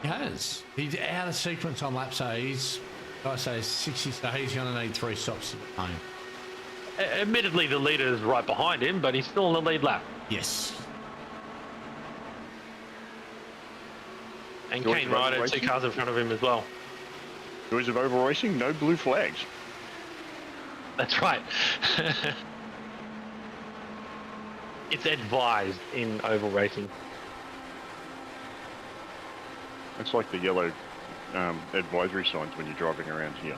He has. He's out of sequence on lap, so he's, like I say, 60, so he's going to need 3 stops to get home. Admittedly, the leader is right behind him, but he's still on the lead lap. Yes. And Joys Kane of Ryder, oval 2 racing? cars in front of him as well. Joys of oval racing, no blue flags. That's right. It's advised in oval racing. It's like the yellow advisory signs when you're driving around here.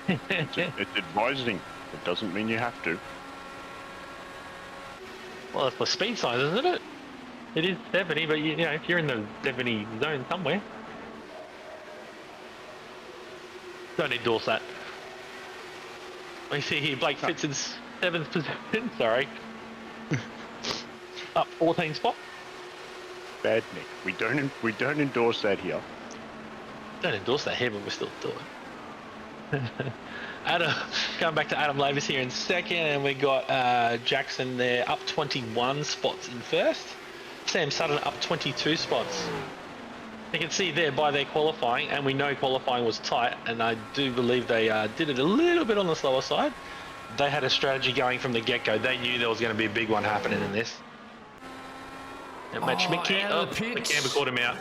It's advising. It doesn't mean you have to. Well, it's the speed sign, isn't it? It is 70, but you know, if you're in the 70 zone somewhere, don't endorse that. I see here Blake Fitz in 7th position. Sorry, up 14 spot. Bad Nick. We don't endorse that here. Don't endorse that here, but we're still doing it. Adam, going back to Adam Lavis here in second, and we got Jackson there up 21 spots in first. Sam Sutton up 22 spots. You can see there by their qualifying, and we know qualifying was tight, and I do believe they did it a little bit on the slower side. They had a strategy going from the get-go. They knew there was going to be a big one happening in this. And McCamber caught him out.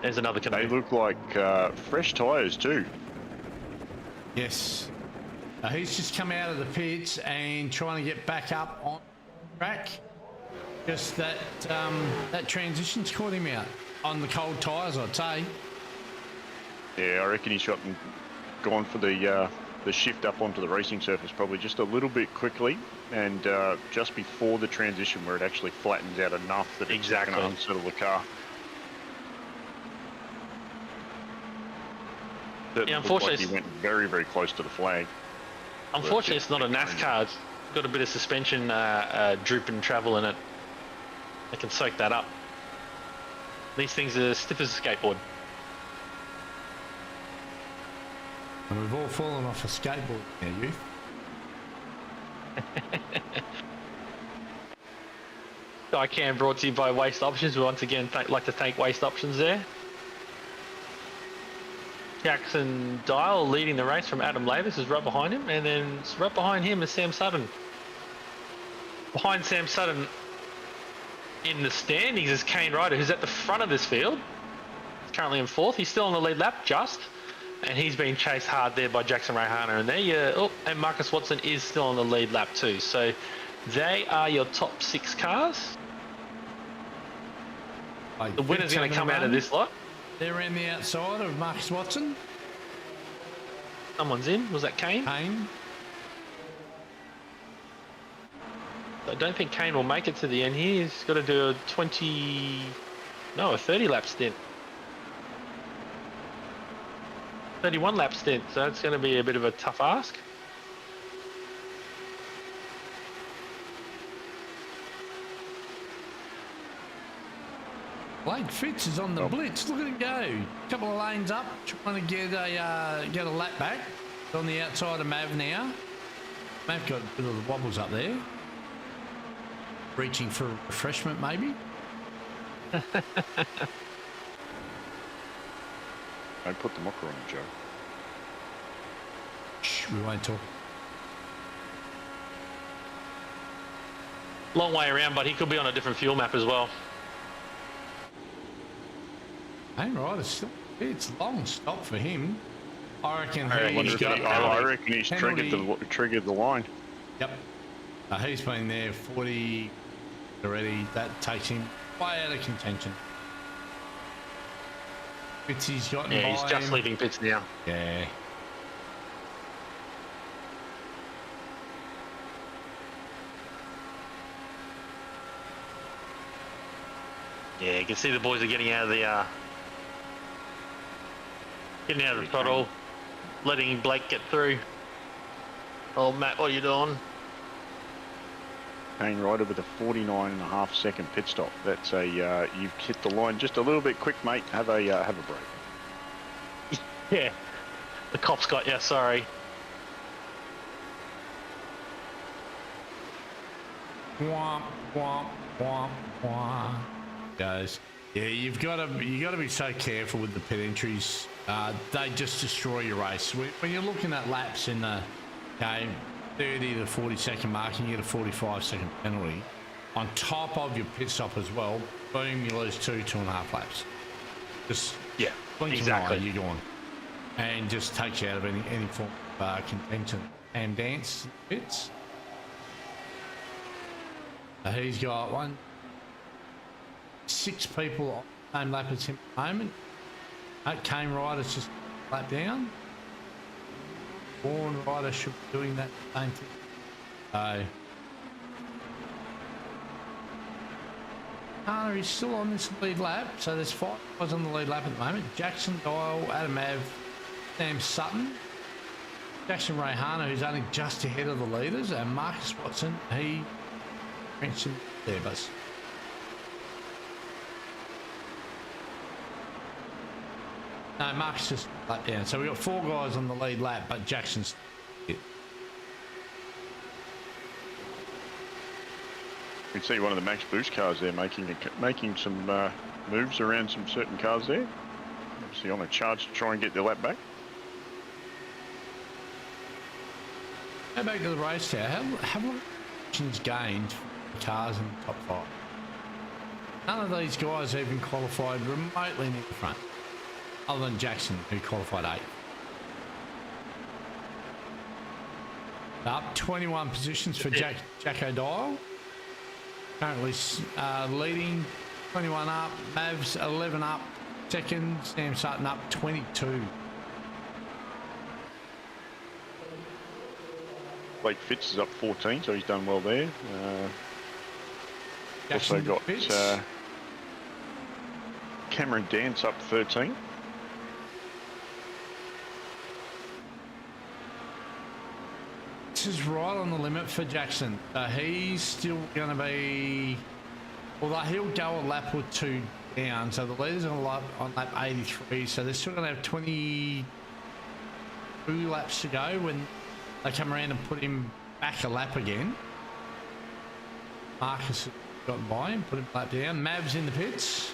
There's another canoe. They look like fresh tyres too. Yes. He's just come out of the pits and trying to get back up on track. Just that that transition's caught him out on the cold tyres, I'd say. Yeah, I reckon he's gone for the shift up onto the racing surface probably just a little bit quickly, and just before the transition where it actually flattens out enough that it's going to unsettle the car. Yeah, unfortunately, like he went very, very close to the flag. Unfortunately, it's not a NASCAR. It's got a bit of suspension droop and travel in it. They can soak that up. These things are stiff as a skateboard. And we've all fallen off a skateboard now, youth. Dican brought to you by Waste Options. We once again like to thank Waste Options there. Jackson Dial leading the race from Adam Lavis is right behind him, and then right behind him is Sam Sutton. Behind Sam Sutton in the standings is Kane Ryder, who's at the front of this field. He's currently in 4th. He's still on the lead lap, and he's being chased hard there by Jackson Rayhana. And there and Marcus Watson is still on the lead lap too. So they are your top 6 cars. The winner's going to come out of this lot. They're around the outside of Marcus Watson. Someone's in. Was that Kane? Kane. I don't think Kane will make it to the end here. He's got to do a 30 lap stint. 31 lap stint, so it's going to be a bit of a tough ask. Blake Fitz is on the blitz. Look at him go. Couple of lanes up, trying to get a lap back. He's on the outside of Mav now. Mav got a bit of the wobbles up there. Reaching for a refreshment, maybe. Don't put the mocker on him, Joe. Shh, we won't talk. Long way around, but he could be on a different fuel map as well. Ain't right, it's long stop for him. I reckon he's triggered the line. Yep. He's been there 40 already. That takes him way out of contention. Fitzy's got him. Yeah, he's just leaving pits now. Yeah. Yeah, you can see the boys are getting out of the throttle, letting Blake get through. Oh, Matt, what are you doing? Kane Ryder with a 49.5 second pit stop. That's a you've hit the line just a little bit quick, mate. Have a break. Yeah, the cops got you. Sorry. Womp womp womp womp. Guys, yeah, you got to be so careful with the pit entries. They just destroy your race. When you're looking at laps in the game, 30 to 40 second mark, and you get a 45 second penalty. On top of your pit stop as well, boom, you lose 2.5 laps. Just blink exactly. You're gone, and just takes you out of any form of contention and dance pits. He's got 6 people on the same lap as him at the moment. Kane Ryder's just lap down. Warren Ryder should be doing that same thing. So Hannah is still on this lead lap, so there's 5 guys on the lead lap at the moment. Jackson Dial, Adam Av, Sam Sutton, Jackson Rayhana, who's only just ahead of the leaders, and Marcus Watson, he mentioned there, but no, Mark's just lap down. So we've got 4 guys on the lead lap, but Jackson's it. We can see one of the max boost cars there making some moves around some certain cars there. Obviously on a charge to try and get their lap back. Go back to the race here. How many positions gained for cars in the top 5? None of these guys even qualified remotely near the front, other than Jackson, who qualified 8th. Up 21 positions for Jack O'Dyle. Currently leading, 21 up. Mavs 11 up. Second, Sam Sutton up 22. Blake Fitz is up 14, so he's done well there. Also got Cameron Dance up 13. This is right on the limit for Jackson. He's still going to be, although he'll go a lap or 2 down. So the leader's on lap 83. So they're still going to have 22 laps to go when they come around and put him back a lap again. Marcus has gotten by him, put him a lap down. Mav's in the pits.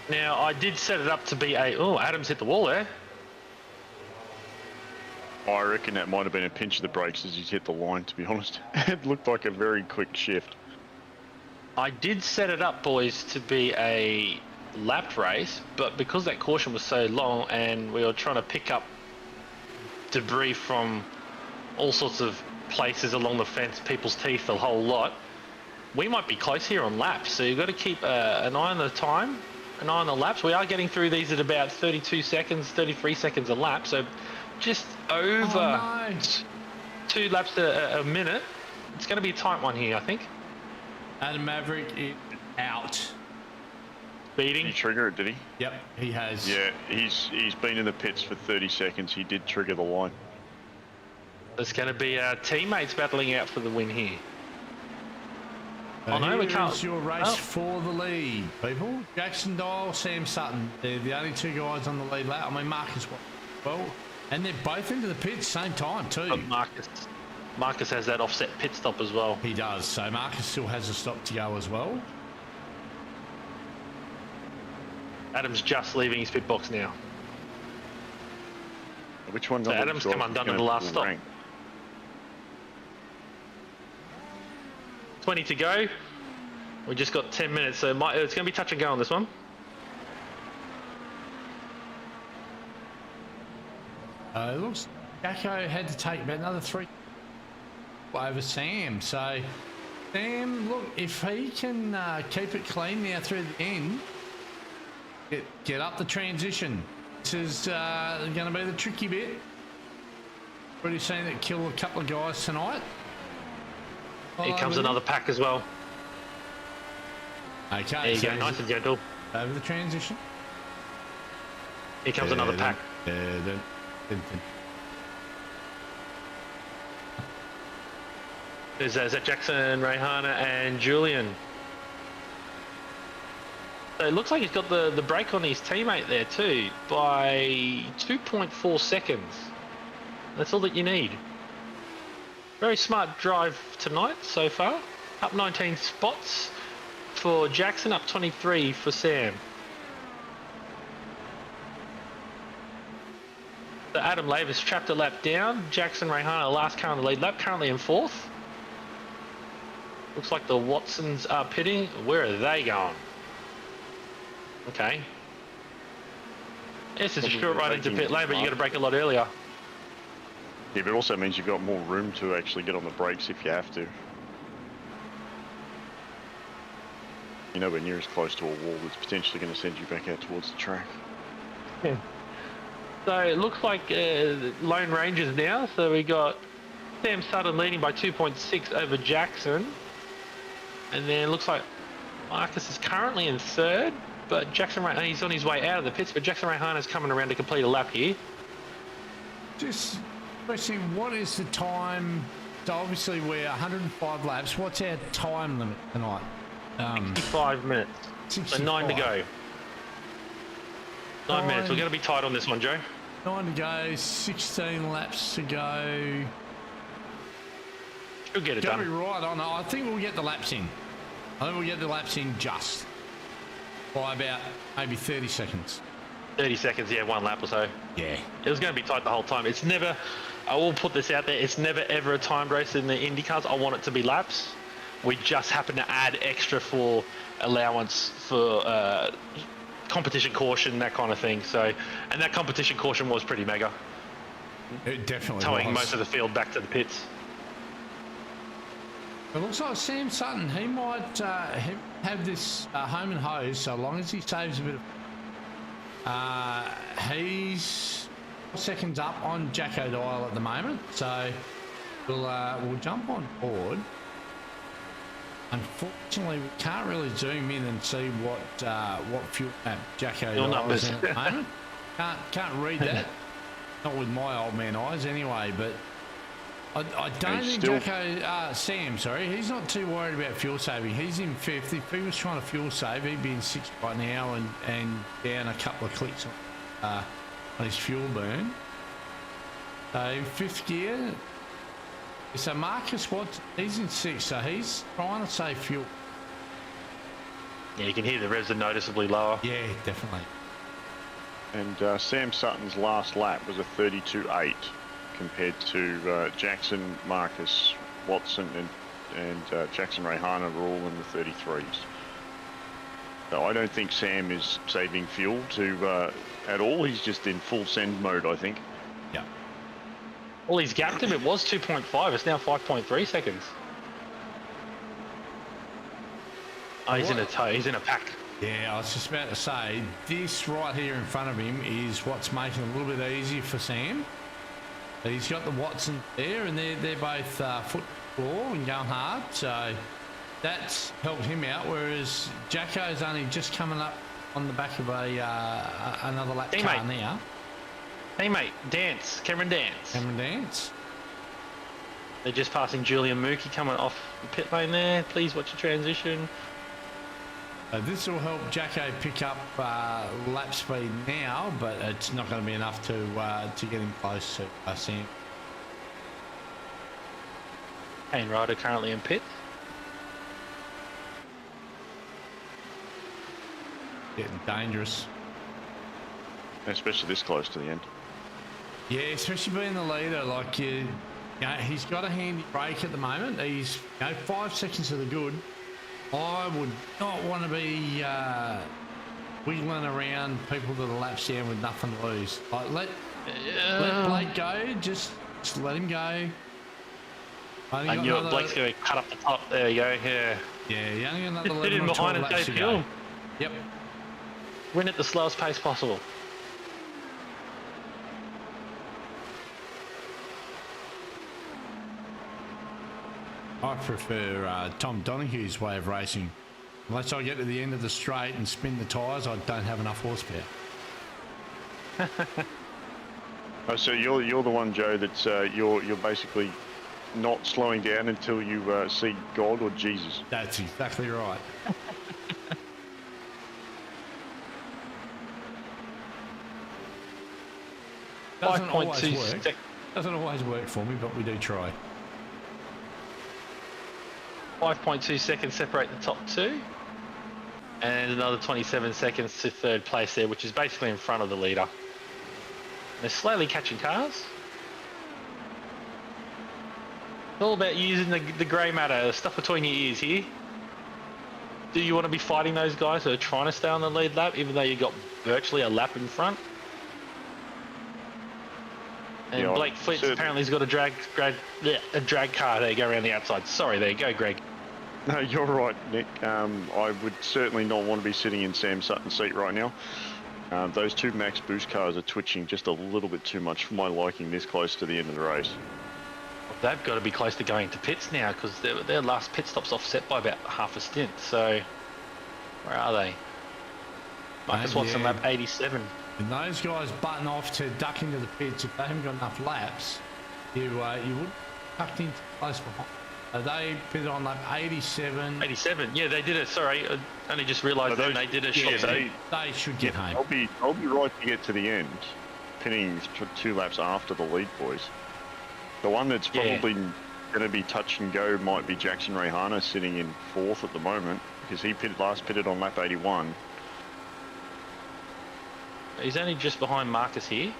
Now, I did set it up to be a... Oh, Adams hit the wall there. I reckon that might have been a pinch of the brakes as he's hit the line, to be honest. It looked like a very quick shift. I did set it up, boys, to be a lapped race, but because that caution was so long and we were trying to pick up debris from all sorts of places along the fence, people's teeth, a whole lot, we might be close here on laps. So you've got to keep an eye on the time, an eye on the laps. We are getting through these at about 32 seconds, 33 seconds a lap. So just over 2 laps a minute. It's going to be a tight one here, I think. Adam Maverick is out. Beating. Did he trigger it, did he? Yep, he has. Yeah, he's been in the pits for 30 seconds. He did trigger the line. There's going to be teammates battling out for the win here. Oh no, we can't. Here's your race for the lead, people. Jackson Dial, Sam Sutton. They're the only 2 guys on the lead lap. I mean, Marcus well. And they're both into the pits same time too. But Marcus has that offset pit stop as well. He does. So Marcus still has a stop to go as well. Adam's just leaving his pit box now. Which one's so Adam's come undone in the last stop. 20 to go. We just got 10 minutes, so it's going to be touch and go on this one. It looks Jacko had to take about another 3 over Sam. So Sam, look, if he can keep it clean now through the end, get up the transition. This is going to be the tricky bit. Already seen it kill a couple of guys tonight. Here comes another pack as well. Okay, there you go, nice and gentle. Over the transition. Here comes another pack. There's that Jackson, Rayhana and Julian. So it looks like he's got the break on his teammate there too by 2.4 seconds. That's all that you need. Very smart drive tonight so far. Up 19 spots for Jackson, up 23 for Sam. So Adam Lavis trapped a lap down. Jackson Rayhana, last car on the lead lap, currently in 4th. Looks like the Watsons are pitting. Where are they going? Okay. Yes, it's a short ride into pit lane, but you got to brake a lot earlier. Yeah, but it also means you've got more room to actually get on the brakes if you have to. You're nowhere near as close to a wall that's potentially going to send you back out towards the track. Yeah. So it looks like Lone Rangers now. So we got Sam Sutton leading by 2.6 over Jackson. And then it looks like Marcus is currently in 3rd, but Jackson Rayhana, he's on his way out of the pits, but Jackson Rayhana is coming around to complete a lap here. Just question, what is the time? So obviously we're 105 laps. What's our time limit tonight? 65 minutes. 65. So 9 to go. 9 minutes. We're going to be tight on this one, Joe. 9 to go, 16 laps to go. She'll get it Gotta be done. right on. I think we'll get the laps in. I think we'll get the laps in just by about maybe 30 seconds. 30 seconds, yeah, one lap or so. Yeah. It was going to be tight the whole time. It's never, I will put this out there, it's never ever a timed race in the Indy cars. I want it to be laps. We just happen to add extra for allowance for competition caution, that kind of thing. So, and that competition caution was pretty mega. It definitely Towing was. most of the field back to the pits. It looks like Sam Sutton, he might have this home and hose so long as he saves a bit of... he's 4 seconds up on Jacko Dial at the moment, so we'll jump on board. Unfortunately, we can't really zoom in and see what fuel map Jacko Dial is in at the moment. Can't read that. Not with my old man eyes anyway, but I don't think Sam, he's not too worried about fuel saving. He's in 5th. If he was trying to fuel save, he'd be in 6th right now and down a couple of clicks on his fuel burn. So in 5th gear. So Marcus Watts, he's in 6th, so he's trying to save fuel. Yeah, you can hear the revs are noticeably lower. Yeah, definitely. And Sam Sutton's last lap was a 32.8 compared to Jackson, Marcus, Watson and Jackson Rayhana were all in the 33s. So I don't think Sam is saving fuel at all. He's just in full send mode, I think. Yeah. Well, he's gapped him. It was 2.5. It's now 5.3 seconds. Oh, he's in a tow. He's in a pack. Yeah, I was just about to say, this right here in front of him is what's making it a little bit easier for Sam. But he's got the Watson there, and they're both foot floor and going hard, so that's helped him out, whereas Jacko's only just coming up on the back of another lap car now. Hey, mate, dance. Cameron Dance. Cameron Dance. They're just passing Julian Mookie coming off the pit lane there. Please watch the transition. This will help Jacko pick up lap speed now, but it's not going to be enough to get him close to Sam. Kane Ryder currently in pit. Getting dangerous. Especially this close to the end. Yeah, especially being the leader. Like, you know, he's got a handy brake at the moment. He's 5 seconds to the good. I would not want to be wiggling around people that are laps down with nothing to lose. Like, let Blake go. Just let him go. I knew it. Blake's going to cut up the top. There you go. Yeah. Yeah, you only got another 11 Sit in or 12 behind and laps take to fuel. go. Yep. Win at the slowest pace possible. I prefer Tom Donohue's way of racing. Unless I get to the end of the straight and spin the tyres, I don't have enough horsepower. Oh, so you're the one, Joe, that's you're basically not slowing down until you see God or Jesus. That's exactly right. Doesn't always work. Doesn't always work for me, but we do try. 5.2 seconds separate the top two. And another 27 seconds to third place there, which is basically in front of the leader. They're slowly catching cars. It's all about using the grey matter, the stuff between your ears here. Do you want to be fighting those guys who are trying to stay on the lead lap, even though you got virtually a lap in front? And Yeah, Blake Flitz apparently has got a drag car. There you go around the outside. Sorry, there you go, Greg. No, you're right, Nick. I would certainly not want to be sitting in Sam Sutton's seat right now. Those two max boost cars are twitching just a little bit too much for my liking this close to the end of the race. Well, they've got to be close to going to pits now because their last pit stop's offset by about half a stint. So, where are they? Marcus Watson, lap 87. And those guys button off to duck into the pits. If they haven't got enough laps, you would tucked in close behind. They pitted on lap 87. 87, yeah, they did it. Sorry, I only just realised that they did a shot. They should get home. I'll be right to get to the end, pinning 2 laps after the lead boys. The one that's probably going to be touch and go might be Jackson Rehana sitting in 4th at the moment because he last pitted on lap 81. He's only just behind Marcus here.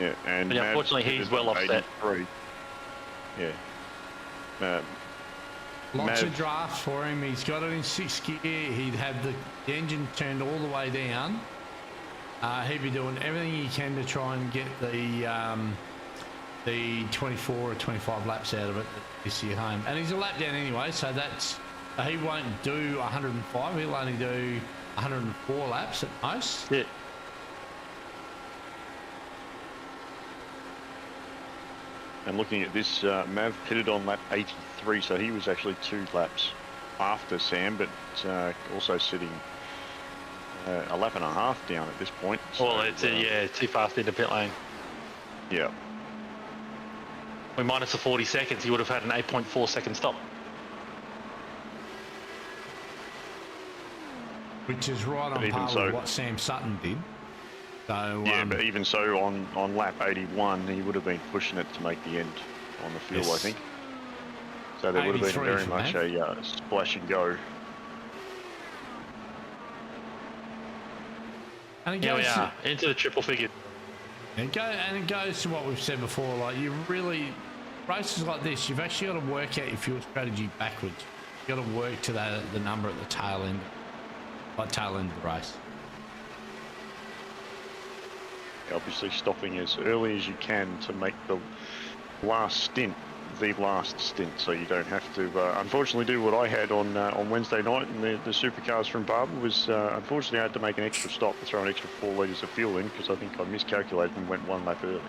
Yeah, and But unfortunately, he's well offset. 83. Yeah. Lots Mav- of draft for him. He's got it in 6th gear. He'd have the engine turned all the way down. He'd be doing everything he can to try and get the 24 or 25 laps out of it this year home. And he's a lap down anyway, so he won't do 105. He'll only do 104 laps at most. Yeah. And looking at this, Mav pitted on lap 83, so he was actually 2 laps after Sam, but also sitting a lap and a half down at this point. Well, it's too fast into pit lane. Yeah. We minus the 40 seconds, he would have had an 8.4 second stop. Which is right on par with what Sam Sutton did. So, yeah, but even so, on lap 81, he would have been pushing it to make the end on the field, I think. So there would have been very much a splash and go. And Here we are, into the triple figure. And it goes to what we've said before, like races like this, you've actually got to work out your fuel strategy backwards. You've got to work to the number at the tail end of the race. Obviously stopping as early as you can to make the last stint, so you don't have to unfortunately do what I had on Wednesday night in the supercars from Barber. Was unfortunately I had to make an extra stop to throw an extra 4 litres of fuel in because I think I miscalculated and went 1 lap early.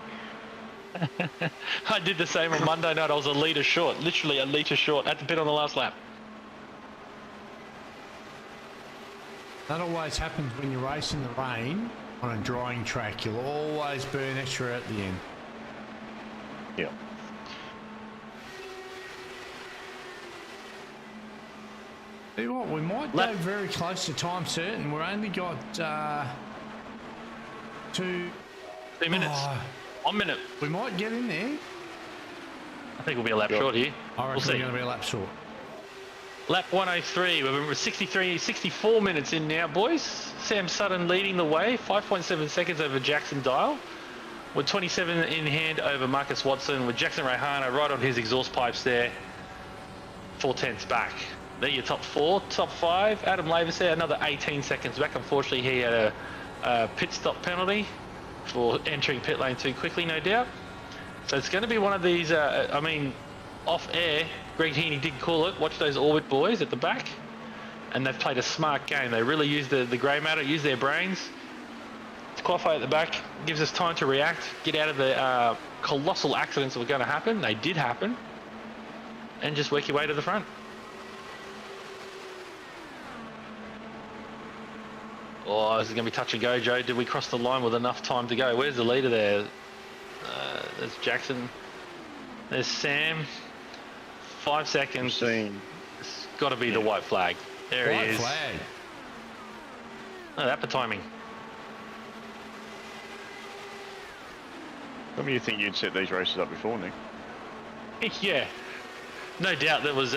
I did the same on Monday night. I was a litre short, literally a litre short, had to pit on the last lap. That always happens when you race in the rain on a drying track. You'll always burn extra at the end. Yeah. Tell you what, we might go very close to time certain. We've only got 2 minutes. 1 minute. We might get in there. I think we'll be a lap short here. I reckon we're going to be a lap short. Lap 103, we're 64 minutes in now, boys. Sam Sutton leading the way, 5.7 seconds over Jackson Dial. We're 27 in hand over Marcus Watson with Jackson Rehana right on his exhaust pipes there. 4/10 back. They're your top 4. Top 5, Adam Lavis there, another 18 seconds back. Unfortunately, he had a pit stop penalty for entering pit lane too quickly, no doubt. So it's going to be one of these, off air, Greg Heaney did call it. Watch those Orbit boys at the back. And they've played a smart game. They really used the grey matter, used their brains. To qualify at the back, gives us time to react, get out of the colossal accidents that were going to happen. They did happen. And just work your way to the front. Oh, this is going to be touch and go, Joe. Did we cross the line with enough time to go? Where's the leader there? There's Jackson. There's Sam. 5 seconds. It's got to be the white flag. There he is. White flag. Oh, that for timing. Tell me you think you'd set these races up before, Nick? Yeah. No doubt there was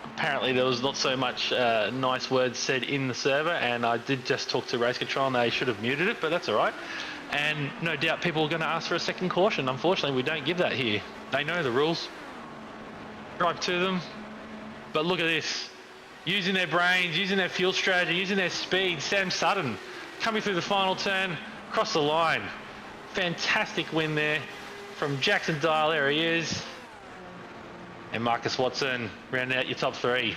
apparently there was not so much nice words said in the server, and I did just talk to Race Control and they should have muted it, but that's all right. And no doubt people are going to ask for a second caution. Unfortunately, we don't give that here. They know the rules. Drive to them. But look at this. Using their brains, using their fuel strategy, using their speed. Sam Sutton coming through the final turn, across the line. Fantastic win there from Jackson Dial. There he is. And Marcus Watson rounding out your top 3.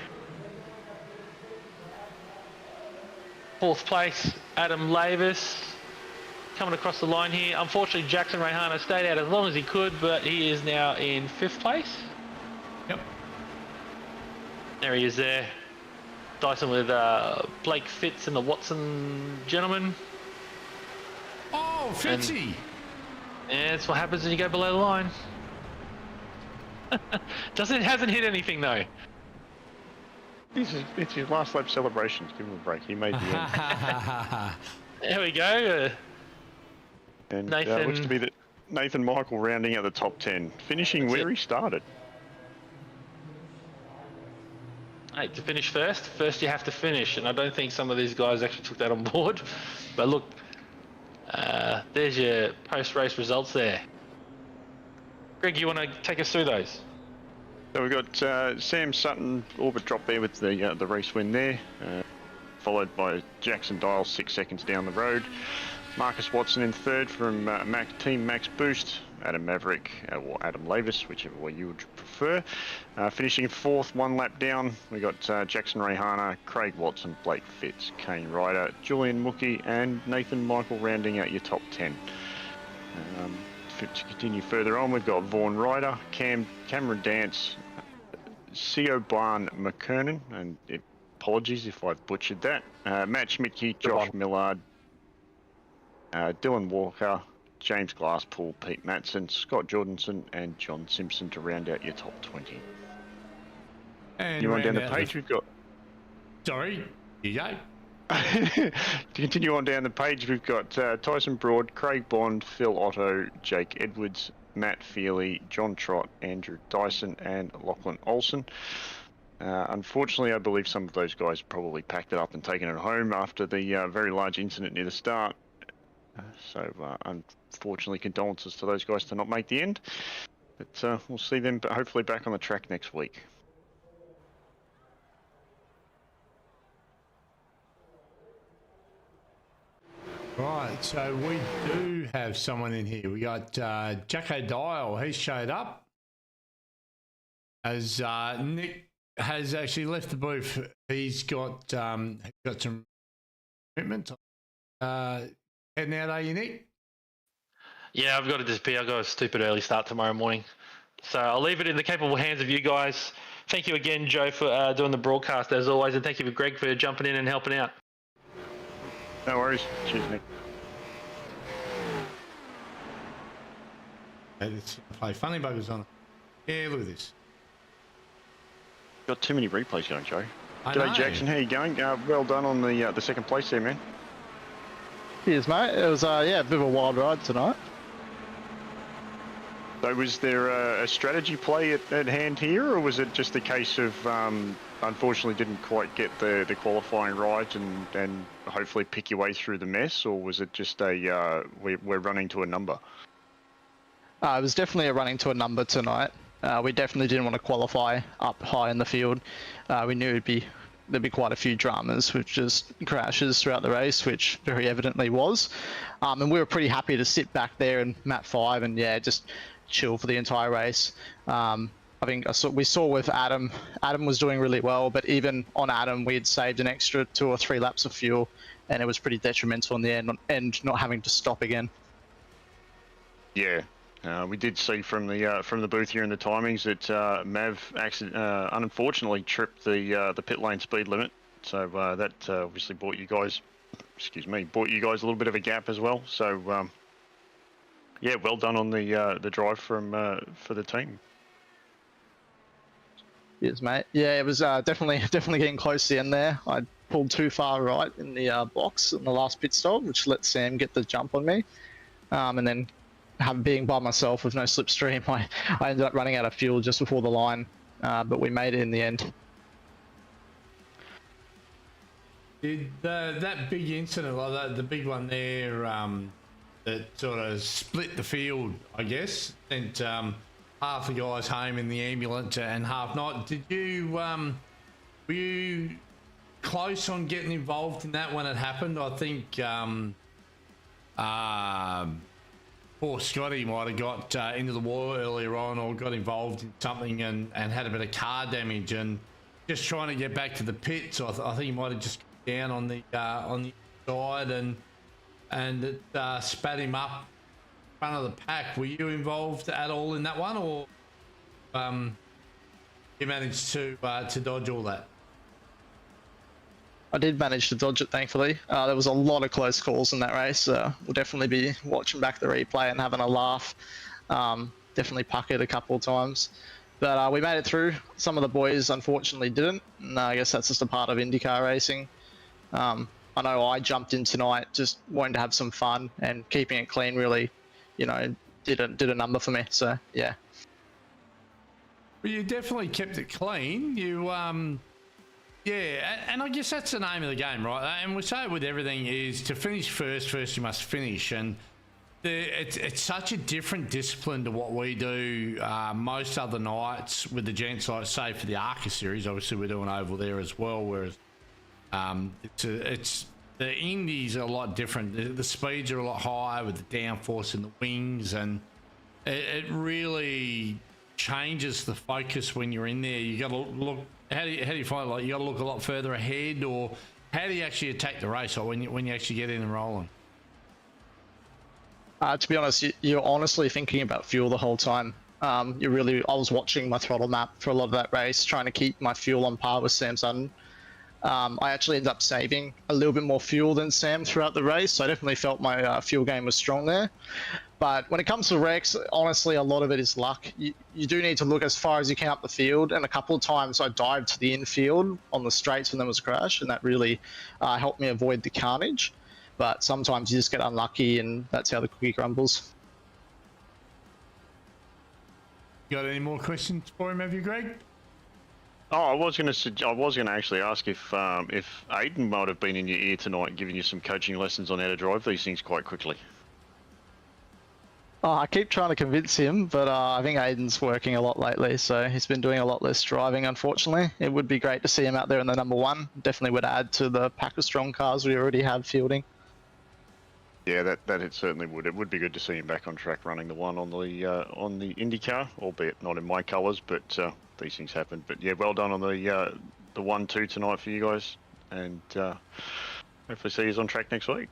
4th place, Adam Lavis. Coming across the line here. Unfortunately, Jackson Rehana stayed out as long as he could, but he is now in 5th place. Yep. There he is there. Dyson with Blake Fitz and the Watson gentleman. Oh, Fitzy! Yeah, that's what happens when you go below the line. Hasn't hit anything though. It's his last lap celebrations. Give him a break. He made the end. There we go. And Nathan looks to be Nathan Michael rounding out the top 10, finishing That's where it. he started. Hey, to finish first you have to finish, and I don't think some of these guys actually took that on board. But look, there's your post-race results there. Greg, you want to take us through those? So we've got Sam Sutton orbit drop there with the race win there, followed by Jackson Dial 6 seconds down the road. Marcus Watson in third from Team Max Boost. Adam Maverick or Adam Lavis, whichever way you would prefer. Finishing fourth, 1 lap down, we got Jackson Rayhana, Craig Watson, Blake Fitz, Kane Ryder, Julian Mookie, and Nathan Michael rounding out your top 10. To continue further on, we've got Vaughan Ryder, Cameron Dance, Sio Barn McKernan, and apologies if I've butchered that. Matt Schmidtke, Josh Millard, Dylan Walker, James Glasspool, Pete Matson, Scott Jordanson, and John Simpson to round out your top 20. And you want down the page, we've got... Sorry, you go. To continue on down the page, we've got Tyson Broad, Craig Bond, Phil Otto, Jake Edwards, Matt Feely, John Trott, Andrew Dyson, and Lachlan Olsen. Unfortunately, I believe some of those guys probably packed it up and taken it home after the very large incident near the start. So unfortunately, condolences to those guys to not make the end. But we'll see them hopefully back on the track next week. Right, so we do have someone in here. We got Jacko Dial. He showed up as Nick has actually left the booth. He's got some commitment. Heading out, are you, Nick? Yeah, I've got to disappear. I've got a stupid early start tomorrow morning. So I'll leave it in the capable hands of you guys. Thank you again, Joe, for doing the broadcast as always, and thank you for Greg for jumping in and helping out. No worries. Cheers, Nick. Let's play Funny Buggers on it. Yeah, look at this. Got too many replays going, Joe. I G'day, know. Jackson. How you going? Well done on the second place there, man. Cheers, mate. It was yeah, a bit of a wild ride tonight. So was there a strategy play at hand here, or was it just a case of unfortunately didn't quite get the qualifying right and hopefully pick your way through the mess, or was it just a we're running to a number? It was definitely a running to a number tonight. We definitely didn't want to qualify up high in the field. We knew there'd be quite a few dramas with just crashes throughout the race, which very evidently was. And we were pretty happy to sit back there in map 5 and yeah, just chill for the entire race. I think we saw with Adam was doing really well, but even on Adam, we had saved an extra 2 or 3 laps of fuel, and it was pretty detrimental in the end not having to stop again. Yeah. We did see from the booth here in the timings that Mav unfortunately tripped the pit lane speed limit, so that obviously bought you guys a little bit of a gap as well. So yeah, well done on the drive for the team. Yes, mate. Yeah, it was definitely getting close to the end there. I pulled too far right in the box in the last pit stop, which let Sam get the jump on me, and then being by myself with no slipstream, I ended up running out of fuel just before the line, but we made it in the end. Did that big incident, like that, the big one there, that sort of split the field, I guess, sent half the guys home in the ambulance and half not. Did you, were you close on getting involved in that when it happened? I think poor Scotty might have got into the water earlier on, or got involved in something and had a bit of car damage, and just trying to get back to the pit. So I think he might have just come down on the side and it spat him up in front of the pack. Were you involved at all in that one, or you managed to dodge all that? I did manage to dodge it, thankfully. There was a lot of close calls in that race. We'll definitely be watching back the replay and having a laugh. Definitely puckered a couple of times. But we made it through. Some of the boys unfortunately didn't. And I guess that's just a part of IndyCar racing. I know I jumped in tonight just wanting to have some fun and keeping it clean, really, did a number for me. So yeah. Well, you definitely kept it clean. You, yeah, and I guess that's the name of the game, right? And we say it with everything is to finish first you must finish. And it's such a different discipline to what we do most other nights with the gents, like say for the ARCA series. Obviously, we're doing oval there as well, whereas it's the Indies are a lot different. The speeds are a lot higher with the downforce in the wings, and it really changes the focus when you're in there. You got to look. How do you find, like, you got to look a lot further ahead, or how do you actually attack the race, or when you actually get in and rolling? To be honest, you're honestly thinking about fuel the whole time. I was watching my throttle map for a lot of that race, trying to keep my fuel on par with Sam Sutton. I actually ended up saving a little bit more fuel than Sam throughout the race, so I definitely felt my fuel game was strong there. But when it comes to wrecks, honestly, a lot of it is luck. You do need to look as far as you can up the field, and a couple of times I dived to the infield on the straights when there was a crash, and that really helped me avoid the carnage. But sometimes you just get unlucky, and that's how the cookie crumbles. You got any more questions for him, have you, Greg? Oh, I was going to actually ask if Aiden might have been in your ear tonight, giving you some coaching lessons on how to drive these things quite quickly. Oh, I keep trying to convince him, but I think Aiden's working a lot lately, so he's been doing a lot less driving, unfortunately. It would be great to see him out there in the number one. Definitely would add to the pack of strong cars we already have fielding. Yeah, that it certainly would. It would be good to see him back on track running the one on the Indycar, albeit not in my colours, but these things happen. But yeah, well done on the 1-2 tonight for you guys, and hopefully see you on track next week.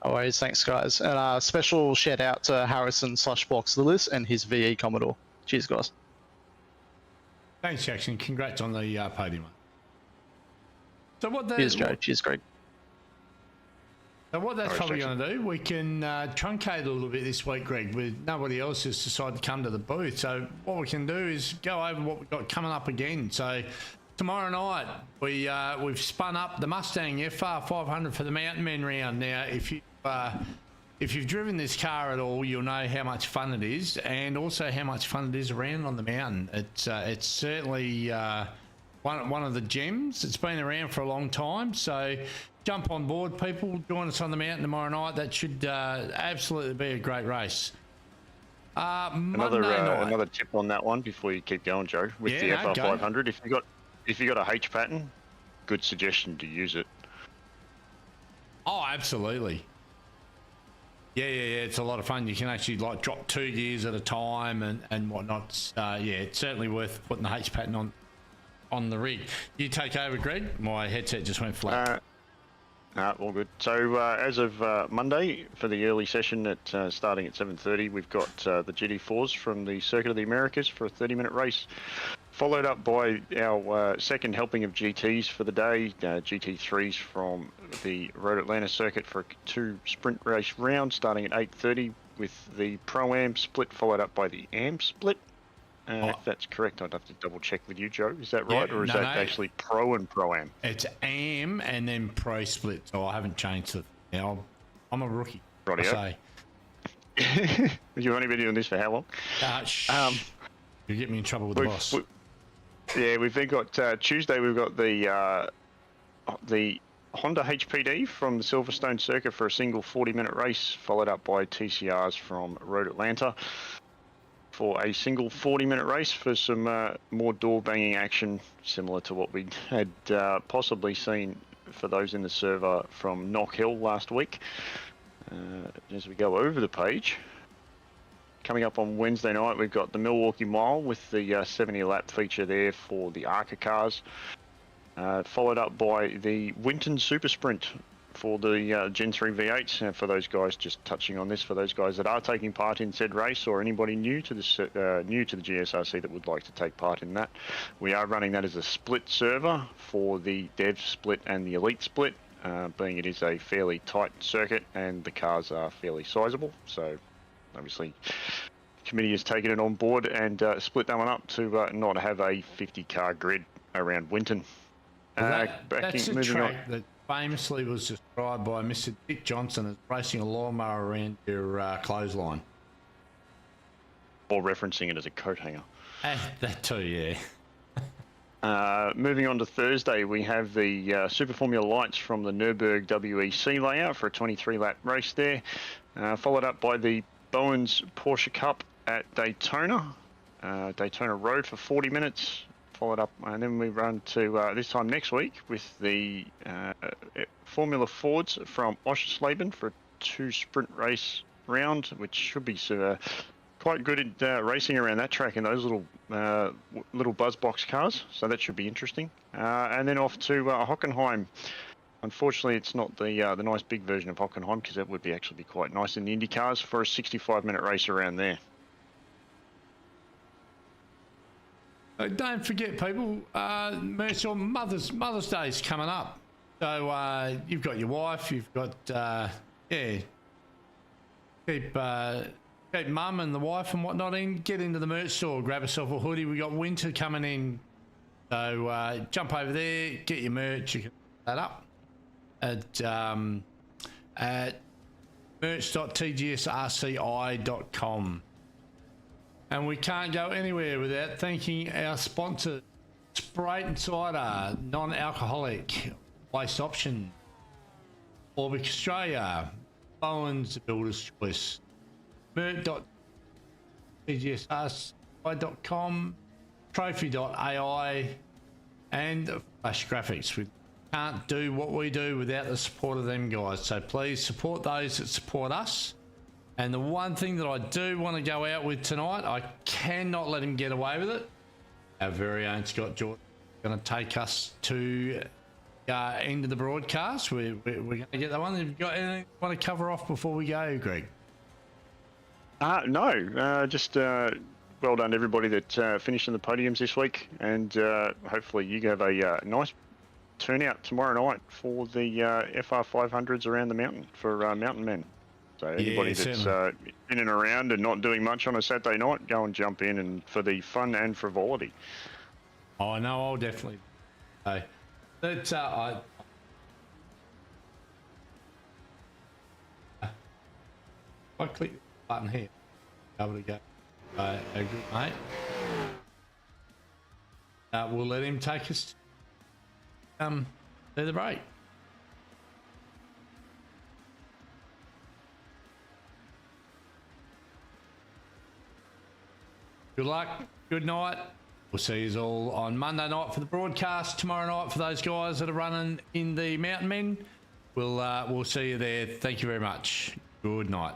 No worries, thanks guys. And special shout out to Harrison /Box Lillis and his VE Commodore. Cheers guys. Thanks, Jackson. Congrats on the podium. So Cheers, Joe. Cheers, Greg. So what that's probably going to do, we can truncate a little bit this week, Greg, with nobody else has decided to come to the booth. So what we can do is go over what we've got coming up again. So tomorrow night, we've spun up the Mustang FR 500 for the Mountain Men round. Now, if you've driven this car at all, you'll know how much fun it is, and also how much fun it is around on the mountain. It's certainly one of the gems. It's been around for a long time, so jump on board, people. Join us on the mountain tomorrow night. That should absolutely be a great race. Another tip on that one before you keep going, Joe. With the FR 500, if you got a H pattern, good suggestion to use it. Oh, absolutely. Yeah. It's a lot of fun. You can actually like drop 2 gears at a time and whatnot. Yeah, it's certainly worth putting the H pattern on the rig. You take over, Greg. My headset just went flat. All good. So as of Monday for the early session at starting at 7:30, we've got the GT4s from the Circuit of the Americas for a 30-minute race, followed up by our second helping of GTs for the day, GT3s from the Road Atlanta circuit for 2 sprint race rounds starting at 8:30 with the Pro-Am split, followed up by the Am split. If that's correct, I'd have to double check with you, Joe. Is that right, or is that actually Pro and Pro-Am? It's Am and then Pro split, so I haven't changed it. Now, I'm a rookie. Rightio. You've only been doing this for how long? You get me in trouble with the boss. We've then got Tuesday. We've got the Honda HPD from the Silverstone circuit for a single 40-minute race, followed up by TCRs from Road Atlanta for a single 40-minute race for some more door-banging action, similar to what we had possibly seen for those in the server from Knock Hill last week. As we go over the page, coming up on Wednesday night, we've got the Milwaukee Mile with the 70-lap feature there for the ARCA cars, followed up by the Winton Super Sprint for the Gen 3 V8s. For those guys, just touching on this, for those guys that are taking part in said race, or anybody new to the GSRC that would like to take part in that, we are running that as a split server for the Dev split and the Elite split, being it is a fairly tight circuit and the cars are fairly sizable. So obviously the committee has taken it on board and split that one up to not have a 50-car grid around Winton. That's a track that famously was described by Mr. Dick Johnson as racing a lawnmower around your clothesline. or referencing it as a coat hanger. That too, yeah. Moving on to Thursday, we have the Super Formula Lights from the Nürburgring WEC layout for a 23-lap race there, followed up by the Bowens Porsche Cup at Daytona, Daytona Road for 40 minutes, followed up, and then we run to this time next week with the Formula Fords from Oschersleben for a 2 sprint race round, which should be quite good at racing around that track in those little buzz box cars, so that should be interesting. And then off to Hockenheim. Unfortunately, it's not the nice big version of Hockenheim, because that would actually be quite nice in the Indy cars for a 65-minute race around there. Don't forget, people, Mother's Day is coming up. So you've got your wife, you've got, keep mum and the wife and whatnot in. Get into the merch store, grab yourself a hoodie. We got winter coming in. So jump over there, get your merch. You can put that up at merch.tgsrci.com. And we can't go anywhere without thanking our sponsors, Spreyton Cider, non-alcoholic waste option, Orbic Australia, Bowens Builder's Choice, mert.tgsrci.com, trophy.ai, and Flash Graphics. We can't do what we do without the support of them guys, so please support those that support us. And the one thing that I do want to go out with tonight, I cannot let him get away with it. Our very own Scott Jordan is going to take us to end of the broadcast. We're going to get that one. Have you got anything you want to cover off before we go, Greg? No, just well done to everybody that finished in the podiums this week, and hopefully you have a nice turnout tomorrow night for the FR 500s around the mountain for mountain men. So anybody that's in and around and not doing much on a Saturday night, go and jump in, and for the fun and frivolity. Oh no, I'll definitely. That's I click the button here. Able to go. Good mate. We'll let him take us to the break. Good luck. Good night. We'll see you all on Monday night for the broadcast. Tomorrow night for those guys that are running in the Mountain Men. We'll see you there. Thank you very much. Good night.